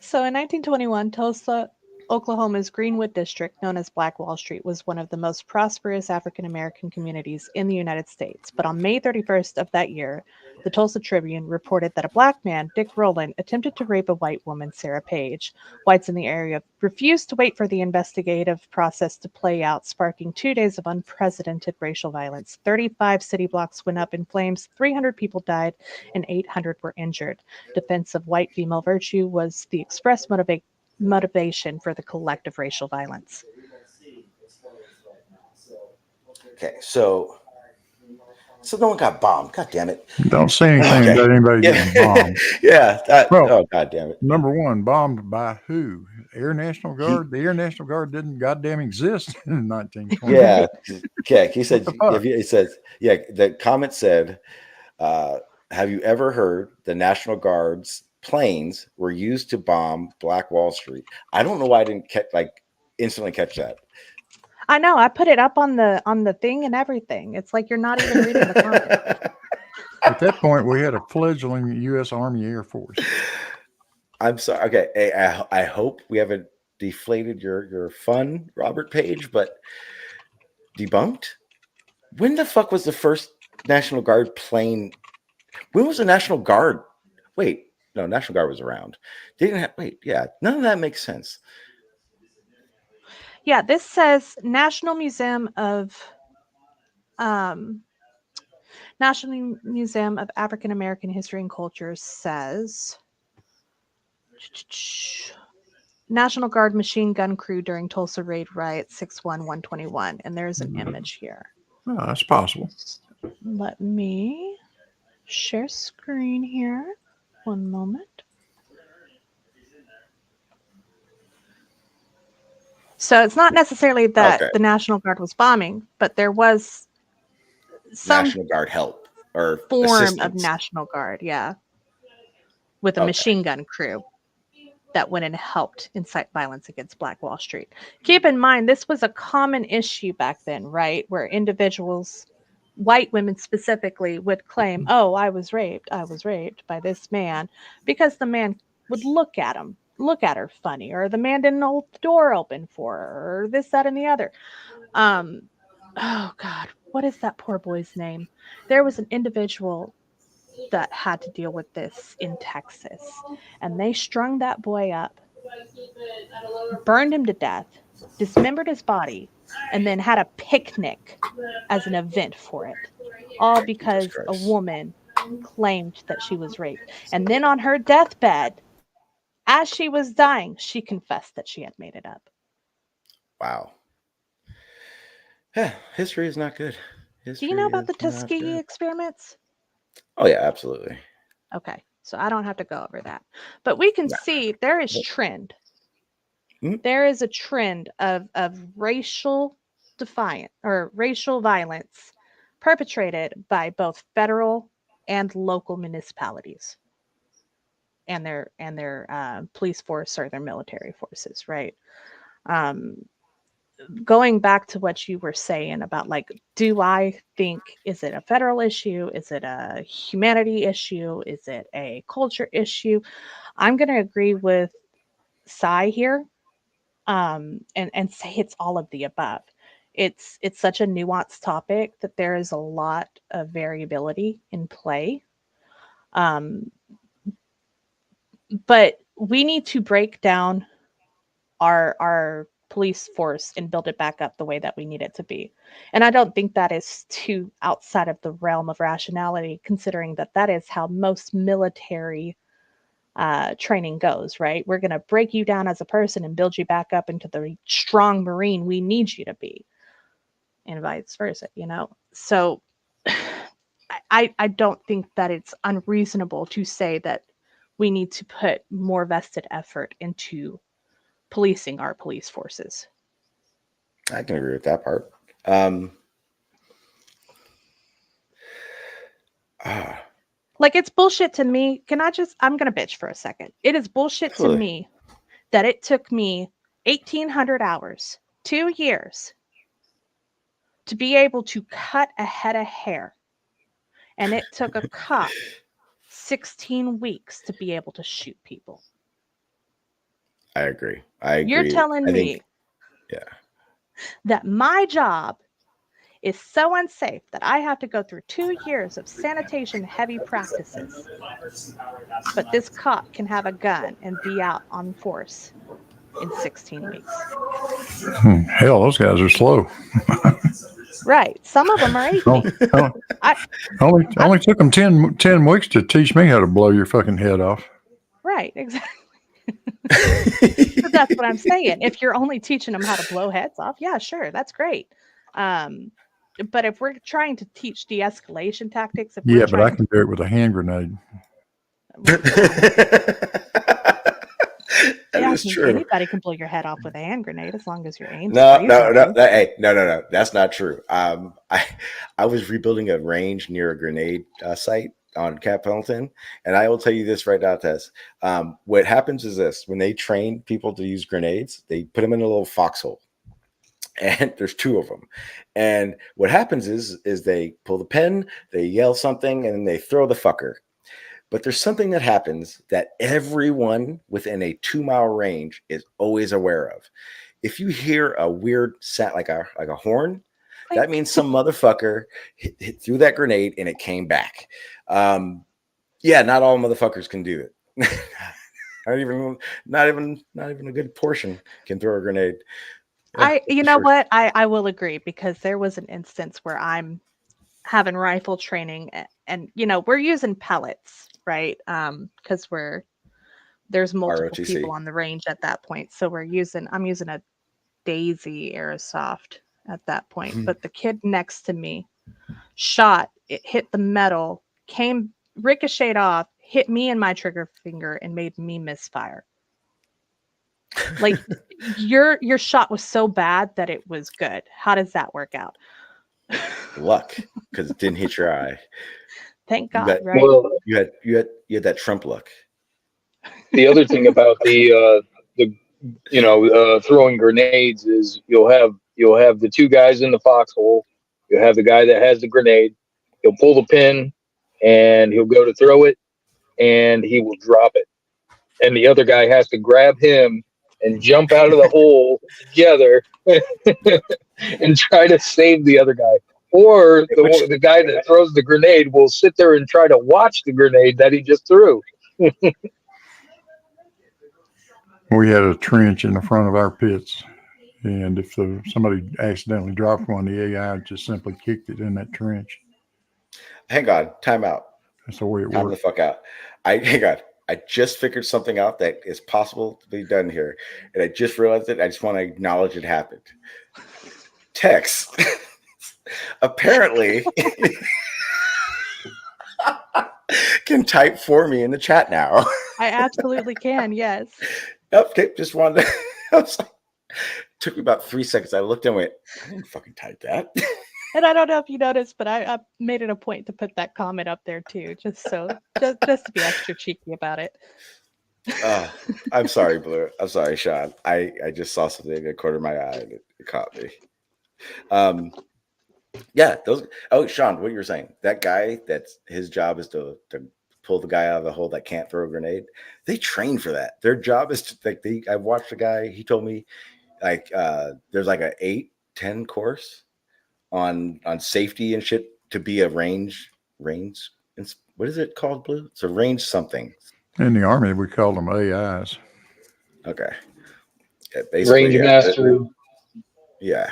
So in 1921, Tulsa, Oklahoma's Greenwood District, known as Black Wall Street, was one of the most prosperous African American communities in the United States. But on May 31st of that year, the Tulsa Tribune reported that a Black man, Dick Rowland, attempted to rape a white woman, Sarah Page. Whites in the area refused to wait for the investigative process to play out, sparking 2 days of unprecedented racial violence. 35 city blocks went up in flames, 300 people died, and 800 were injured. Defense of white female virtue was the express motivation for the collective racial violence. Okay, so no one got bombed. God damn it! Don't say anything about anybody getting bombed. Oh god damn it! Number one, bombed by who? Air National Guard. The Air National Guard didn't goddamn exist in 1920. Yeah. Okay. He said. He says. Yeah. The comment said, "Have you ever heard the National Guard's planes were used to bomb Black Wall Street?" I don't know why I didn't instantly catch that. I know. I put it up on the thing and everything. It's like you're not even reading the comment. At that point, we had a fledgling U.S. Army Air Force. I'm sorry. Okay, hey, I hope we haven't deflated your fun, Robert Page, but debunked. When the fuck was the first National Guard plane? When was the National Guard? Wait, no, National Guard was around. They didn't have. Wait, yeah, none of that makes sense. Yeah, this says National Museum of African American History and Culture says National Guard machine gun crew during Tulsa raid riot 6/1/121, and there's an image here. Oh, that's possible. Let me share screen here. One moment. So it's not necessarily that Okay. the National Guard was bombing, but there was some National Guard help or form of assistance. National Guard, yeah, with a Okay. machine gun crew that went and helped incite violence against Black Wall Street. Keep in mind, this was a common issue back then, right? Where individuals, white women specifically, would claim, oh, I was raped by this man, because the man would look at her funny, or the man didn't hold the door open for her, or this, that, and the other. Oh God, what is that poor boy's name? There was an individual that had to deal with this in Texas, and they strung that boy up, burned him to death, dismembered his body, and then had a picnic as an event for it, all because a woman claimed that she was raped. And then on her deathbed, as she was dying, she confessed that she had made it up. Wow. Yeah, history is not good. Do you know about the History is not Tuskegee good. experiments? Oh yeah, absolutely. Okay, so I don't have to go over that. But we can see there is trend. There is a trend of racial defiant or racial violence perpetrated by both federal and local municipalities and their police force or their military forces, right? Going back to what you were saying about, like, do I think, is it a federal issue? Is it a humanity issue? Is it a culture issue? I'm going to agree with Sai here, and say it's all of the above. It's such a nuanced topic that there is a lot of variability in play. But we need to break down our police force and build it back up the way that we need it to be. And I don't think that is too outside of the realm of rationality, considering that that is how most military training goes, right? We're going to break you down as a person and build you back up into the strong Marine we need you to be, and vice versa, you know? So I don't think that it's unreasonable to say that we need to put more vested effort into policing our police forces. I can agree with that part. Like, it's bullshit to me. I'm going to bitch for a second. It is bullshit to me that it took me 1,800 hours, 2 years, to be able to cut a head of hair. And it took a cop 16 weeks to be able to shoot people. I agree. I agree. You're telling me that my job is so unsafe that I have to go through 2 years of sanitation heavy practices, but this cop can have a gun and be out on force in 16 weeks. Hell, those guys are slow. Right. Some of them are 18. Only took them 10 weeks to teach me how to blow your fucking head off. Right, exactly. But that's what I'm saying. If you're only teaching them how to blow heads off, yeah, sure, that's great. But if we're trying to teach de-escalation tactics, Yeah, but I can do it with a hand grenade. That is true. Anybody can blow your head off with a hand grenade as long as your aim's No. reasonable. No. That's not true. I was rebuilding a range near a grenade site on Camp Pendleton, and I will tell you this right now, Tess. What happens is this: when they train people to use grenades, they put them in a little foxhole, and there's 2 of them. And what happens is they pull the pin, they yell something, and then they throw the fucker. But there's something that happens that everyone within a 2-mile range is always aware of. If you hear a weird sound, like a horn, that means some motherfucker hit threw that grenade and it came back. Yeah, not all motherfuckers can do it. not even a good portion can throw a grenade. What? I will agree, because there was an instance where I'm having rifle training, and we're using pellets, right? Because there's multiple ROTC. people on the range at that point, so I'm using a Daisy airsoft at that point. But the kid next to me shot, it hit the metal, came ricocheted off, hit me in my trigger finger, and made me misfire. Like your shot was so bad that it was good. How does that work out? Luck, because it didn't hit your eye. Thank You God, got, right? Well, you had that Trump luck. the other thing about the throwing grenades is you'll have the two guys in the foxhole. You'll have the guy that has the grenade. He'll pull the pin and he'll go to throw it and he will drop it. And the other guy has to grab him and jump out of the hole together and try to save the other guy. Or the guy that throws the grenade will sit there and try to watch the grenade that he just threw. We had a trench in the front of our pits, and if somebody accidentally dropped one, the AI just simply kicked it in that trench. Hang on, time out. That's the way it Time the worked. fuck out. Hang on. I just figured something out that is possible to be done here, and I just realized it. I just want to acknowledge it happened. Tex, apparently, can type for me in the chat now. I absolutely can, yes. Okay, just wanted to. Took me about 3 seconds. I looked and went, I didn't fucking type that. And I don't know if you noticed, but I made it a point to put that comment up there too, just to be extra cheeky about it. I'm sorry, Blue. I'm sorry, Sean. I just saw something in the corner of my eye and it caught me. Yeah, those. Oh, Sean, what you were saying? That guy, that's his job is to pull the guy out of the hole that can't throw a grenade. They train for that. Their job is to I watched a guy. He told me there's like a 8-10 course on safety and shit to be a range. What is it called, Blue? It's a range something. In the Army, we called them AIs. Okay. Yeah, Range master. Yeah.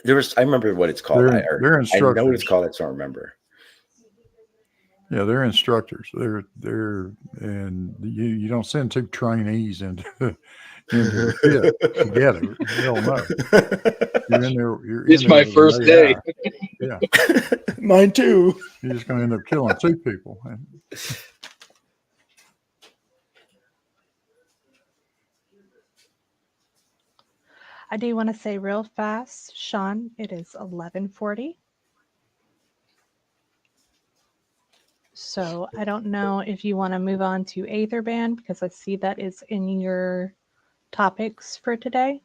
I remember what it's called. They're I instructors. know what it's called. I just don't remember. Yeah, they're instructors. And you don't send two trainees into the pit together. Hell no. You're in there. It's my first day. Yeah. Mine too. You're just going to end up killing two people. I do want to say real fast, Sean, it is 11:40. So I don't know if you want to move on to aetherband because I see that is in your topics for today.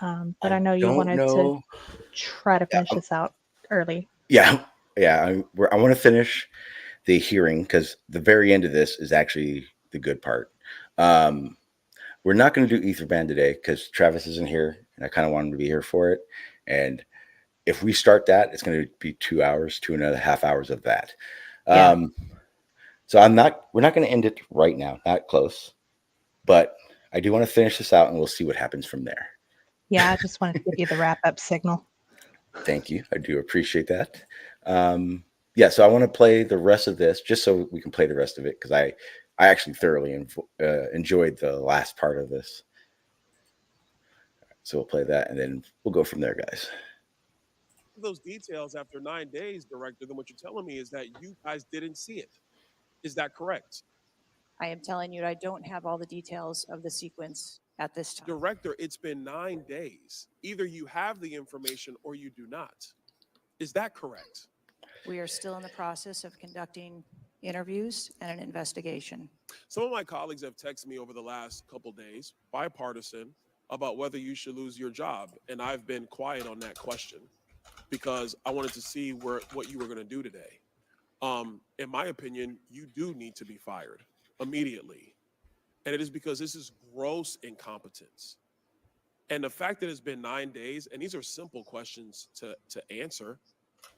But I know you wanted to try to finish this out early. Yeah. I want to finish the hearing because the very end of this is actually the good part. We're not going to do aetherband today because Travis isn't here, and I kind of want him to be here for it. And if we start that, it's going to be 2 hours, 2.5 hours of that. Yeah. So we're not going to end it right now, not close, but I do want to finish this out and we'll see what happens from there. Yeah, I just wanted to give you the wrap up signal. Thank you. I do appreciate that. Yeah, so I want to play the rest of this just so we can play the rest of it because I actually thoroughly enjoyed the last part of this. So we'll play that and then we'll go from there, guys. Those details after 9 days, Director, then what you're telling me is that you guys didn't see it. Is that correct? I am telling you, I don't have all the details of the sequence at this time. Director, it's been 9 days. Either you have the information or you do not. Is that correct? We are still in the process of conducting interviews and an investigation. Some of my colleagues have texted me over the last couple days, bipartisan, about whether you should lose your job. And I've been quiet on that question because I wanted to see what you were going to do today. In my opinion, you do need to be fired immediately. And it is because this is gross incompetence. And the fact that it's been 9 days, and these are simple questions to answer.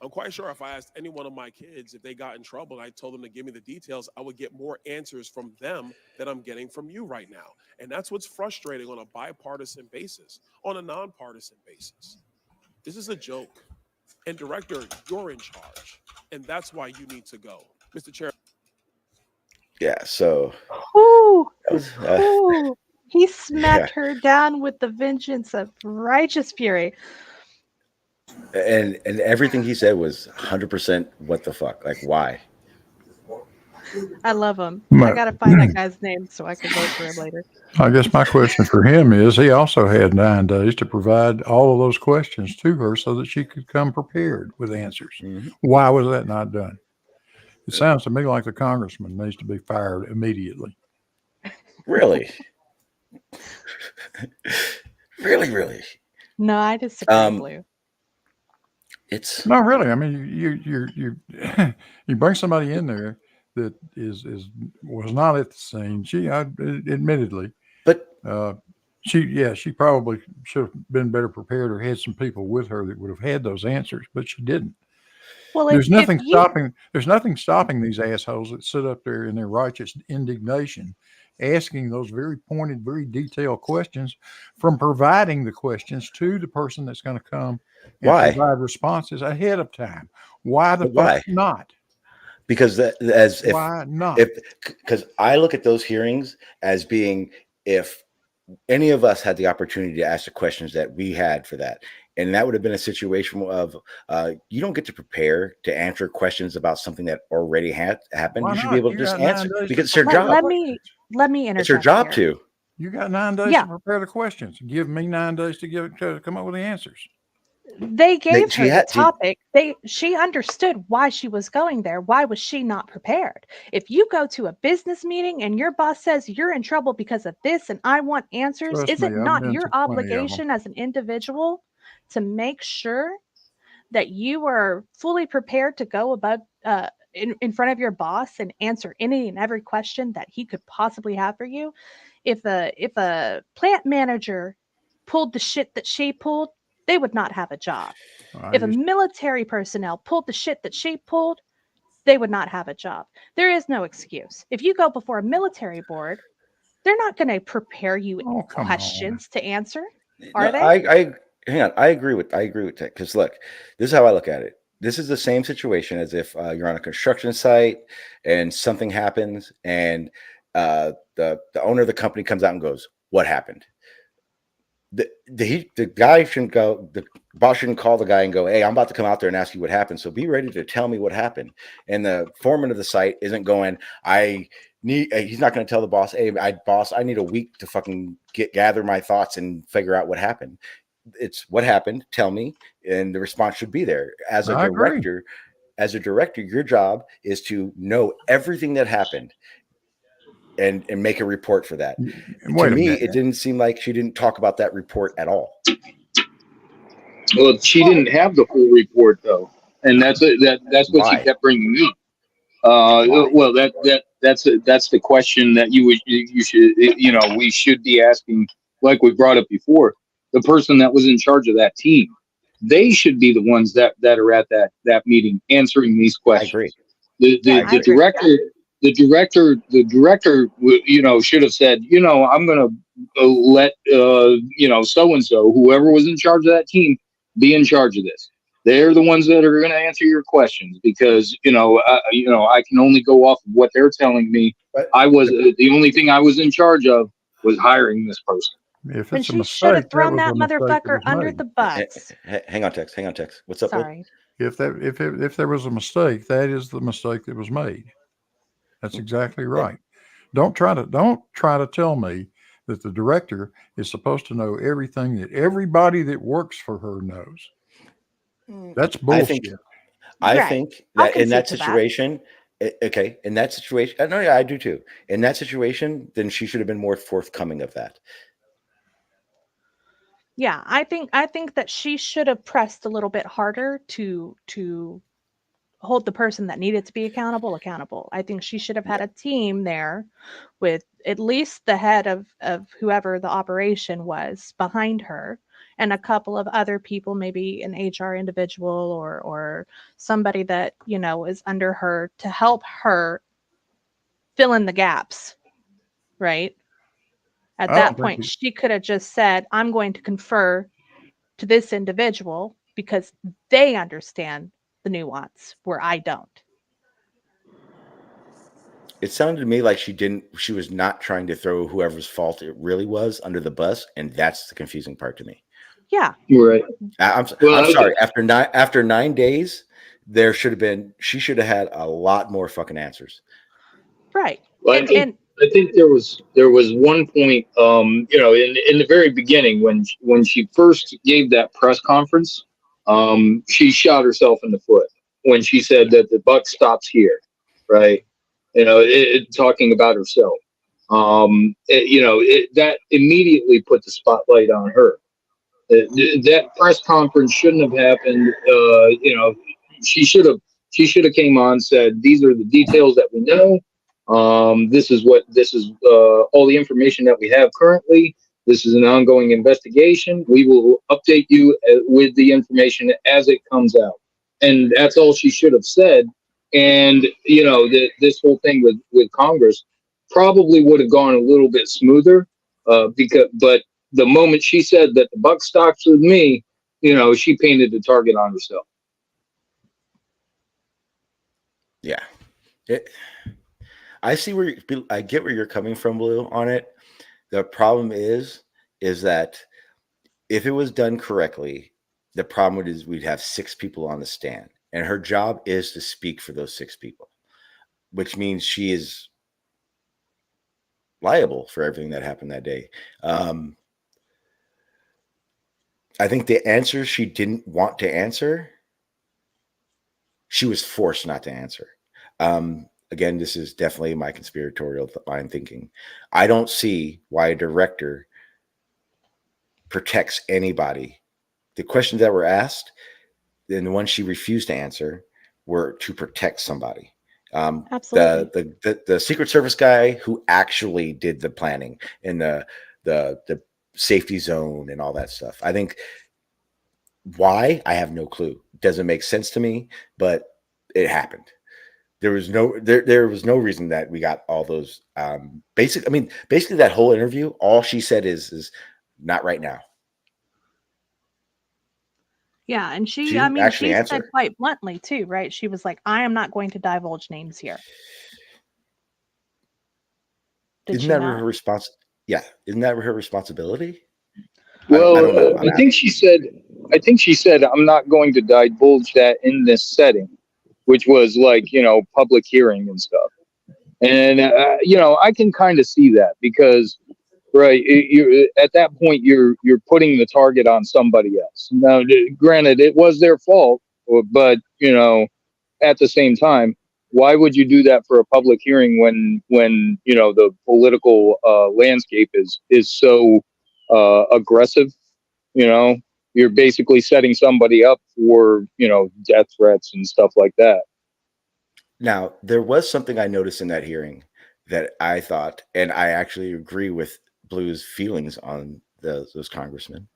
I'm quite sure if I asked any one of my kids if they got in trouble and I told them to give me the details, I would get more answers from them than I'm getting from you right now. And that's what's frustrating on a bipartisan basis, on a nonpartisan basis. This is a joke. And Director, you're in charge. And that's why you need to go. Mr. Chair. Yeah, so. He smacked her down with the vengeance of righteous fury. And everything he said was 100% what the fuck? Like, why? I love him. I My- gotta find that guy's name so I can vote for him later. I guess my question for him is he also had 9 days to provide all of those questions to her so that she could come prepared with answers. Why was that not done? It sounds to me like the congressman needs to be fired immediately. Really? Really? No, I disagree, Blue. It's no, really. I mean, you you bring somebody in there that was not at the scene. She, admittedly, but she probably should have been better prepared or had some people with her that would have had those answers, but she didn't. Well, there's nothing stopping these assholes that sit up there in their righteous indignation, asking those very pointed, very detailed questions, from providing the questions to the person that's going to come and Why? provide responses ahead of time. Why the Why fuck not? Because why not? Because I look at those hearings as being, if any of us had the opportunity to ask the questions that we had for that, and that would have been a situation of you don't get to prepare to answer questions about something that already had happened. Why You should not? be able You to just got 9 answer days because it's to your job. Let me interject. It's your job here. to. You got 9 days Yeah. to prepare the questions. Give me 9 days to come up with the answers. They gave she her the had- topic. She understood why she was going there. Why was she not prepared? If you go to a business meeting and your boss says you're in trouble because of this and I want answers, Trust is it me, I've not been your to plenty of 'em. obligation as an individual to make sure that you are fully prepared to go above in front of your boss and answer any and every question that he could possibly have for you? If a plant manager pulled the shit that she pulled, they would not have a job. If a military personnel pulled the shit that she pulled, they would not have a job. There is no excuse. If you go before a military board, they're not going to prepare you questions to answer, are No, they? hang on. I agree with that because look, this is how I look at it. This is the same situation as if you're on a construction site and something happens, and the owner of the company comes out and goes, "What happened?" The guy shouldn't go. The boss shouldn't call the guy and go, "Hey, I'm about to come out there and ask you what happened. So be ready to tell me what happened." And the foreman of the site isn't going, he's not going to tell the boss, "Hey, boss, I need a week to fucking gather my thoughts and figure out what happened." It's what happened. Tell me, and the response should be there. As a director, your job is to know everything that happened and make a report for that. Wait To a me, minute. it didn't seem like she didn't talk about that report at all. Well, she didn't have the full report though, and that's what she kept bringing up. Well, that's the question that you should we should be asking, like we brought up before. The person that was in charge of that team, they should be the ones that are at that meeting answering these questions. The director, should have said, I'm going to let so and so, whoever was in charge of that team, be in charge of this. They're the ones that are going to answer your questions because I can only go off of what they're telling me. I was the only thing I was in charge of was hiring this person. If And it's a she should have mistake, thrown was that a mistake motherfucker was under made. the bus. Hang on, Tex. What's up? Sorry. If there was a mistake, that is the mistake that was made. That's exactly right. Don't try to tell me that the director is supposed to know everything that everybody that works for her knows. That's bullshit. I think that in that situation, no, yeah, I do too. In that situation, then she should have been more forthcoming of that. Yeah, I think that she should have pressed a little bit harder to hold the person that needed to be accountable. I think she should have had a team there with at least the head of whoever the operation was behind her and a couple of other people, maybe an HR individual or somebody that, is under her to help her fill in the gaps, right? At that point, she could have just said, I'm going to confer to this individual because they understand the nuance where I don't. It sounded to me like she was not trying to throw whoever's fault it really was under the bus. And that's the confusing part to me. Yeah. You're right. I'm sorry. After 9 days, she should have had a lot more fucking answers. Right. Well, I think there was one point, in the very beginning when she first gave that press conference, she shot herself in the foot when she said that the buck stops here, right? Talking about herself. That immediately put the spotlight on her. That press conference shouldn't have happened. She should have came on, said these are the details that we know. This is all the information that we have currently. This is an ongoing investigation. We will update you with the information as it comes out. And that's all she should have said. And this whole thing with Congress probably would have gone a little bit smoother. But the moment she said that the buck stops with me, she painted the target on herself. Yeah. I see I get where you're coming from, Blue, on it. The problem is that if it was done correctly, the problem is we'd have 6 people on the stand, and her job is to speak for those 6 people, which means she is liable for everything that happened that day. I think the answers she didn't want to answer, she was forced not to answer. Again, this is definitely my conspiratorial line thinking. I don't see why a director protects anybody. The questions that were asked, and the ones she refused to answer, were to protect somebody. Absolutely. The Secret Service guy who actually did the planning and the safety zone and all that stuff. I think why, I have no clue. Doesn't make sense to me, but it happened. There was no reason that we got all those basically that whole interview, all she said is not right now. Yeah, and she answered. said quite bluntly too, right? She was like, I am not going to divulge names here. Isn't that her response? Yeah, isn't that her responsibility? Well, I don't know. I think she said, I'm not going to divulge that in this setting, which was like, public hearing and stuff. And, I can kind of see that because, right, you at that point, you're putting the target on somebody else. Now, granted, it was their fault, but, at the same time, why would you do that for a public hearing when the political landscape is so aggressive? You're basically setting somebody up for death threats and stuff like that. Now, there was something I noticed in that hearing that I thought, and I actually agree with Blue's feelings on those congressmen.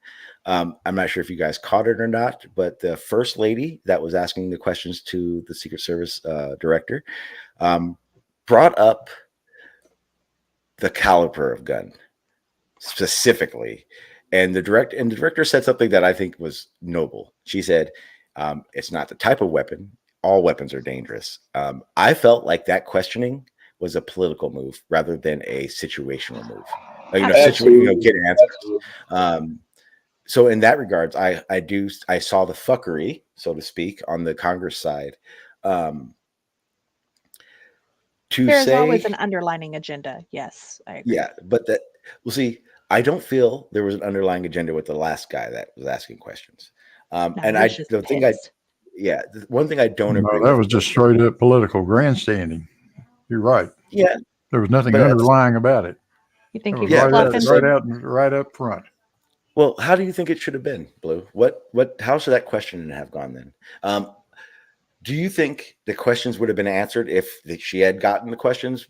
I'm not sure if you guys caught it or not, but the first lady that was asking the questions to the Secret Service director brought up the caliber of gun specifically. And the director said something that I think was noble. She said, it's not the type of weapon. All weapons are dangerous. I felt like that questioning was a political move rather than a situational move. Get answers. So in that regards, I saw the fuckery, so to speak, on the Congress side. There's always an underlining agenda. Yes, I agree. Yeah, but I don't feel there was an underlying agenda with the last guy that was asking questions. One thing I don't agree with. That was just straight up political grandstanding. You're right. Yeah. There was nothing underlying about it. You think he was right up front. Well, how do you think it should have been, Blue? How should that question have gone then? Do you think the questions would have been answered if she had gotten the questions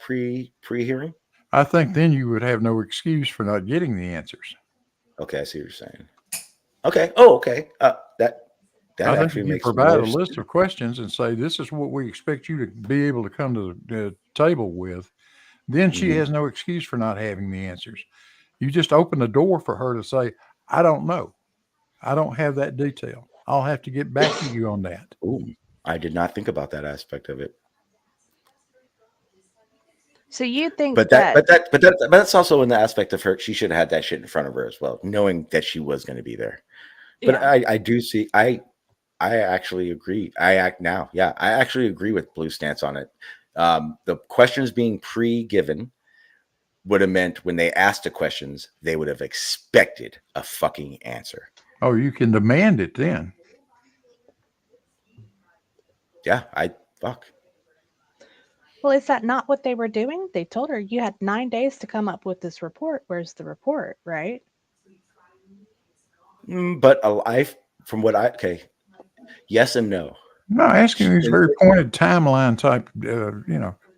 pre-hearing? I think then you would have no excuse for not getting the answers. Okay, I see what you're saying. Okay. Oh, okay. That I actually think you makes provide a list of questions and say, this is what we expect you to be able to come to the table with. Then she has no excuse for not having the answers. You just open the door for her to say, I don't know. I don't have that detail. I'll have to get back to you on that. Ooh, I did not think about that aspect of it. So you think but that's also in the aspect of her. She should have had that shit in front of her as well, knowing that she was going to be there. But yeah. I do see. I actually agree. I actually agree with Blue's stance on it. The questions being pre-given would have meant when they asked the questions, they would have expected a fucking answer. Oh, you can demand it then. Yeah, fuck. Well, is that not what they were doing? They told her you had 9 days to come up with this report. Where's the report, right? But from what okay, yes and no. No, asking these very pointed timeline type,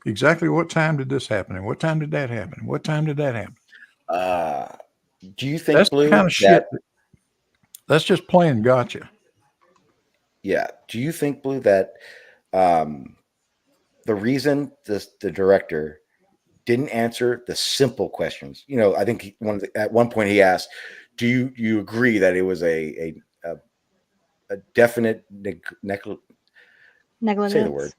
exactly what time did this happen? And what time did that happen? What time did that happen? Do you think that's Blue, the kind of shit? That's just playing gotcha. Yeah. Do you think, Blue, that the reason the director didn't answer the simple questions, I think at one point he asked, "Do you agree that it was a definite negligence?" Say the word.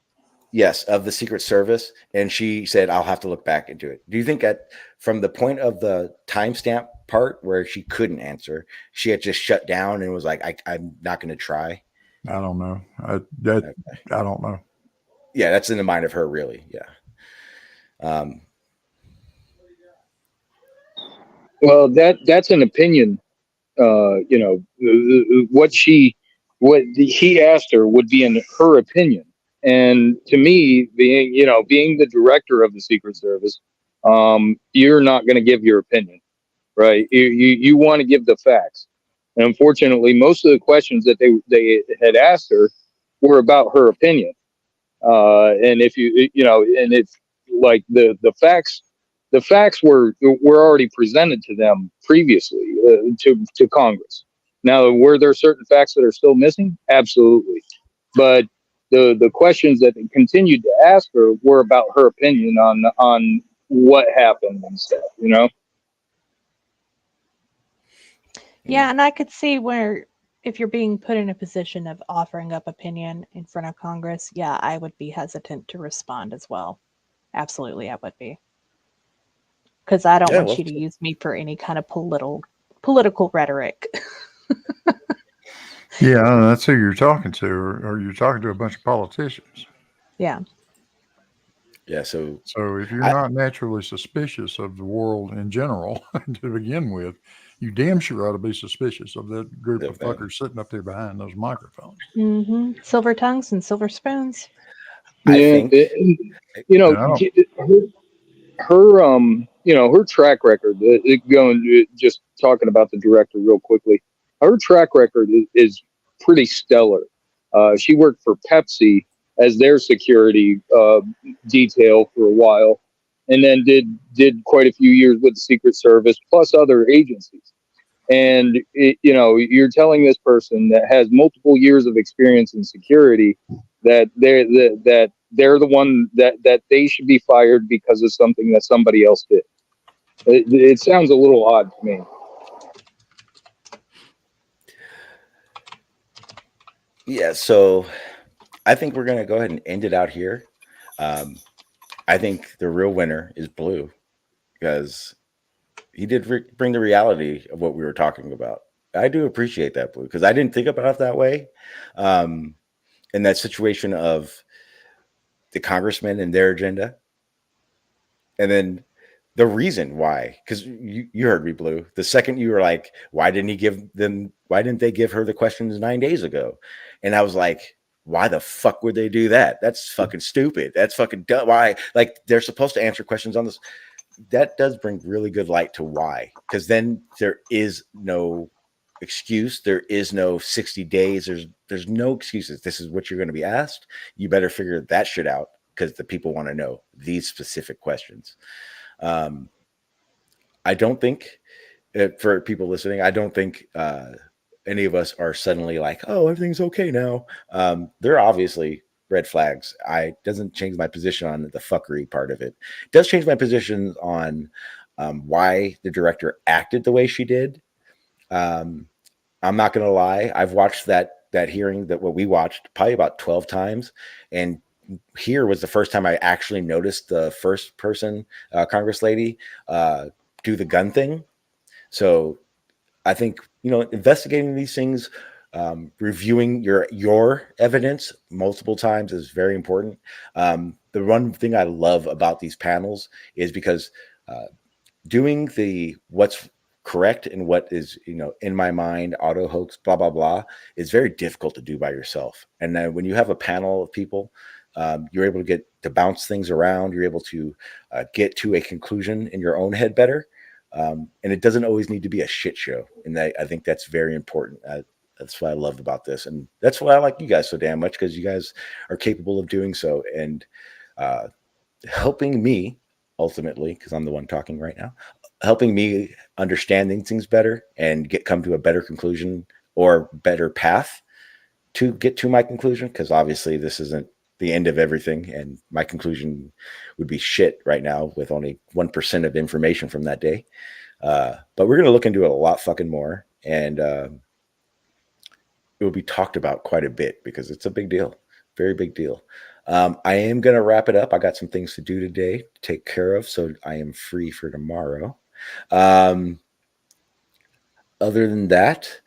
Yes, of the Secret Service, and she said, "I'll have to look back into it." Do you think from the point of the timestamp part where she couldn't answer, she had just shut down and was like, "I'm not going to try"? I don't know. I don't know. Yeah, that's in the mind of her, really. Yeah. Well, that's an opinion. What he asked her would be in her opinion. And to me, being the director of the Secret Service, you're not going to give your opinion, right? You want to give the facts. And unfortunately, most of the questions that they had asked her were about her opinion. And if and it's like the facts were already presented to them previously to Congress. Now, were there certain facts that are still missing? Absolutely. But the questions that they continued to ask her were about her opinion on what happened and stuff, Yeah, and I could see where if you're being put in a position of offering up opinion in front of Congress, yeah, I would be hesitant to respond as well. Absolutely, I would be. Because I don't want you to use me for any kind of political rhetoric. Yeah, that's who you're talking to, or you're talking to a bunch of politicians. Yeah. Yeah. So if you're not naturally suspicious of the world in general to begin with, you damn sure ought to be suspicious of that group of fuckers sitting up there behind those microphones. Mm-hmm. Silver tongues and silver spoons. I think her track record. Just talking about the director real quickly. Her track record is pretty stellar. She worked for Pepsi as their security detail for a while, and then did quite a few years with the Secret Service plus other agencies. And you're telling this person that has multiple years of experience in security that they're the one that they should be fired because of something that somebody else did. It sounds a little odd to me. Yeah, so I think we're going to go ahead and end it out here. I think the real winner is Blue, because he did bring the reality of what we were talking about. I do appreciate that, Blue, because I didn't think about it that way. In that situation of the congressman and their agenda, and then the reason why, because you heard me, Blue. The second you were like, why didn't they give her the questions 9 days ago? And I was like, why the fuck would they do that? That's fucking stupid. That's fucking dumb. Why? Like, they're supposed to answer questions on this. That does bring really good light to why, because then there is no excuse. There is no 60 days. There's no excuses. This is what you're going to be asked. You better figure that shit out, because the people want to know these specific questions. I don't think, for people listening, I don't think any of us are suddenly like, oh, everything's okay now. There are obviously red flags. Doesn't change my position on the fuckery part of it. It does change my position on why the director acted the way she did. I'm not going to lie. I've watched that hearing, what we watched, probably about 12 times. And here was the first time I actually noticed the first person, Congress lady, do the gun thing. So I think, investigating these things reviewing your evidence multiple times is very important. The one thing I love about these panels is because doing the what's correct and what is in my mind auto hoax blah blah blah is very difficult to do by yourself. And then when you have a panel of people, you're able to bounce things around. You're able to get to a conclusion in your own head better, and it doesn't always need to be a shit show. And I think that's very important. That's what I love about this, and that's why I like you guys so damn much, because you guys are capable of doing so and helping me ultimately, because I'm the one talking right now, helping me understanding things better and come to a better conclusion or better path to get to my conclusion. Because obviously this isn't the end of everything, and my conclusion would be shit right now with only 1% of information from that day. But we're going to look into it a lot fucking more, and it will be talked about quite a bit because it's a big deal, very big deal. I am going to wrap it up. I got some things to do today to take care of, so I am free for tomorrow. Other than that,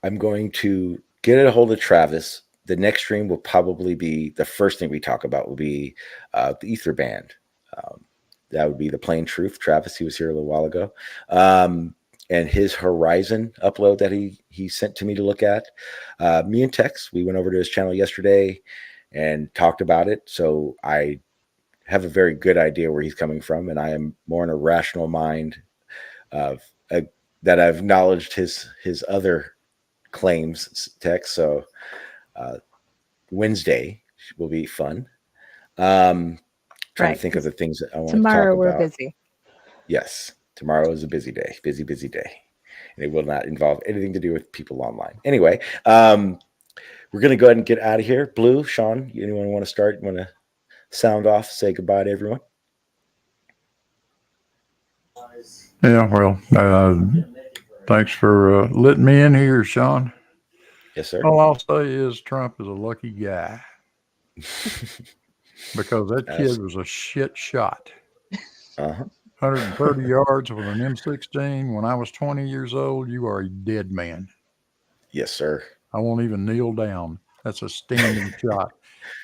I'm going to get a hold of Travis. The next stream will probably be the first thing we talk about will be the aetherband. That would be the plain truth. Travis, he was here a little while ago. And his Horizon upload that he sent to me to look at. Me and Tex, we went over to his channel yesterday and talked about it. So I have a very good idea where he's coming from, and I am more in a rational mind of that I've acknowledged his other claims, Tex. So Wednesday will be fun. Trying to think of the things that I want to talk about. Tomorrow we're busy. Yes, tomorrow is a busy day, busy day, and it will not involve anything to do with people online. Anyway, we're going to go ahead and get out of here. Blue, Sean, anyone want to start? Want to sound off, say goodbye to everyone? Yeah, well, thanks for letting me in here, Sean. Yes, sir. All I'll say is Trump is a lucky guy because that kid was a shit shot. 130 yards with an M16. When I was 20 years old, you are a dead man. Yes, sir. I won't even kneel down. That's a standing shot.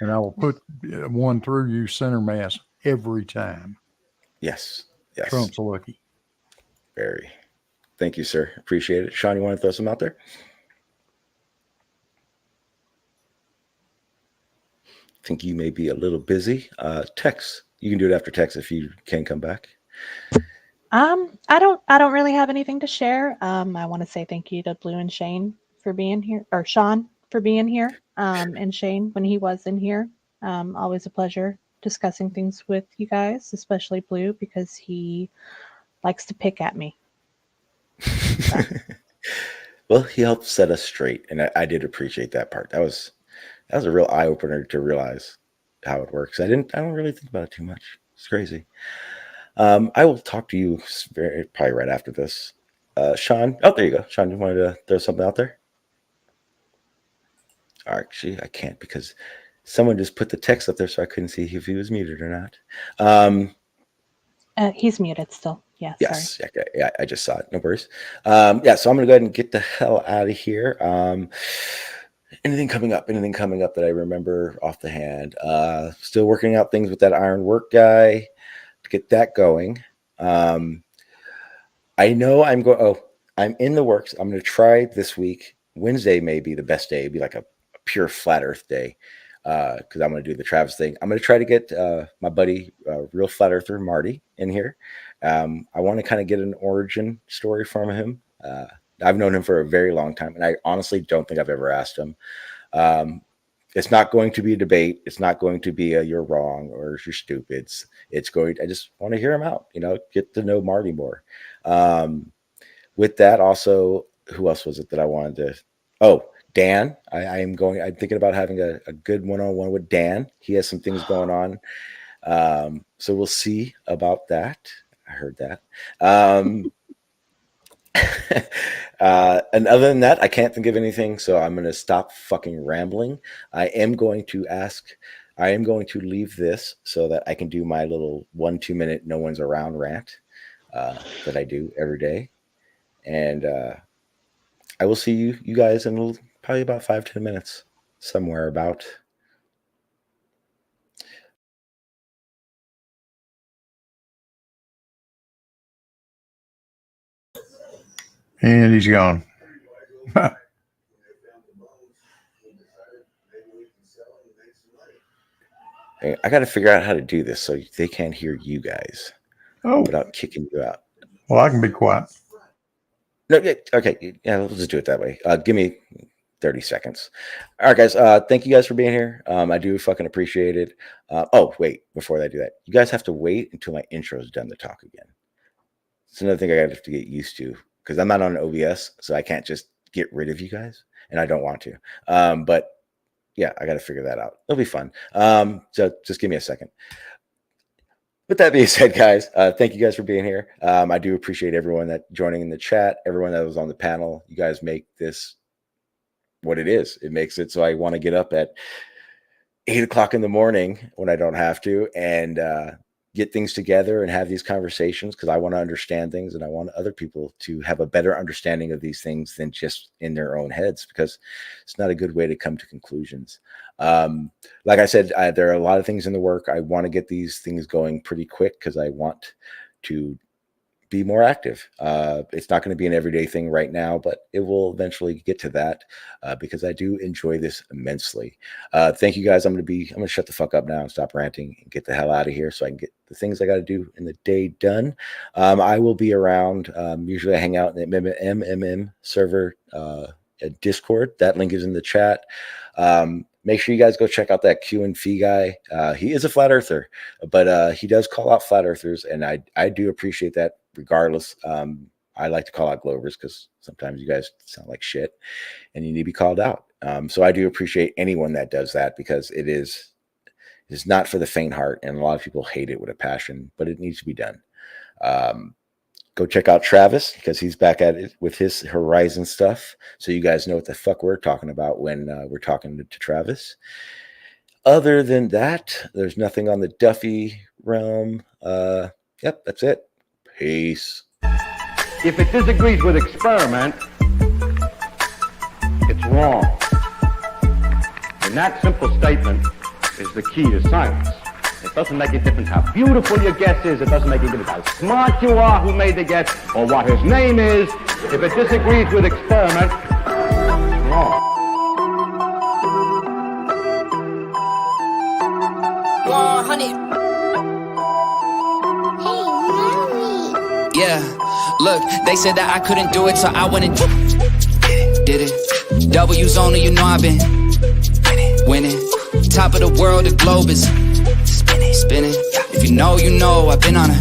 And I will put one through you center mass every time. Yes. Yes. Trump's lucky. Very. Thank you, sir. Appreciate it. Sean, you want to throw some out there? I think you may be a little busy. Tex, you can do it after Tex if you can come back. I don't really have anything to share. I want to say thank you to Blue and Shane for being here, or Sean for being here, and Shane when he was in here. Always a pleasure discussing things with you guys, especially Blue, because he likes to pick at me. Well, he helped set us straight, and I did appreciate that part. That was a real eye opener to realize how it works. I don't really think about it too much. It's crazy. I will talk to you probably right after this. Sean, oh, there you go. Sean, you wanted to throw something out there? Actually, I can't because someone just put the text up there, so I couldn't see if he was muted or not. He's muted still. Yeah. Yes. Sorry. Yeah, I just saw it. No worries. Yeah, so I'm going to go ahead and get the hell out of here. Anything coming up that I remember off the hand? Still working out things with that iron work guy to get that going. I know I'm in the works. I'm going to try this week. Wednesday may be the best day. It'd be like a pure flat earth day. Because I'm going to do the Travis thing. I'm going to try to get my buddy, real flat earther Marty, in here. I want to kind of get an origin story from him. I've known him for a very long time, and I honestly don't think I've ever asked him. It's not going to be a debate. It's not going to be a you're wrong or you're stupid. I just want to hear him out, get to know Marty more. With that, also, who else was it that I wanted to? Oh, Dan. I'm thinking about having a good one-on-one with Dan. He has some things going on. So we'll see about that. I heard that. And other than that, I can't think of anything. So I'm going to stop fucking rambling. I am going to leave this so that I can do my little 1-2 minute no one's around rant that I do every day. And I will see you guys in Probably about 5-10 minutes, somewhere about. And he's gone. I got to figure out how to do this so they can't hear you guys without kicking you out. Well, I can be quiet. No, yeah, okay. Yeah, we'll just do it that way. Give me 30 seconds. All right, guys. Thank you guys for being here. I do fucking appreciate it. Oh, wait. Before I do that, you guys have to wait until my intro is done to talk again. It's another thing I have to get used to because I'm not on OBS, so I can't just get rid of you guys, and I don't want to. But yeah, I got to figure that out. It'll be fun. So just give me a second. With that being said, guys, thank you guys for being here. I do appreciate everyone that joining in the chat, everyone that was on the panel. You guys make this what it is. It makes it so I want to get up at 8 o'clock in the morning when I don't have to and get things together and have these conversations because I want to understand things and I want other people to have a better understanding of these things than just in their own heads because it's not a good way to come to conclusions. Like I said, there are a lot of things in the work. I want to get these things going pretty quick because I want to be more active. It's not going to be an everyday thing right now, but it will eventually get to that because I do enjoy this immensely. Thank you guys. I'm going to shut the fuck up now and stop ranting and get the hell out of here so I can get the things I got to do in the day done. I will be around. Usually I hang out in the MMM server at Discord. That link is in the chat. Make sure you guys go check out that QNFee guy. He is a flat earther, but he does call out flat earthers, and I do appreciate that regardless. I like to call out Glovers because sometimes you guys sound like shit and you need to be called out. So I do appreciate anyone that does that because it's not for the faint heart, and a lot of people hate it with a passion, but it needs to be done. Go check out Travis because he's back at it with his Horizon stuff. So you guys know what the fuck we're talking about when we're talking to Travis. Other than that, there's nothing on the Duffy realm. Yep, that's it. Peace. If it disagrees with experiment, it's wrong. And that simple statement is the key to science. It doesn't make a difference how beautiful your guess is. It doesn't make a difference how smart you are, who made the guess, or what his name is. If it disagrees with experiment, it's wrong. Yeah, look, they said that I couldn't do it, so I went and did it. W's only, you know I've been winning. Top of the world, the globe is spinning. If you know, I've been on a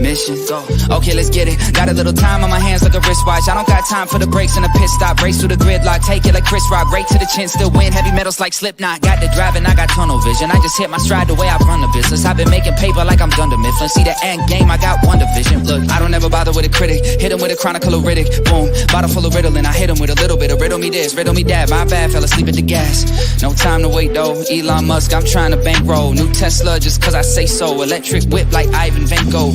mission. Go. Okay, let's get it. Got a little time on my hands like a wristwatch. I don't got time for the breaks and the pit stop. Race through the gridlock, take it like Chris Rock. Right to the chin, still win. Heavy metals like Slipknot. Got the driving, I got tunnel vision. I just hit my stride the way I run the business. I've been making paper like I'm Dunder Mifflin. See the end game, I got one division. Look, I don't ever bother with a critic. Hit him with a chronicle of Riddick. Boom, bottle full of Ritalin. I hit him with a little bit of riddle me this, riddle me that. My bad, fell asleep at the gas. No time to wait though. Elon Musk, I'm trying to bankroll. New Tesla just cause I say so. Electric whip like Ivan Van Gogh.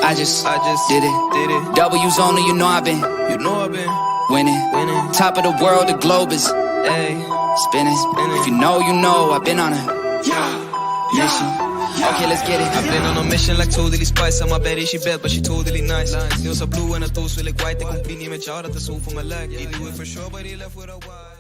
I just did it. W's only, you know I've been winning. Top of the world, the globe is spinning. If you know, I've been on a mission. Okay, let's get it. I've been on a mission like totally spice. I'm baddie, she bad, but she totally nice. Eu sou blue and a toast with like white. They complete me, me ciao, dat is so for my leg. He knew it for sure, but he left with a why.